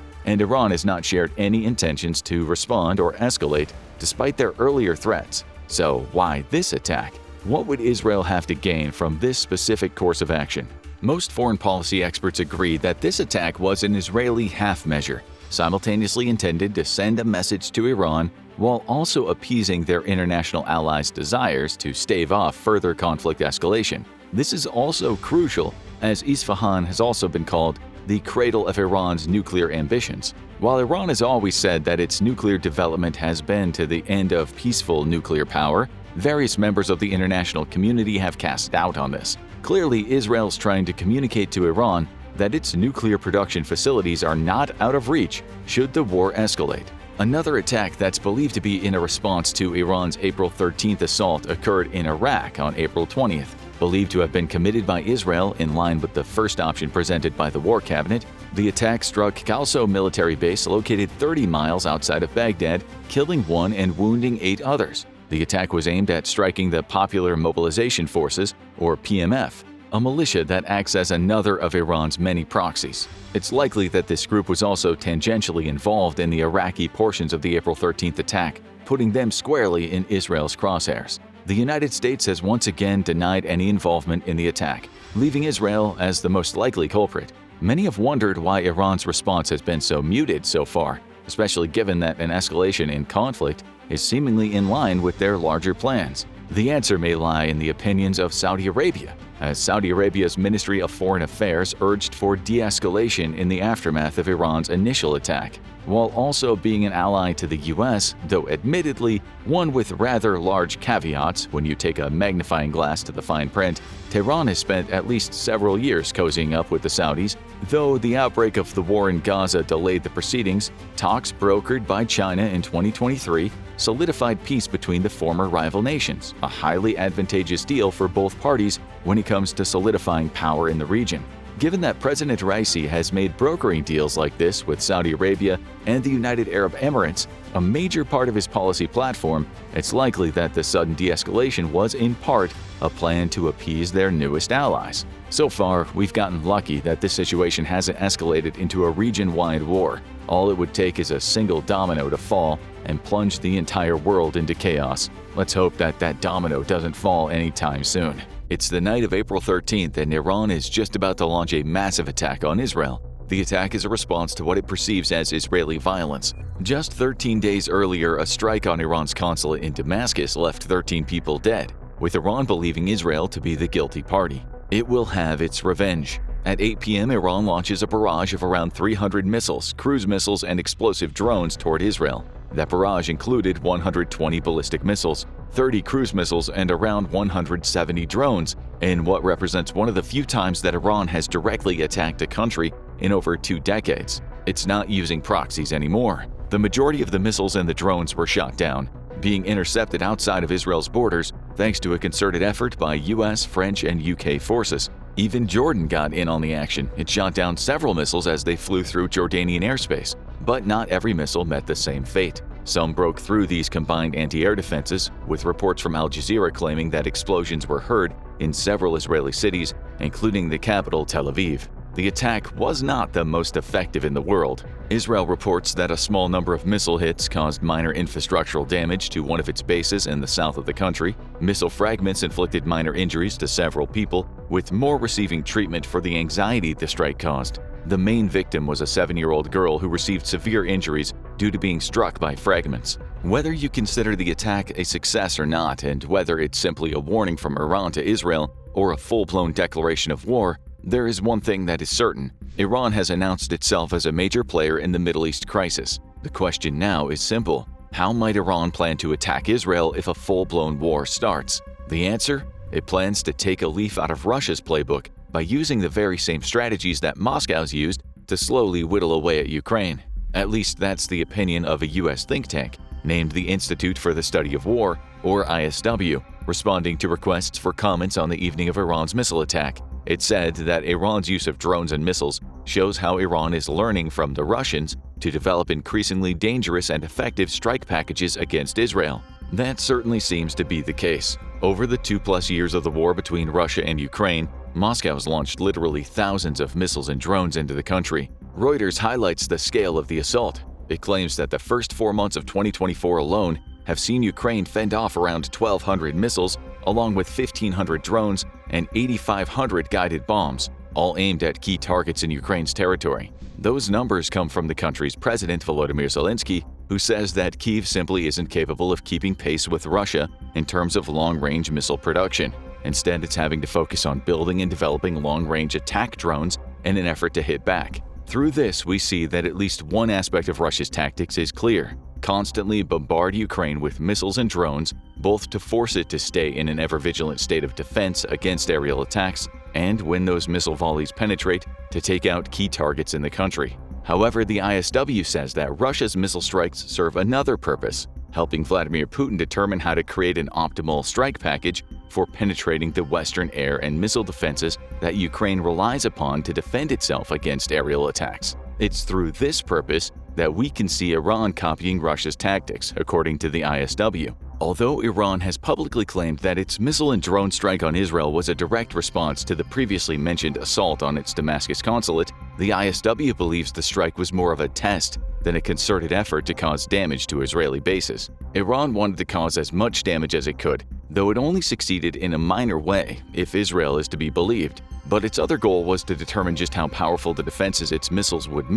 and Iran has not shared any intentions to respond or escalate despite their earlier threats. So why this attack? What would Israel have to gain from this specific course of action? Most foreign policy experts agree that this attack was an Israeli half measure, simultaneously intended to send a message to Iran while also appeasing their international allies' desires to stave off further conflict escalation. This is also crucial, as Isfahan has also been called the cradle of Iran's nuclear ambitions. While Iran has always said that its nuclear development has been to the end of peaceful nuclear power, various members of the international community have cast doubt on this. Clearly, Israel's trying to communicate to Iran that its nuclear production facilities are not out of reach should the war escalate. Another attack that's believed to be in a response to Iran's April 13th assault occurred in Iraq on April 20th. Believed to have been committed by Israel in line with the first option presented by the War Cabinet, the attack struck Kalso military base located 30 miles outside of Baghdad, killing 1 and wounding 8 others. The attack was aimed at striking the Popular Mobilization Forces, or PMF, a militia that acts as another of Iran's many proxies. It's likely that this group was also tangentially involved in the Iraqi portions of the April 13th attack, putting them squarely in Israel's crosshairs. The United States has once again denied any involvement in the attack, leaving Israel as the most likely culprit. Many have wondered why Iran's response has been so muted so far, especially given that an escalation in conflict is seemingly in line with their larger plans. The answer may lie in the opinions of Saudi Arabia, as Saudi Arabia's Ministry of Foreign Affairs urged for de-escalation in the aftermath of Iran's initial attack, while also being an ally to the US, though admittedly one with rather large caveats when you take a magnifying glass to the fine print. Tehran has spent at least several years cozying up with the Saudis. Though the outbreak of the war in Gaza delayed the proceedings, talks brokered by China in 2023 solidified peace between the former rival nations, a highly advantageous deal for both parties when it comes to solidifying power in the region. Given that President Raisi has made brokering deals like this with Saudi Arabia and the United Arab Emirates a major part of his policy platform, it's likely that the sudden de-escalation was in part a plan to appease their newest allies. So far, we've gotten lucky that this situation hasn't escalated into a region-wide war. All it would take is a single domino to fall and plunge the entire world into chaos. Let's hope that that domino doesn't fall anytime soon. It's the night of April 13th and Iran is just about to launch a massive attack on Israel. The attack is a response to what it perceives as Israeli violence. Just 13 days earlier, a strike on Iran's consulate in Damascus left 13 people dead, with Iran believing Israel to be the guilty party. It will have its revenge. At 8 p.m., Iran launches a barrage of around 300 missiles, cruise missiles, and explosive drones toward Israel. That barrage included 120 ballistic missiles, 30 cruise missiles, and around 170 drones, in what represents one of the few times that Iran has directly attacked a country in over 2 decades. It's not using proxies anymore. The majority of the missiles and the drones were shot down, being intercepted outside of Israel's borders thanks to a concerted effort by US, French, and UK forces. Even Jordan got in on the action. It shot down several missiles as they flew through Jordanian airspace. But not every missile met the same fate. Some broke through these combined anti-air defenses, with reports from Al Jazeera claiming that explosions were heard in several Israeli cities, including the capital Tel Aviv. The attack was not the most effective in the world. Israel reports that a small number of missile hits caused minor infrastructural damage to one of its bases in the south of the country. Missile fragments inflicted minor injuries to several people, with more receiving treatment for the anxiety the strike caused. The main victim was a 7-year-old girl who received severe injuries due to being struck by fragments. Whether you consider the attack a success or not, and whether it's simply a warning from Iran to Israel or a full-blown declaration of war, there is one thing that is certain. Iran has announced itself as a major player in the Middle East crisis. The question now is simple. How might Iran plan to attack Israel if a full-blown war starts? The answer? It plans to take a leaf out of Russia's playbook by using the very same strategies that Moscow's used to slowly whittle away at Ukraine. At least that's the opinion of a U.S. think tank named the Institute for the Study of War, or ISW, responding to requests for comments on the evening of Iran's missile attack. It said that Iran's use of drones and missiles shows how Iran is learning from the Russians to develop increasingly dangerous and effective strike packages against Israel. That certainly seems to be the case. Over the 2+ years of the war between Russia and Ukraine, Moscow's launched literally thousands of missiles and drones into the country. Reuters highlights the scale of the assault. It claims that the first 4 months of 2024 alone have seen Ukraine fend off around 1,200 missiles, along with 1,500 drones and 8,500 guided bombs, all aimed at key targets in Ukraine's territory. Those numbers come from the country's president, Volodymyr Zelensky, who says that Kyiv simply isn't capable of keeping pace with Russia in terms of long-range missile production. Instead, it's having to focus on building and developing long-range attack drones in an effort to hit back. Through this, we see that at least one aspect of Russia's tactics is clear: constantly bombard Ukraine with missiles and drones, both to force it to stay in an ever-vigilant state of defense against aerial attacks, and when those missile volleys penetrate, to take out key targets in the country. However, the ISW says that Russia's missile strikes serve another purpose: helping Vladimir Putin determine how to create an optimal strike package for penetrating the Western air and missile defenses that Ukraine relies upon to defend itself against aerial attacks. It's through this purpose that we can see Iran copying Russia's tactics, according to the ISW. Although Iran has publicly claimed that its missile and drone strike on Israel was a direct response to the previously mentioned assault on its Damascus consulate, the ISW believes the strike was more of a test than a concerted effort to cause damage to Israeli bases. Iran wanted to cause as much damage as it could, though it only succeeded in a minor way, if Israel is to be believed. But its other goal was to determine just how powerful the defenses its missiles would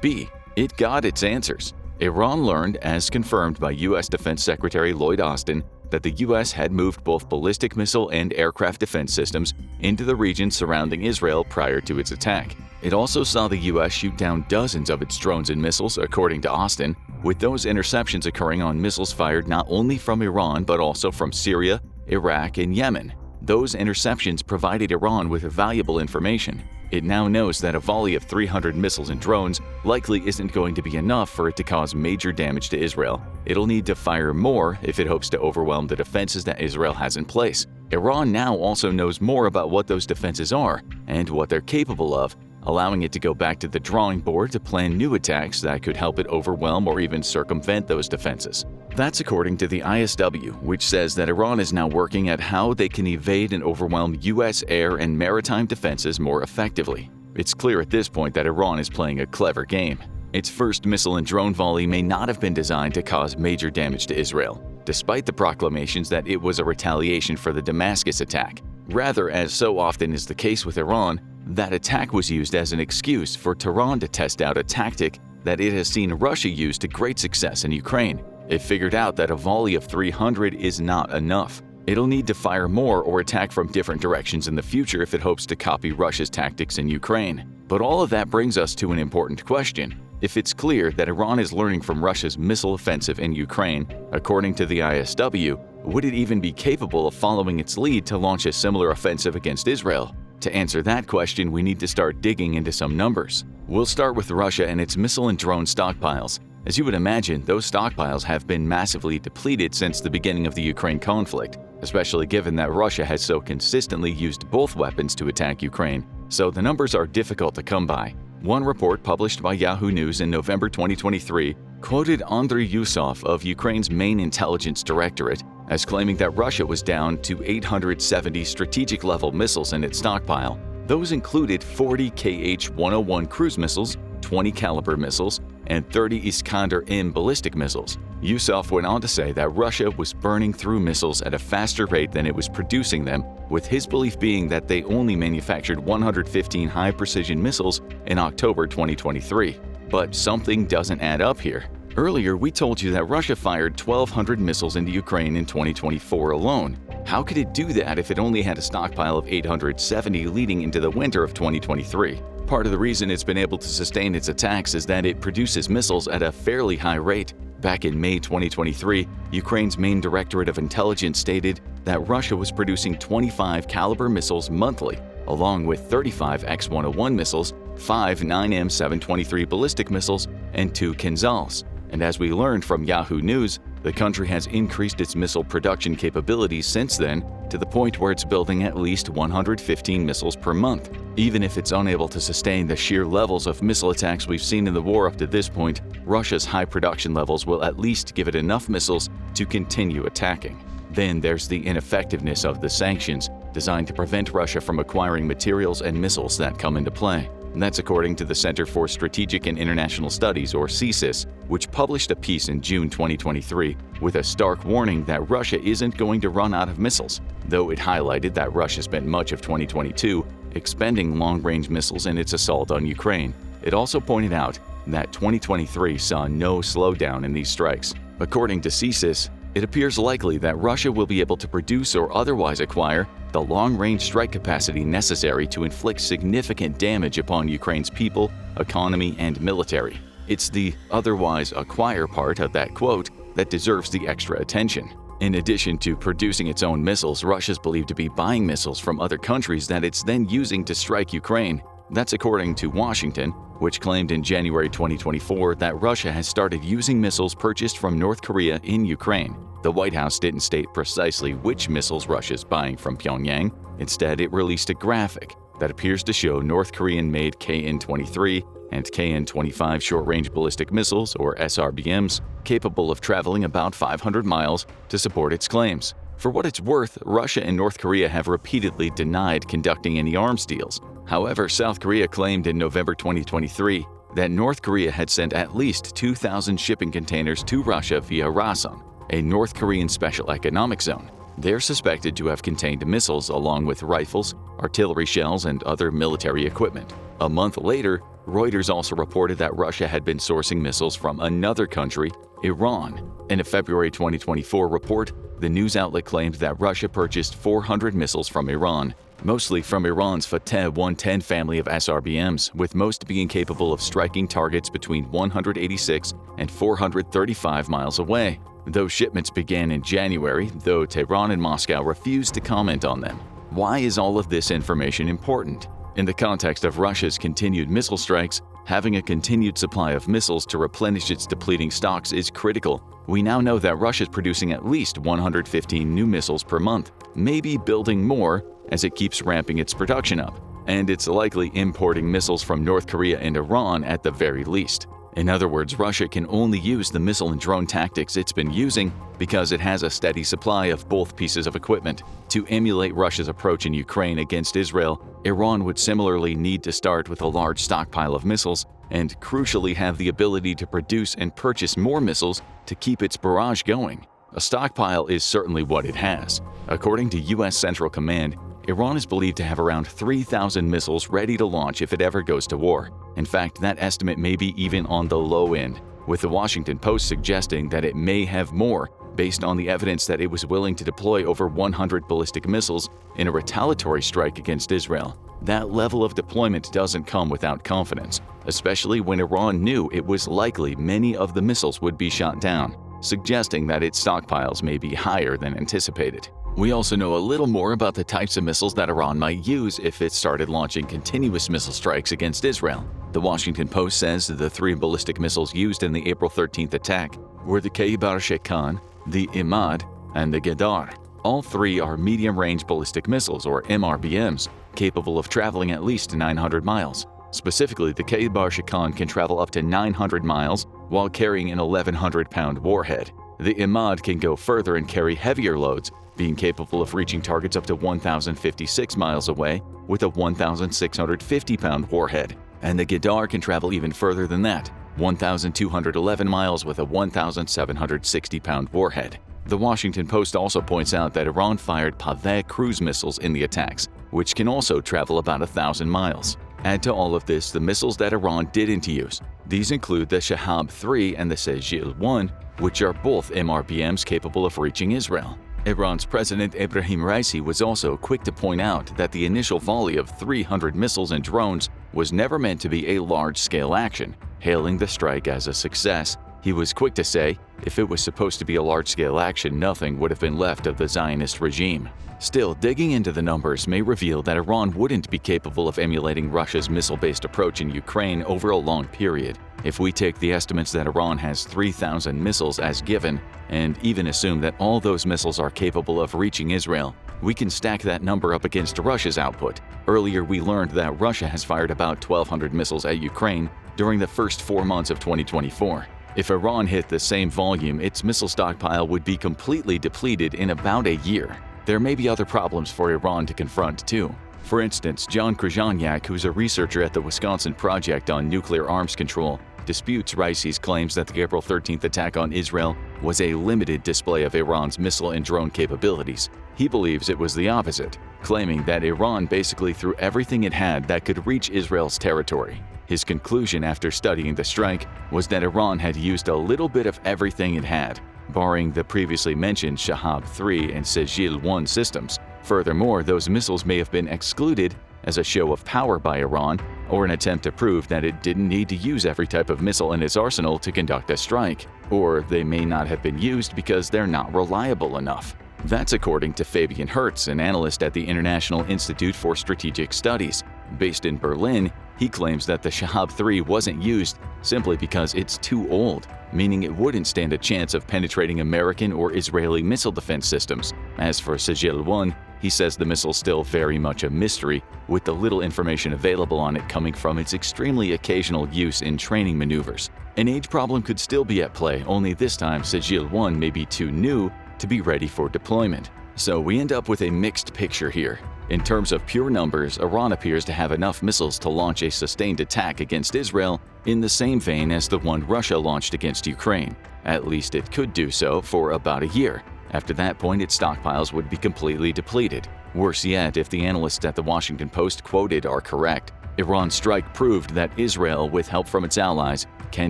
be. It got its answers. Iran learned, as confirmed by U.S. Defense Secretary Lloyd Austin, that the U.S. had moved both ballistic missile and aircraft defense systems into the region surrounding Israel prior to its attack. It also saw the U.S. shoot down dozens of its drones and missiles, according to Austin, with those interceptions occurring on missiles fired not only from Iran but also from Syria, Iraq, and Yemen. Those interceptions provided Iran with valuable information. It now knows that a volley of 300 missiles and drones likely isn't going to be enough for it to cause major damage to Israel. It'll need to fire more if it hopes to overwhelm the defenses that Israel has in place. Iran now also knows more about what those defenses are and what they're capable of, allowing it to go back to the drawing board to plan new attacks that could help it overwhelm or even circumvent those defenses. That's according to the ISW, which says that Iran is now working at how they can evade and overwhelm U.S. air and maritime defenses more effectively. It's clear at this point that Iran is playing a clever game. Its first missile and drone volley may not have been designed to cause major damage to Israel, despite the proclamations that it was a retaliation for the Damascus attack. Rather, as so often is the case with Iran, that attack was used as an excuse for Tehran to test out a tactic that it has seen Russia use to great success in Ukraine. It figured out that a volley of 300 is not enough. It'll need to fire more or attack from different directions in the future if it hopes to copy Russia's tactics in Ukraine. But all of that brings us to an important question. If it's clear that Iran is learning from Russia's missile offensive in Ukraine, according to the ISW, would it even be capable of following its lead to launch a similar offensive against Israel? To answer that question, we need to start digging into some numbers. We'll start with Russia and its missile and drone stockpiles. As you would imagine, those stockpiles have been massively depleted since the beginning of the Ukraine conflict, especially given that Russia has so consistently used both weapons to attack Ukraine, so the numbers are difficult to come by. One report published by Yahoo News in November 2023 quoted Andriy Yusov of Ukraine's main intelligence directorate as claiming that Russia was down to 870 strategic-level missiles in its stockpile. Those included 40 Kh-101 cruise missiles, 20 Caliber missiles, and 30 Iskander-M ballistic missiles. Yusov went on to say that Russia was burning through missiles at a faster rate than it was producing them, with his belief being that they only manufactured 115 high-precision missiles in October 2023. But something doesn't add up here. Earlier, we told you that Russia fired 1,200 missiles into Ukraine in 2024 alone. How could it do that if it only had a stockpile of 870 leading into the winter of 2023? Part of the reason it's been able to sustain its attacks is that it produces missiles at a fairly high rate. Back in May 2023, Ukraine's main Directorate of Intelligence stated that Russia was producing 25 Caliber missiles monthly, along with 35 X-101 missiles, 5 9M723 ballistic missiles, and 2 Kinzhals. And as we learned from Yahoo News, the country has increased its missile production capabilities since then to the point where it's building at least 115 missiles per month. Even if it's unable to sustain the sheer levels of missile attacks we've seen in the war up to this point, Russia's high production levels will at least give it enough missiles to continue attacking. Then there's the ineffectiveness of the sanctions designed to prevent Russia from acquiring materials and missiles that come into play. That's according to the Center for Strategic and International Studies, or CSIS, which published a piece in June 2023 with a stark warning that Russia isn't going to run out of missiles, though it highlighted that Russia spent much of 2022 expending long-range missiles in its assault on Ukraine. It also pointed out that 2023 saw no slowdown in these strikes. According to CSIS, it appears likely that Russia will be able to produce or otherwise acquire the long-range strike capacity necessary to inflict significant damage upon Ukraine's people, economy, and military. It's the otherwise acquire part of that quote that deserves the extra attention. In addition to producing its own missiles, Russia's believed to be buying missiles from other countries that it's then using to strike Ukraine. That's according to Washington, which claimed in January 2024 that Russia has started using missiles purchased from North Korea in Ukraine. The White House didn't state precisely which missiles Russia's buying from Pyongyang. Instead, it released a graphic that appears to show North Korean-made KN-23 and KN-25 short-range ballistic missiles, or SRBMs, capable of traveling about 500 miles to support its claims. For what it's worth, Russia and North Korea have repeatedly denied conducting any arms deals. However, South Korea claimed in November 2023 that North Korea had sent at least 2,000 shipping containers to Russia via Rason, a North Korean special economic zone. They're suspected to have contained missiles along with rifles, artillery shells, and other military equipment. A month later, Reuters also reported that Russia had been sourcing missiles from another country, Iran. In a February 2024 report, the news outlet claimed that Russia purchased 400 missiles from Iran, mostly from Iran's Fateh 110 family of SRBMs, with most being capable of striking targets between 186 and 435 miles away. Those shipments began in January, though Tehran and Moscow refused to comment on them. Why is all of this information important? In the context of Russia's continued missile strikes, having a continued supply of missiles to replenish its depleting stocks is critical. We now know that Russia's producing at least 115 new missiles per month, maybe building more as it keeps ramping its production up, and it's likely importing missiles from North Korea and Iran at the very least. In other words, Russia can only use the missile and drone tactics it's been using because it has a steady supply of both pieces of equipment. To emulate Russia's approach in Ukraine against Israel, Iran would similarly need to start with a large stockpile of missiles and crucially have the ability to produce and purchase more missiles to keep its barrage going. A stockpile is certainly what it has. According to U.S. Central Command, Iran is believed to have around 3,000 missiles ready to launch if it ever goes to war. In fact, that estimate may be even on the low end, with the Washington Post suggesting that it may have more based on the evidence that it was willing to deploy over 100 ballistic missiles in a retaliatory strike against Israel. That level of deployment doesn't come without confidence, especially when Iran knew it was likely many of the missiles would be shot down, suggesting that its stockpiles may be higher than anticipated. We also know a little more about the types of missiles that Iran might use if it started launching continuous missile strikes against Israel. The Washington Post says that the 3 ballistic missiles used in the April 13th attack were the Khyber-Shekan, the Imad, and the Ghedar. All 3 are medium-range ballistic missiles, or MRBMs, capable of traveling at least 900 miles. Specifically, the Khyber-Shekan can travel up to 900 miles while carrying an 1,100-pound warhead. The Imad can go further and carry heavier loads, being capable of reaching targets up to 1,056 miles away with a 1,650-pound warhead. And the Ghedar can travel even further than that, 1,211 miles with a 1,760-pound warhead. The Washington Post also points out that Iran fired Paveh cruise missiles in the attacks, which can also travel about 1,000 miles. Add to all of this the missiles that Iran didn't use. These include the Shahab-3 and the Sejil-1, which are both MRBMs capable of reaching Israel. Iran's President Ebrahim Raisi was also quick to point out that the initial volley of 300 missiles and drones was never meant to be a large-scale action. Hailing the strike as a success, He was quick to say, if it was supposed to be a large-scale action, nothing would have been left of the Zionist regime. Still, digging into the numbers may reveal that Iran wouldn't be capable of emulating Russia's missile-based approach in Ukraine over a long period. If we take the estimates that Iran has 3,000 missiles as given, and even assume that all those missiles are capable of reaching Israel, we can stack that number up against Russia's output. Earlier, we learned that Russia has fired about 1,200 missiles at Ukraine during the first 4 months of 2024. If Iran hit the same volume, its missile stockpile would be completely depleted in about a year. There may be other problems for Iran to confront too. For instance, John Krzyzaniak, who's a researcher at the Wisconsin Project on Nuclear Arms Control, disputes Raisi's claims that the April 13th attack on Israel was a limited display of Iran's missile and drone capabilities. He believes it was the opposite, claiming that Iran basically threw everything it had that could reach Israel's territory. His conclusion after studying the strike was that Iran had used a little bit of everything it had, barring the previously mentioned Shahab-3 and Sejil-1 systems. Furthermore, those missiles may have been excluded as a show of power by Iran or an attempt to prove that it didn't need to use every type of missile in its arsenal to conduct a strike, or they may not have been used because they're not reliable enough. That's according to Fabian Hertz, an analyst at the International Institute for Strategic Studies. Based in Berlin, he claims that the Shahab-3 wasn't used simply because it's too old, meaning it wouldn't stand a chance of penetrating American or Israeli missile defense systems. As for Sejil-1, he says the missile's still very much a mystery, with the little information available on it coming from its extremely occasional use in training maneuvers. An age problem could still be at play, only this time Sejil-1 may be too new to be ready for deployment. So we end up with a mixed picture here. In terms of pure numbers, Iran appears to have enough missiles to launch a sustained attack against Israel in the same vein as the one Russia launched against Ukraine. At least it could do so for about a year. After that point, its stockpiles would be completely depleted. Worse yet, if the analysts at the Washington Post quoted are correct, Iran's strike proved that Israel, with help from its allies, can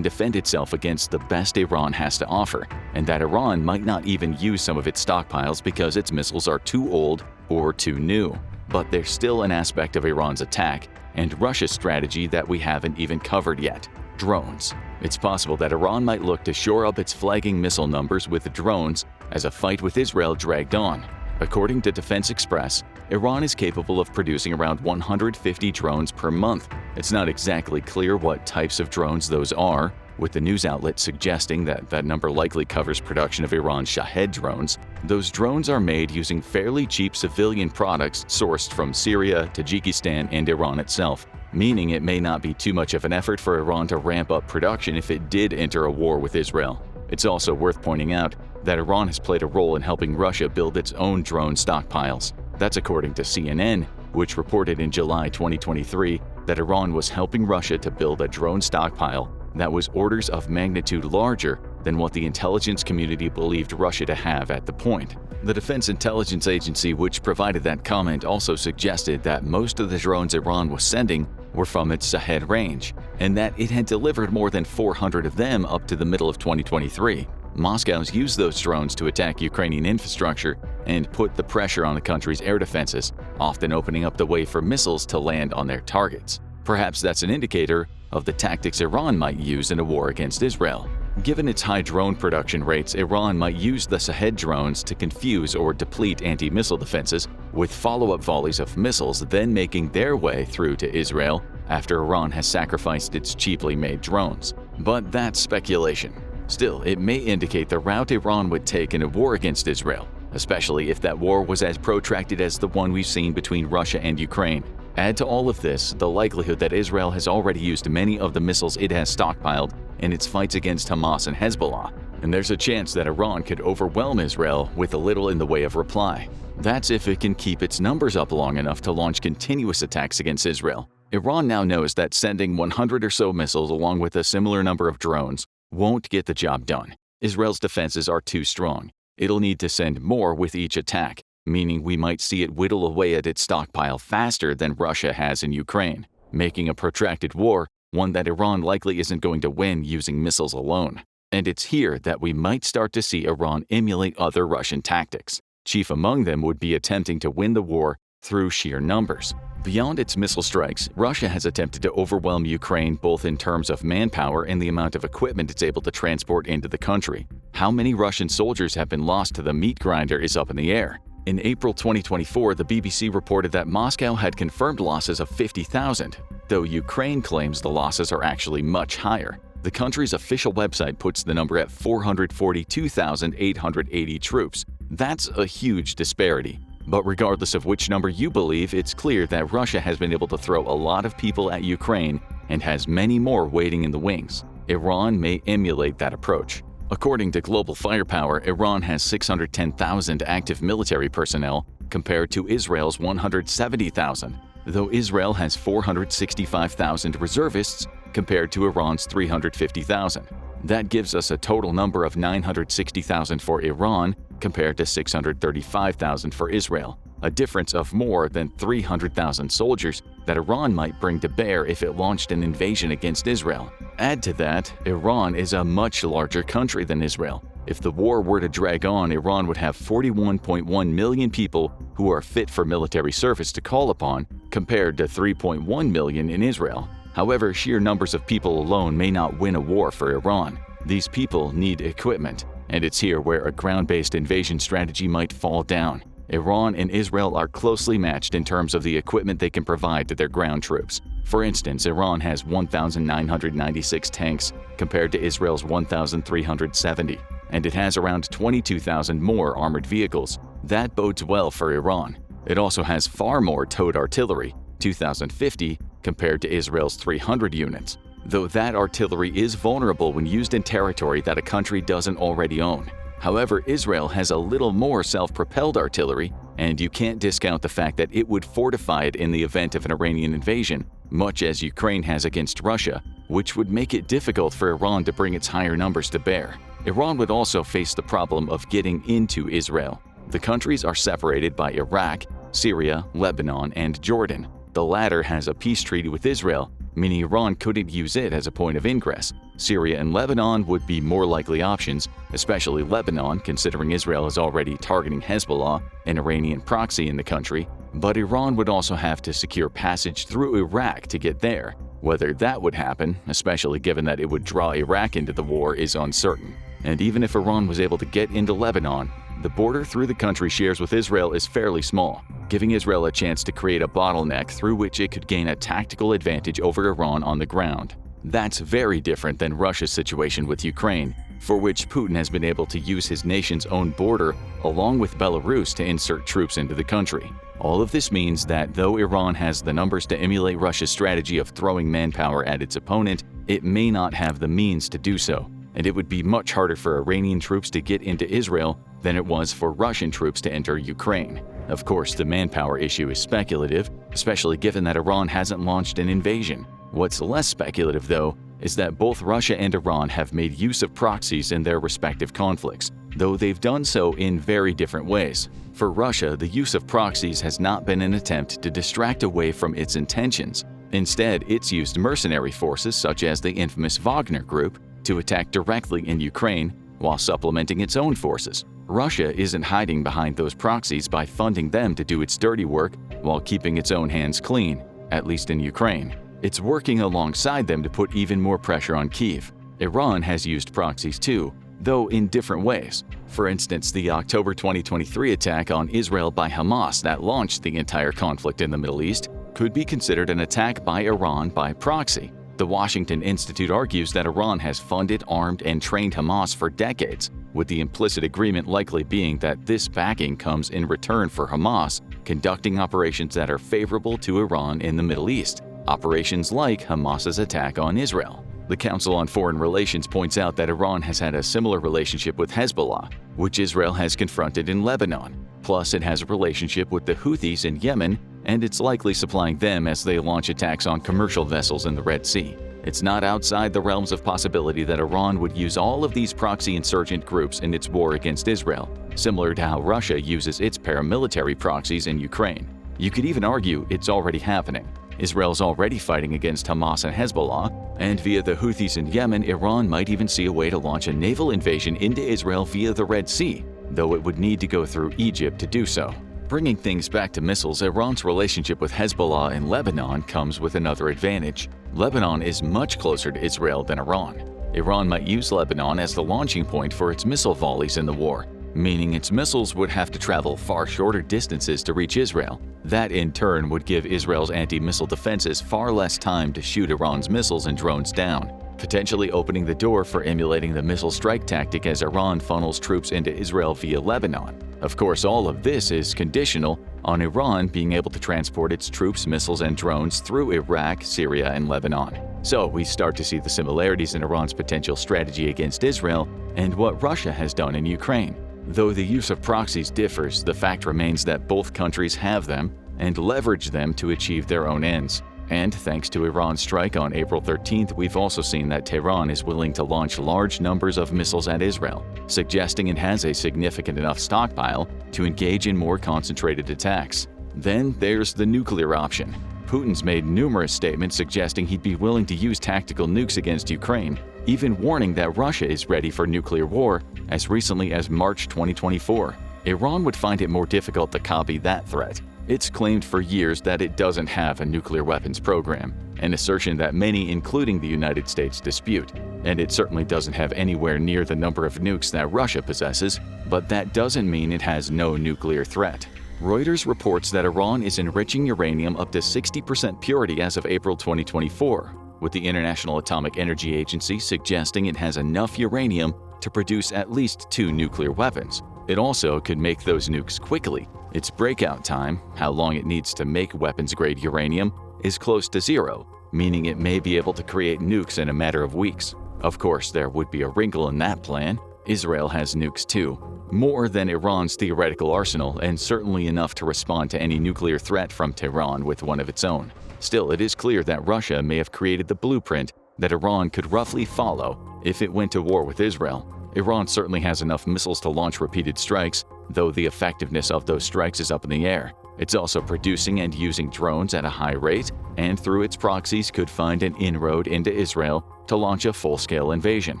defend itself against the best Iran has to offer, and that Iran might not even use some of its stockpiles because its missiles are too old or too new. But there's still an aspect of Iran's attack and Russia's strategy that we haven't even covered yet: drones. It's possible that Iran might look to shore up its flagging missile numbers with drones as a fight with Israel dragged on. According to Defense Express, Iran is capable of producing around 150 drones per month. It's not exactly clear what types of drones those are, with the news outlet suggesting that that number likely covers production of Iran's Shahed drones. Those drones are made using fairly cheap civilian products sourced from Syria, Tajikistan, and Iran itself, meaning it may not be too much of an effort for Iran to ramp up production if it did enter a war with Israel. It's also worth pointing out that Iran has played a role in helping Russia build its own drone stockpiles. That's according to CNN, which reported in July 2023 that Iran was helping Russia to build a drone stockpile that was orders of magnitude larger than what the intelligence community believed Russia to have at the point. The Defense Intelligence Agency, which provided that comment, also suggested that most of the drones Iran was sending were from its Shahed range, and that it had delivered more than 400 of them up to the middle of 2023. Moscow's used those drones to attack Ukrainian infrastructure and put the pressure on the country's air defenses, often opening up the way for missiles to land on their targets. Perhaps that's an indicator of the tactics Iran might use in a war against Israel. Given its high drone production rates, Iran might use the Shahed drones to confuse or deplete anti-missile defenses with follow-up volleys of missiles, then making their way through to Israel after Iran has sacrificed its cheaply made drones. But that's speculation. Still, it may indicate the route Iran would take in a war against Israel, especially if that war was as protracted as the one we've seen between Russia and Ukraine. Add to all of this the likelihood that Israel has already used many of the missiles it has stockpiled in its fights against Hamas and Hezbollah, and there's a chance that Iran could overwhelm Israel with a little in the way of reply. That's if it can keep its numbers up long enough to launch continuous attacks against Israel. Iran now knows that sending 100 or so missiles along with a similar number of drones won't get the job done. Israel's defenses are too strong. It'll need to send more with each attack, meaning we might see it whittle away at its stockpile faster than Russia has in Ukraine, making a protracted war one that Iran likely isn't going to win using missiles alone. And it's here that we might start to see Iran emulate other Russian tactics. Chief among them would be attempting to win the war through sheer numbers. Beyond its missile strikes, Russia has attempted to overwhelm Ukraine both in terms of manpower and the amount of equipment it's able to transport into the country. How many Russian soldiers have been lost to the meat grinder is up in the air. In April 2024, the BBC reported that Moscow had confirmed losses of 50,000, though Ukraine claims the losses are actually much higher. The country's official website puts the number at 442,880 troops. That's a huge disparity. But regardless of which number you believe, it's clear that Russia has been able to throw a lot of people at Ukraine and has many more waiting in the wings. Iran may emulate that approach. According to Global Firepower, Iran has 610,000 active military personnel compared to Israel's 170,000, though Israel has 465,000 reservists compared to Iran's 350,000. That gives us a total number of 960,000 for Iran compared to 635,000 for Israel, a difference of more than 300,000 soldiers that Iran might bring to bear if it launched an invasion against Israel. Add to that, Iran is a much larger country than Israel. If the war were to drag on, Iran would have 41.1 million people who are fit for military service to call upon, compared to 3.1 million in Israel. However, sheer numbers of people alone may not win a war for Iran. These people need equipment, and it's here where a ground-based invasion strategy might fall down. Iran and Israel are closely matched in terms of the equipment they can provide to their ground troops. For instance, Iran has 1,996 tanks compared to Israel's 1,370, and it has around 22,000 more armored vehicles. That bodes well for Iran. It also has far more towed artillery, 2,050 compared to Israel's 300 units, though that artillery is vulnerable when used in territory that a country doesn't already own. However, Israel has a little more self-propelled artillery, and you can't discount the fact that it would fortify it in the event of an Iranian invasion, much as Ukraine has against Russia, which would make it difficult for Iran to bring its higher numbers to bear. Iran would also face the problem of getting into Israel. The countries are separated by Iraq, Syria, Lebanon, and Jordan. The latter has a peace treaty with Israel, meaning Iran couldn't use it as a point of ingress. Syria and Lebanon would be more likely options, especially Lebanon, considering Israel is already targeting Hezbollah, an Iranian proxy in the country. But Iran would also have to secure passage through Iraq to get there. Whether that would happen, especially given that it would draw Iraq into the war, is uncertain. And even if Iran was able to get into Lebanon, the border through the country shares with Israel is fairly small, giving Israel a chance to create a bottleneck through which it could gain a tactical advantage over Iran on the ground. That's very different than Russia's situation with Ukraine, for which Putin has been able to use his nation's own border along with Belarus to insert troops into the country. All of this means that though Iran has the numbers to emulate Russia's strategy of throwing manpower at its opponent, it may not have the means to do so, and it would be much harder for Iranian troops to get into Israel than it was for Russian troops to enter Ukraine. Of course, the manpower issue is speculative, especially given that Iran hasn't launched an invasion. What's less speculative, though, is that both Russia and Iran have made use of proxies in their respective conflicts, though they've done so in very different ways. For Russia, the use of proxies has not been an attempt to distract away from its intentions. Instead, it's used mercenary forces such as the infamous Wagner Group to attack directly in Ukraine while supplementing its own forces. Russia isn't hiding behind those proxies by funding them to do its dirty work while keeping its own hands clean, at least in Ukraine. It's working alongside them to put even more pressure on Kyiv. Iran has used proxies too, though in different ways. For instance, the October 2023 attack on Israel by Hamas that launched the entire conflict in the Middle East could be considered an attack by Iran by proxy. The Washington Institute argues that Iran has funded, armed, and trained Hamas for decades, with the implicit agreement likely being that this backing comes in return for Hamas conducting operations that are favorable to Iran in the Middle East, operations like Hamas's attack on Israel. The Council on Foreign Relations points out that Iran has had a similar relationship with Hezbollah, which Israel has confronted in Lebanon. Plus, it has a relationship with the Houthis in Yemen, and it's likely supplying them as they launch attacks on commercial vessels in the Red Sea. It's not outside the realms of possibility that Iran would use all of these proxy insurgent groups in its war against Israel, similar to how Russia uses its paramilitary proxies in Ukraine. You could even argue it's already happening. Israel's already fighting against Hamas and Hezbollah, and via the Houthis in Yemen, Iran might even see a way to launch a naval invasion into Israel via the Red Sea, though it would need to go through Egypt to do so. Bringing things back to missiles, Iran's relationship with Hezbollah in Lebanon comes with another advantage. Lebanon is much closer to Israel than Iran. Iran might use Lebanon as the launching point for its missile volleys in the war, meaning its missiles would have to travel far shorter distances to reach Israel. That in turn would give Israel's anti-missile defenses far less time to shoot Iran's missiles and drones down, potentially opening the door for emulating the missile strike tactic as Iran funnels troops into Israel via Lebanon. Of course, all of this is conditional on Iran being able to transport its troops, missiles, and drones through Iraq, Syria, and Lebanon. So we start to see the similarities in Iran's potential strategy against Israel and what Russia has done in Ukraine. Though the use of proxies differs, the fact remains that both countries have them and leverage them to achieve their own ends. And thanks to Iran's strike on April 13th, we've also seen that Tehran is willing to launch large numbers of missiles at Israel, suggesting it has a significant enough stockpile to engage in more concentrated attacks. Then there's the nuclear option. Putin's made numerous statements suggesting he'd be willing to use tactical nukes against Ukraine, even warning that Russia is ready for nuclear war as recently as March 2024. Iran would find it more difficult to copy that threat. It's claimed for years that it doesn't have a nuclear weapons program, an assertion that many, including the United States, dispute. And it certainly doesn't have anywhere near the number of nukes that Russia possesses, but that doesn't mean it has no nuclear threat. Reuters reports that Iran is enriching uranium up to 60% purity as of April 2024, with the International Atomic Energy Agency suggesting it has enough uranium to produce at least 2 nuclear weapons. It also could make those nukes quickly. Its breakout time, how long it needs to make weapons-grade uranium, is close to 0, meaning it may be able to create nukes in a matter of weeks. Of course, there would be a wrinkle in that plan. Israel has nukes too, more than Iran's theoretical arsenal, and certainly enough to respond to any nuclear threat from Tehran with one of its own. Still, it is clear that Russia may have created the blueprint that Iran could roughly follow if it went to war with Israel. Iran certainly has enough missiles to launch repeated strikes, though the effectiveness of those strikes is up in the air. It's also producing and using drones at a high rate, and through its proxies could find an inroad into Israel to launch a full-scale invasion.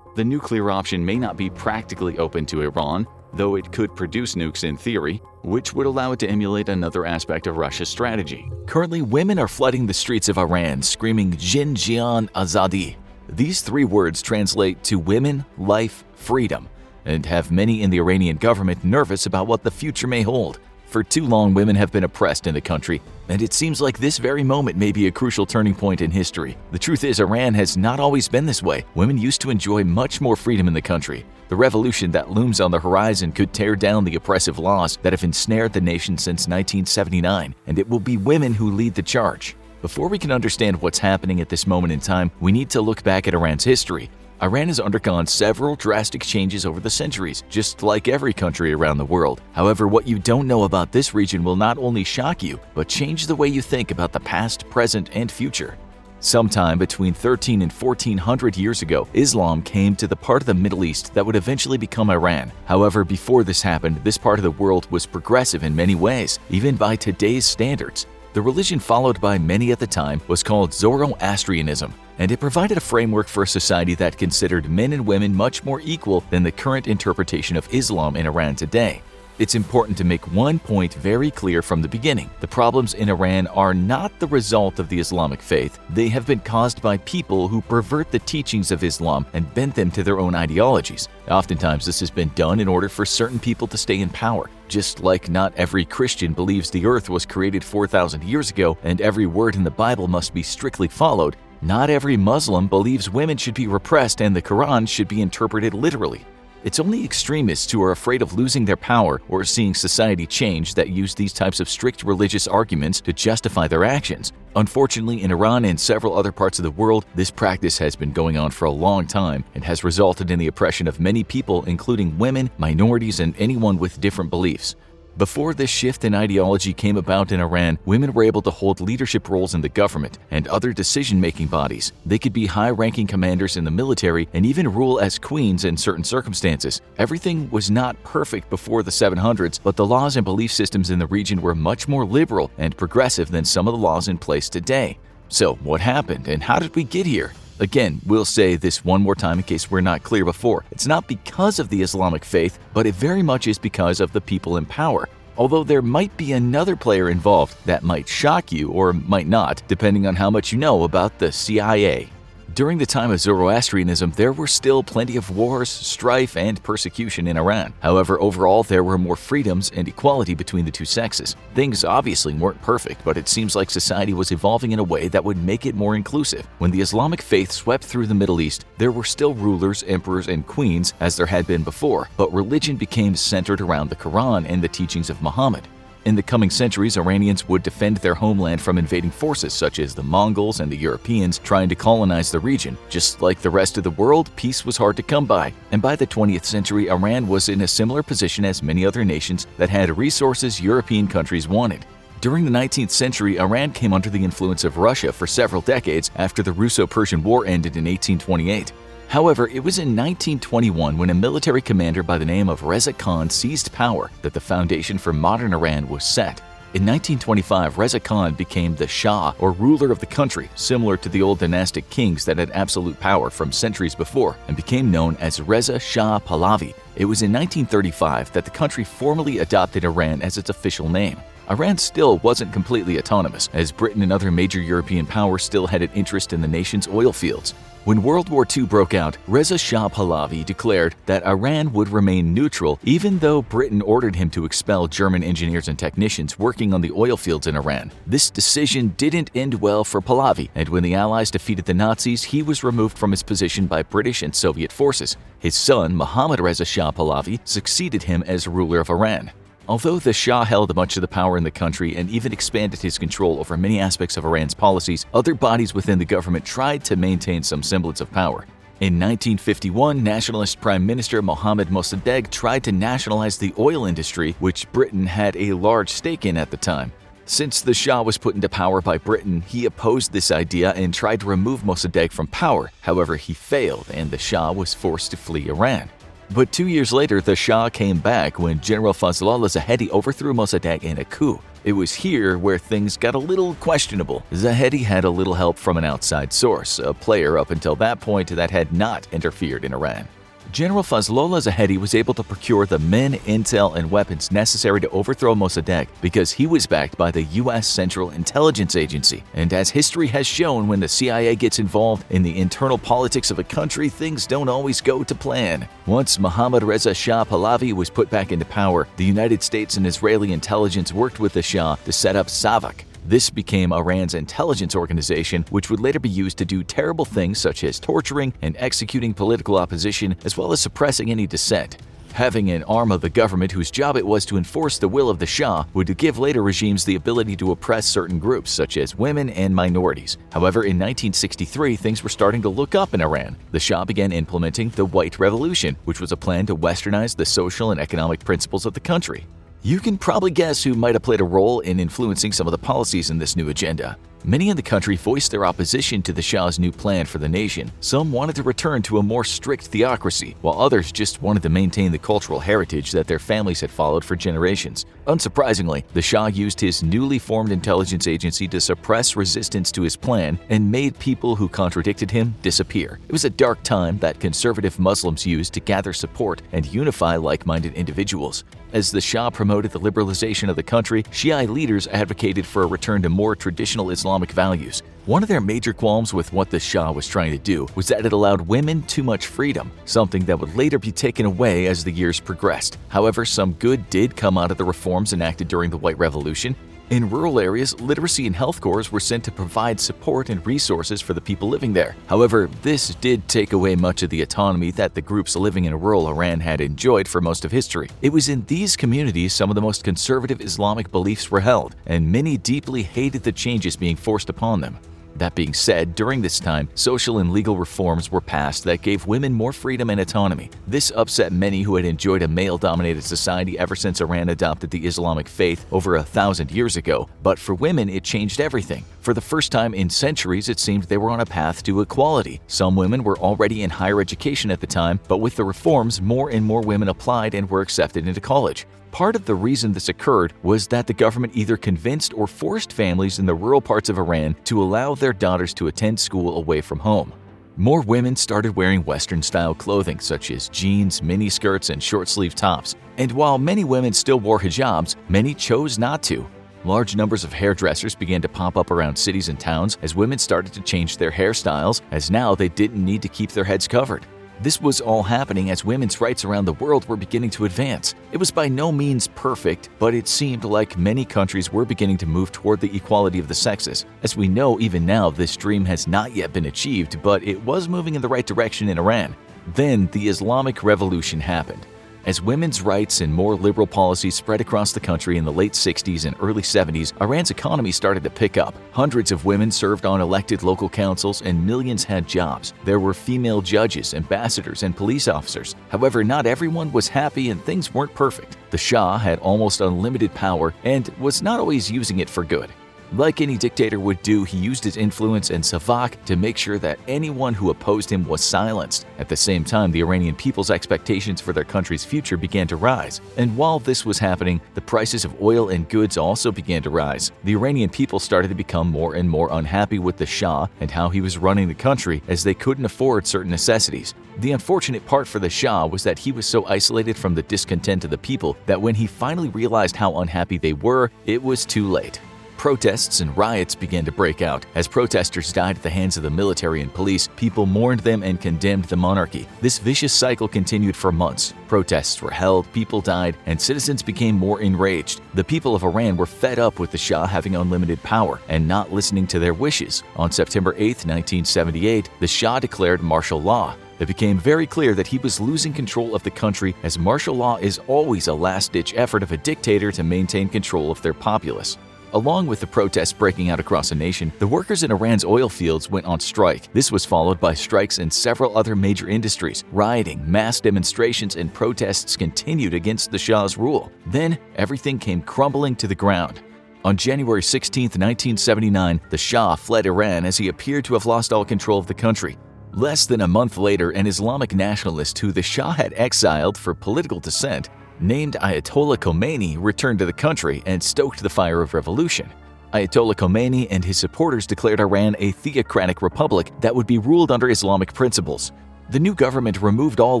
The nuclear option may not be practically open to Iran, though it could produce nukes in theory, which would allow it to emulate another aspect of Russia's strategy. Currently, women are flooding the streets of Iran screaming Jin Jian Azadi. These 3 words translate to women, life, freedom, and have many in the Iranian government nervous about what the future may hold. For too long, women have been oppressed in the country, and it seems like this very moment may be a crucial turning point in history. The truth is, Iran has not always been this way. Women used to enjoy much more freedom in the country. The revolution that looms on the horizon could tear down the oppressive laws that have ensnared the nation since 1979, and it will be women who lead the charge. Before we can understand what's happening at this moment in time, we need to look back at Iran's history. Iran has undergone several drastic changes over the centuries, just like every country around the world. However, what you don't know about this region will not only shock you, but change the way you think about the past, present, and future. Sometime between 13 and 1400 years ago, Islam came to the part of the Middle East that would eventually become Iran. However, before this happened, this part of the world was progressive in many ways, even by today's standards. The religion followed by many at the time was called Zoroastrianism, and it provided a framework for a society that considered men and women much more equal than the current interpretation of Islam in Iran today. It's important to make one point very clear from the beginning. The problems in Iran are not the result of the Islamic faith. They have been caused by people who pervert the teachings of Islam and bend them to their own ideologies. Oftentimes, this has been done in order for certain people to stay in power. Just like not every Christian believes the earth was created 4,000 years ago and every word in the Bible must be strictly followed, not every Muslim believes women should be repressed and the Quran should be interpreted literally. It's only extremists who are afraid of losing their power or seeing society change that use these types of strict religious arguments to justify their actions. Unfortunately, in Iran and several other parts of the world, this practice has been going on for a long time and has resulted in the oppression of many people, including women, minorities, and anyone with different beliefs. Before this shift in ideology came about in Iran, women were able to hold leadership roles in the government and other decision-making bodies. They could be high-ranking commanders in the military and even rule as queens in certain circumstances. Everything was not perfect before the 700s, but the laws and belief systems in the region were much more liberal and progressive than some of the laws in place today. So, what happened and how did we get here? Again, we'll say this one more time in case we're not clear before. It's not because of the Islamic faith, but it very much is because of the people in power. Although there might be another player involved that might shock you or might not, depending on how much you know about the CIA. During the time of Zoroastrianism, there were still plenty of wars, strife, and persecution in Iran. However, overall, there were more freedoms and equality between the two sexes. Things obviously weren't perfect, but it seems like society was evolving in a way that would make it more inclusive. When the Islamic faith swept through the Middle East, there were still rulers, emperors, and queens, as there had been before, but religion became centered around the Quran and the teachings of Muhammad. In the coming centuries, Iranians would defend their homeland from invading forces such as the Mongols and the Europeans trying to colonize the region. Just like the rest of the world, peace was hard to come by, and by the 20th century, Iran was in a similar position as many other nations that had resources European countries wanted. During the 19th century, Iran came under the influence of Russia for several decades after the Russo-Persian War ended in 1828. However, it was in 1921 when a military commander by the name of Reza Khan seized power that the foundation for modern Iran was set. In 1925, Reza Khan became the Shah, or ruler of the country, similar to the old dynastic kings that had absolute power from centuries before, and became known as Reza Shah Pahlavi. It was in 1935 that the country formally adopted Iran as its official name. Iran still wasn't completely autonomous, as Britain and other major European powers still had an interest in the nation's oil fields. When World War II broke out, Reza Shah Pahlavi declared that Iran would remain neutral even though Britain ordered him to expel German engineers and technicians working on the oil fields in Iran. This decision didn't end well for Pahlavi, and when the Allies defeated the Nazis, he was removed from his position by British and Soviet forces. His son, Mohammad Reza Shah Pahlavi, succeeded him as ruler of Iran. Although the Shah held much of the power in the country and even expanded his control over many aspects of Iran's policies, other bodies within the government tried to maintain some semblance of power. In 1951, nationalist Prime Minister Mohammad Mossadegh tried to nationalize the oil industry, which Britain had a large stake in at the time. Since the Shah was put into power by Britain, he opposed this idea and tried to remove Mossadegh from power. However, he failed, and the Shah was forced to flee Iran. But 2 years later, the Shah came back when General Fazlollah Zahedi overthrew Mossadegh in a coup. It was here where things got a little questionable. Zahedi had a little help from an outside source, a player up until that point that had not interfered in Iran. General Fazlollah Zahedi was able to procure the men, intel, and weapons necessary to overthrow Mossadegh because he was backed by the U.S. Central Intelligence Agency. And as history has shown, when the CIA gets involved in the internal politics of a country, things don't always go to plan. Once Mohammad Reza Shah Pahlavi was put back into power, the United States and Israeli intelligence worked with the Shah to set up SAVAK. This became Iran's intelligence organization, which would later be used to do terrible things such as torturing and executing political opposition, as well as suppressing any dissent. Having an arm of the government whose job it was to enforce the will of the Shah would give later regimes the ability to oppress certain groups, such as women and minorities. However, in 1963, things were starting to look up in Iran. The Shah began implementing the White Revolution, which was a plan to westernize the social and economic principles of the country. You can probably guess who might have played a role in influencing some of the policies in this new agenda. Many in the country voiced their opposition to the Shah's new plan for the nation. Some wanted to return to a more strict theocracy, while others just wanted to maintain the cultural heritage that their families had followed for generations. Unsurprisingly, the Shah used his newly formed intelligence agency to suppress resistance to his plan and made people who contradicted him disappear. It was a dark time that conservative Muslims used to gather support and unify like-minded individuals. As the Shah promoted the liberalization of the country, Shiite leaders advocated for a return to more traditional Islamic values. One of their major qualms with what the Shah was trying to do was that it allowed women too much freedom, something that would later be taken away as the years progressed. However, some good did come out of the reforms enacted during the White Revolution. In rural areas, literacy and health corps were sent to provide support and resources for the people living there. However, this did take away much of the autonomy that the groups living in rural Iran had enjoyed for most of history. It was in these communities some of the most conservative Islamic beliefs were held, and many deeply hated the changes being forced upon them. That being said, during this time, social and legal reforms were passed that gave women more freedom and autonomy. This upset many who had enjoyed a male-dominated society ever since Iran adopted the Islamic faith over 1,000 years ago. But for women, it changed everything. For the first time in centuries, it seemed they were on a path to equality. Some women were already in higher education at the time, but with the reforms, more and more women applied and were accepted into college. Part of the reason this occurred was that the government either convinced or forced families in the rural parts of Iran to allow their daughters to attend school away from home. More women started wearing Western-style clothing such as jeans, miniskirts, and short-sleeve tops. And while many women still wore hijabs, many chose not to. Large numbers of hairdressers began to pop up around cities and towns as women started to change their hairstyles, as now they didn't need to keep their heads covered. This was all happening as women's rights around the world were beginning to advance. It was by no means perfect, but it seemed like many countries were beginning to move toward the equality of the sexes. As we know, even now, this dream has not yet been achieved, but it was moving in the right direction in Iran. Then the Islamic Revolution happened. As women's rights and more liberal policies spread across the country in the late 60s and early 70s, Iran's economy started to pick up. Hundreds of women served on elected local councils and millions had jobs. There were female judges, ambassadors, and police officers. However, not everyone was happy and things weren't perfect. The Shah had almost unlimited power and was not always using it for good. Like any dictator would do, he used his influence and savak to make sure that anyone who opposed him was silenced. At the same time, the Iranian people's expectations for their country's future began to rise. And while this was happening, the prices of oil and goods also began to rise. The Iranian people started to become more and more unhappy with the Shah and how he was running the country, as they couldn't afford certain necessities. The unfortunate part for the Shah was that he was so isolated from the discontent of the people that when he finally realized how unhappy they were, it was too late. Protests and riots began to break out. As protesters died at the hands of the military and police, people mourned them and condemned the monarchy. This vicious cycle continued for months. Protests were held, people died, and citizens became more enraged. The people of Iran were fed up with the Shah having unlimited power and not listening to their wishes. On September 8, 1978, the Shah declared martial law. It became very clear that he was losing control of the country, as martial law is always a last-ditch effort of a dictator to maintain control of their populace. Along with the protests breaking out across the nation, the workers in Iran's oil fields went on strike. This was followed by strikes in several other major industries. Rioting, mass demonstrations, and protests continued against the Shah's rule. Then, everything came crumbling to the ground. On January 16, 1979, the Shah fled Iran as he appeared to have lost all control of the country. Less than a month later, an Islamic nationalist who the Shah had exiled for political dissent, named Ayatollah Khomeini, returned to the country and stoked the fire of revolution. Ayatollah Khomeini and his supporters declared Iran a theocratic republic that would be ruled under Islamic principles. The new government removed all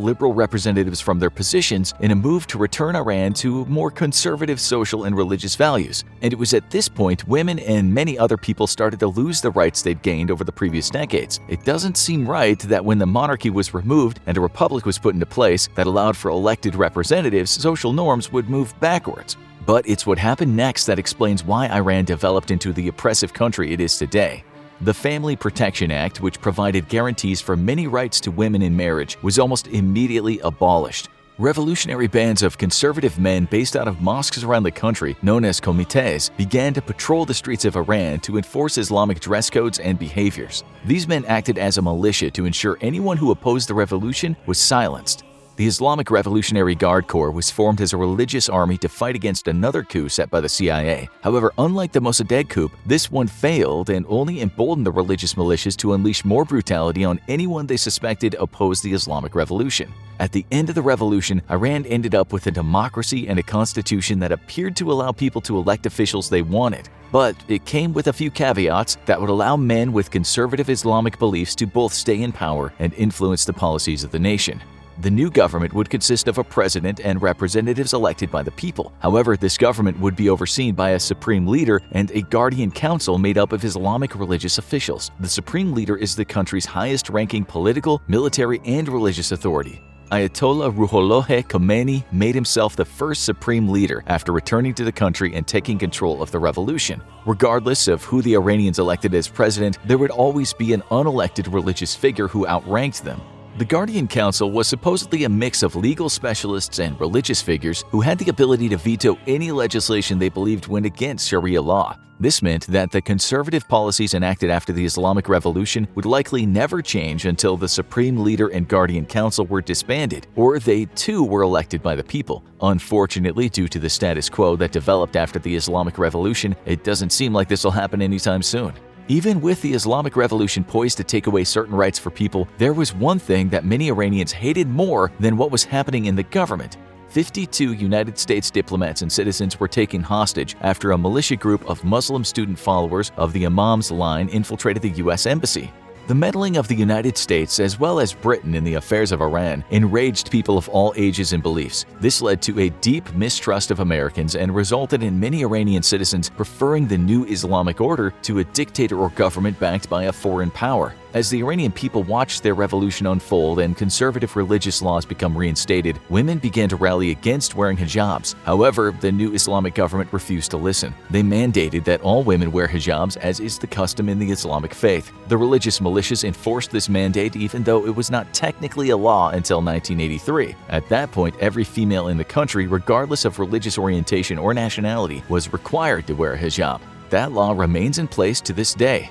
liberal representatives from their positions in a move to return Iran to more conservative social and religious values. And it was at this point women and many other people started to lose the rights they'd gained over the previous decades. It doesn't seem right that when the monarchy was removed and a republic was put into place that allowed for elected representatives, social norms would move backwards. But it's what happened next that explains why Iran developed into the oppressive country it is today. The Family Protection Act, which provided guarantees for many rights to women in marriage, was almost immediately abolished. Revolutionary bands of conservative men based out of mosques around the country, known as comités, began to patrol the streets of Iran to enforce Islamic dress codes and behaviors. These men acted as a militia to ensure anyone who opposed the revolution was silenced. The Islamic Revolutionary Guard Corps was formed as a religious army to fight against another coup set by the CIA. However, unlike the Mossadegh coup, this one failed and only emboldened the religious militias to unleash more brutality on anyone they suspected opposed the Islamic Revolution. At the end of the revolution, Iran ended up with a democracy and a constitution that appeared to allow people to elect officials they wanted. But it came with a few caveats that would allow men with conservative Islamic beliefs to both stay in power and influence the policies of the nation. The new government would consist of a president and representatives elected by the people. However, this government would be overseen by a supreme leader and a guardian council made up of Islamic religious officials. The supreme leader is the country's highest-ranking political, military, and religious authority. Ayatollah Ruhollah Khomeini made himself the first supreme leader after returning to the country and taking control of the revolution. Regardless of who the Iranians elected as president, there would always be an unelected religious figure who outranked them. The Guardian Council was supposedly a mix of legal specialists and religious figures who had the ability to veto any legislation they believed went against Sharia law. This meant that the conservative policies enacted after the Islamic Revolution would likely never change until the Supreme Leader and Guardian Council were disbanded, or they too were elected by the people. Unfortunately, due to the status quo that developed after the Islamic Revolution, it doesn't seem like this will happen anytime soon. Even with the Islamic Revolution poised to take away certain rights for people, there was one thing that many Iranians hated more than what was happening in the government. 52 United States diplomats and citizens were taken hostage after a militia group of Muslim student followers of the Imam's line infiltrated the U.S. Embassy. The meddling of the United States as well as Britain in the affairs of Iran enraged people of all ages and beliefs. This led to a deep mistrust of Americans and resulted in many Iranian citizens preferring the new Islamic order to a dictator or government backed by a foreign power. As the Iranian people watched their revolution unfold and conservative religious laws become reinstated, women began to rally against wearing hijabs. However, the new Islamic government refused to listen. They mandated that all women wear hijabs, as is the custom in the Islamic faith. The religious militias enforced this mandate even though it was not technically a law until 1983. At that point, every female in the country, regardless of religious orientation or nationality, was required to wear a hijab. That law remains in place to this day.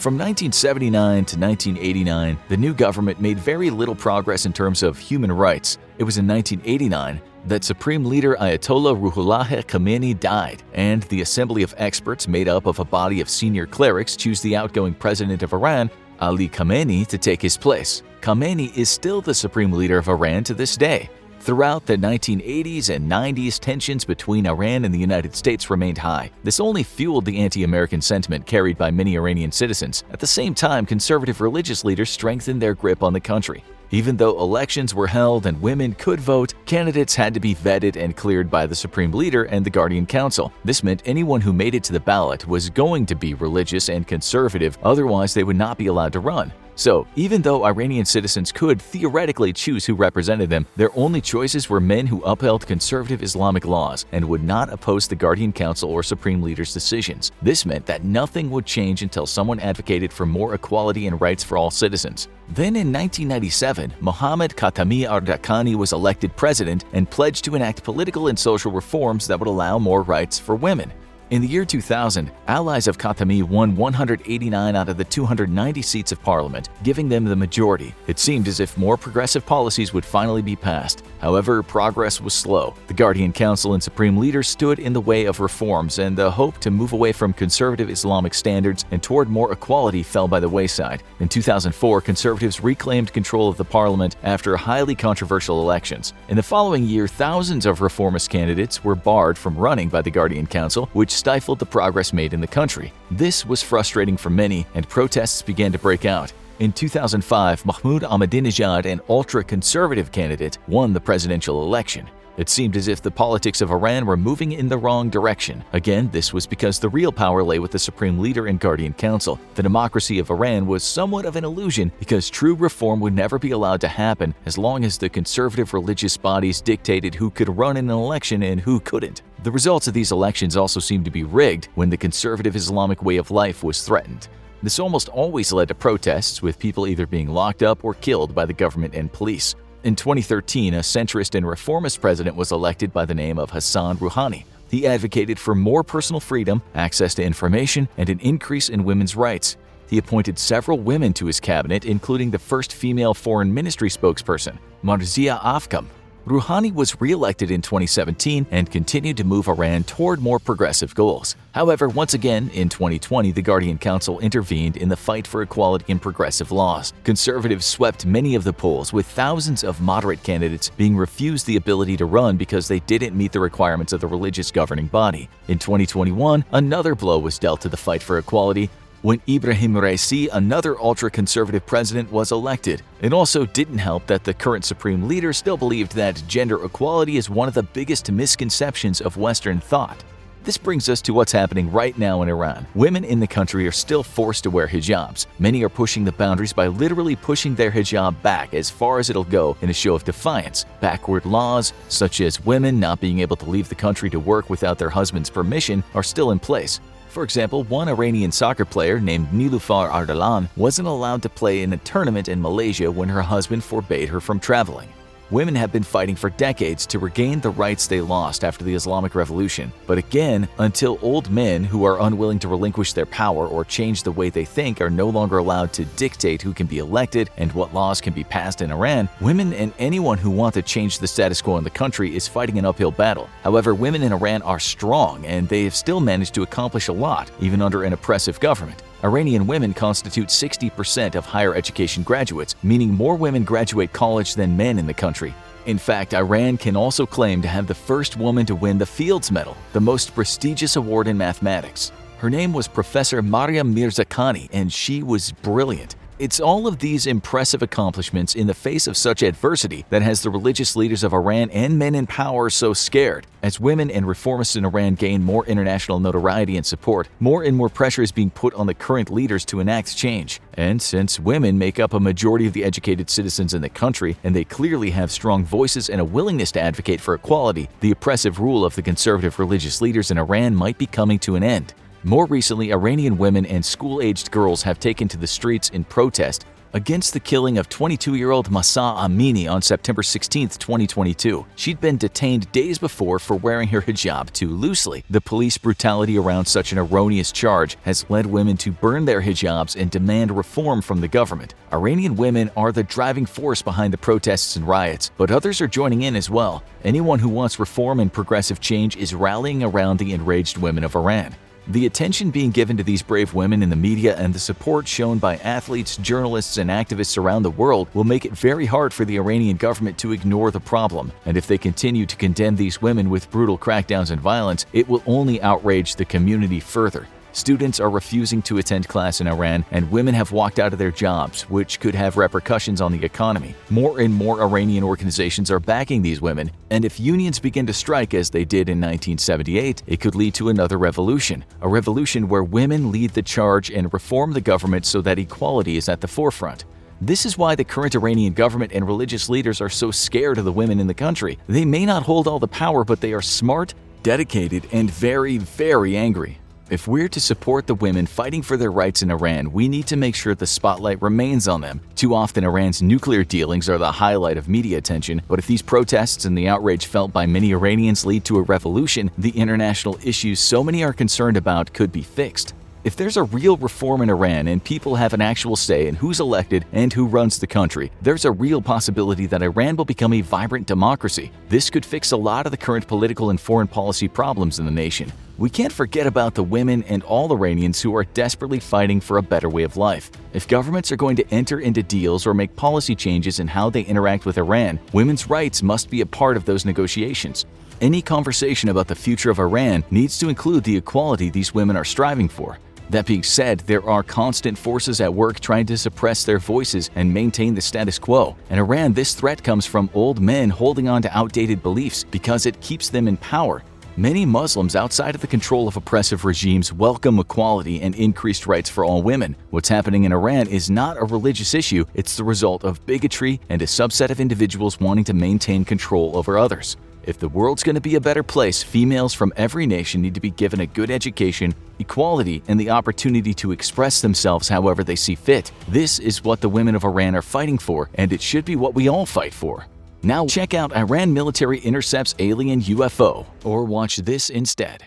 From 1979 to 1989, the new government made very little progress in terms of human rights. It was in 1989 that Supreme Leader Ayatollah Ruhollah Khomeini died, and the Assembly of Experts made up of a body of senior clerics chose the outgoing president of Iran, Ali Khamenei, to take his place. Khamenei is still the Supreme Leader of Iran to this day. Throughout the 1980s and 90s, tensions between Iran and the United States remained high. This only fueled the anti-American sentiment carried by many Iranian citizens. At the same time, conservative religious leaders strengthened their grip on the country. Even though elections were held and women could vote, candidates had to be vetted and cleared by the Supreme Leader and the Guardian Council. This meant anyone who made it to the ballot was going to be religious and conservative, otherwise they would not be allowed to run. So, even though Iranian citizens could theoretically choose who represented them, their only choices were men who upheld conservative Islamic laws and would not oppose the Guardian Council or Supreme Leader's decisions. This meant that nothing would change until someone advocated for more equality and rights for all citizens. Then in 1997, Mohammad Khatami Ardakhani was elected president and pledged to enact political and social reforms that would allow more rights for women. In the year 2000, allies of Khatami won 189 out of the 290 seats of parliament, giving them the majority. It seemed as if more progressive policies would finally be passed. However, progress was slow. The Guardian Council and Supreme Leader stood in the way of reforms, and the hope to move away from conservative Islamic standards and toward more equality fell by the wayside. In 2004, conservatives reclaimed control of the parliament after highly controversial elections. In the following year, thousands of reformist candidates were barred from running by the Guardian Council, which stifled the progress made in the country. This was frustrating for many, and protests began to break out. In 2005, Mahmoud Ahmadinejad, an ultra-conservative candidate, won the presidential election. It seemed as if the politics of Iran were moving in the wrong direction. Again, this was because the real power lay with the Supreme Leader and Guardian Council. The democracy of Iran was somewhat of an illusion because true reform would never be allowed to happen as long as the conservative religious bodies dictated who could run in an election and who couldn't. The results of these elections also seemed to be rigged when the conservative Islamic way of life was threatened. This almost always led to protests, with people either being locked up or killed by the government and police. In 2013, a centrist and reformist president was elected by the name of Hassan Rouhani. He advocated for more personal freedom, access to information, and an increase in women's rights. He appointed several women to his cabinet, including the first female foreign ministry spokesperson, Marzia Afkam. Rouhani was re-elected in 2017 and continued to move Iran toward more progressive goals. However, once again, in 2020, the Guardian Council intervened in the fight for equality and progressive laws. Conservatives swept many of the polls, with thousands of moderate candidates being refused the ability to run because they didn't meet the requirements of the religious governing body. In 2021, another blow was dealt to the fight for equality when Ibrahim Raisi, another ultra-conservative president, was elected. It also didn't help that the current Supreme Leader still believed that gender equality is one of the biggest misconceptions of Western thought. This brings us to what's happening right now in Iran. Women in the country are still forced to wear hijabs. Many are pushing the boundaries by literally pushing their hijab back as far as it'll go in a show of defiance. Backward laws, such as women not being able to leave the country to work without their husband's permission, are still in place. For example, one Iranian soccer player named Nilufar Ardalan wasn't allowed to play in a tournament in Malaysia when her husband forbade her from traveling. Women have been fighting for decades to regain the rights they lost after the Islamic Revolution. But again, until old men who are unwilling to relinquish their power or change the way they think are no longer allowed to dictate who can be elected and what laws can be passed in Iran, women and anyone who want to change the status quo in the country is fighting an uphill battle. However, women in Iran are strong, and they have still managed to accomplish a lot, even under an oppressive government. Iranian women constitute 60% of higher education graduates, meaning more women graduate college than men in the country. In fact, Iran can also claim to have the first woman to win the Fields Medal, the most prestigious award in mathematics. Her name was Professor Maryam Mirzakhani, and she was brilliant. It's all of these impressive accomplishments in the face of such adversity that has the religious leaders of Iran and men in power so scared. As women and reformists in Iran gain more international notoriety and support, more and more pressure is being put on the current leaders to enact change. And since women make up a majority of the educated citizens in the country, and they clearly have strong voices and a willingness to advocate for equality, the oppressive rule of the conservative religious leaders in Iran might be coming to an end. More recently, Iranian women and school-aged girls have taken to the streets in protest against the killing of 22-year-old Mahsa Amini on September 16, 2022. She'd been detained days before for wearing her hijab too loosely. The police brutality around such an erroneous charge has led women to burn their hijabs and demand reform from the government. Iranian women are the driving force behind the protests and riots, but others are joining in as well. Anyone who wants reform and progressive change is rallying around the enraged women of Iran. The attention being given to these brave women in the media and the support shown by athletes, journalists, and activists around the world will make it very hard for the Iranian government to ignore the problem. And if they continue to condemn these women with brutal crackdowns and violence, it will only outrage the community further. Students are refusing to attend class in Iran, and women have walked out of their jobs, which could have repercussions on the economy. More and more Iranian organizations are backing these women, and if unions begin to strike as they did in 1978, it could lead to another revolution, a revolution where women lead the charge and reform the government so that equality is at the forefront. This is why the current Iranian government and religious leaders are so scared of the women in the country. They may not hold all the power, but they are smart, dedicated, and very, very angry. If we're to support the women fighting for their rights in Iran, we need to make sure the spotlight remains on them. Too often, Iran's nuclear dealings are the highlight of media attention, but if these protests and the outrage felt by many Iranians lead to a revolution, the international issues so many are concerned about could be fixed. If there's a real reform in Iran and people have an actual say in who's elected and who runs the country, there's a real possibility that Iran will become a vibrant democracy. This could fix a lot of the current political and foreign policy problems in the nation. We can't forget about the women and all Iranians who are desperately fighting for a better way of life. If governments are going to enter into deals or make policy changes in how they interact with Iran, women's rights must be a part of those negotiations. Any conversation about the future of Iran needs to include the equality these women are striving for. That being said, there are constant forces at work trying to suppress their voices and maintain the status quo. In Iran, this threat comes from old men holding on to outdated beliefs because it keeps them in power. Many Muslims outside of the control of oppressive regimes welcome equality and increased rights for all women. What's happening in Iran is not a religious issue, it's the result of bigotry and a subset of individuals wanting to maintain control over others. If the world's going to be a better place, females from every nation need to be given a good education, equality, and the opportunity to express themselves however they see fit. This is what the women of Iran are fighting for, and it should be what we all fight for. Now check out Iran military intercepts alien UFO, or watch this instead.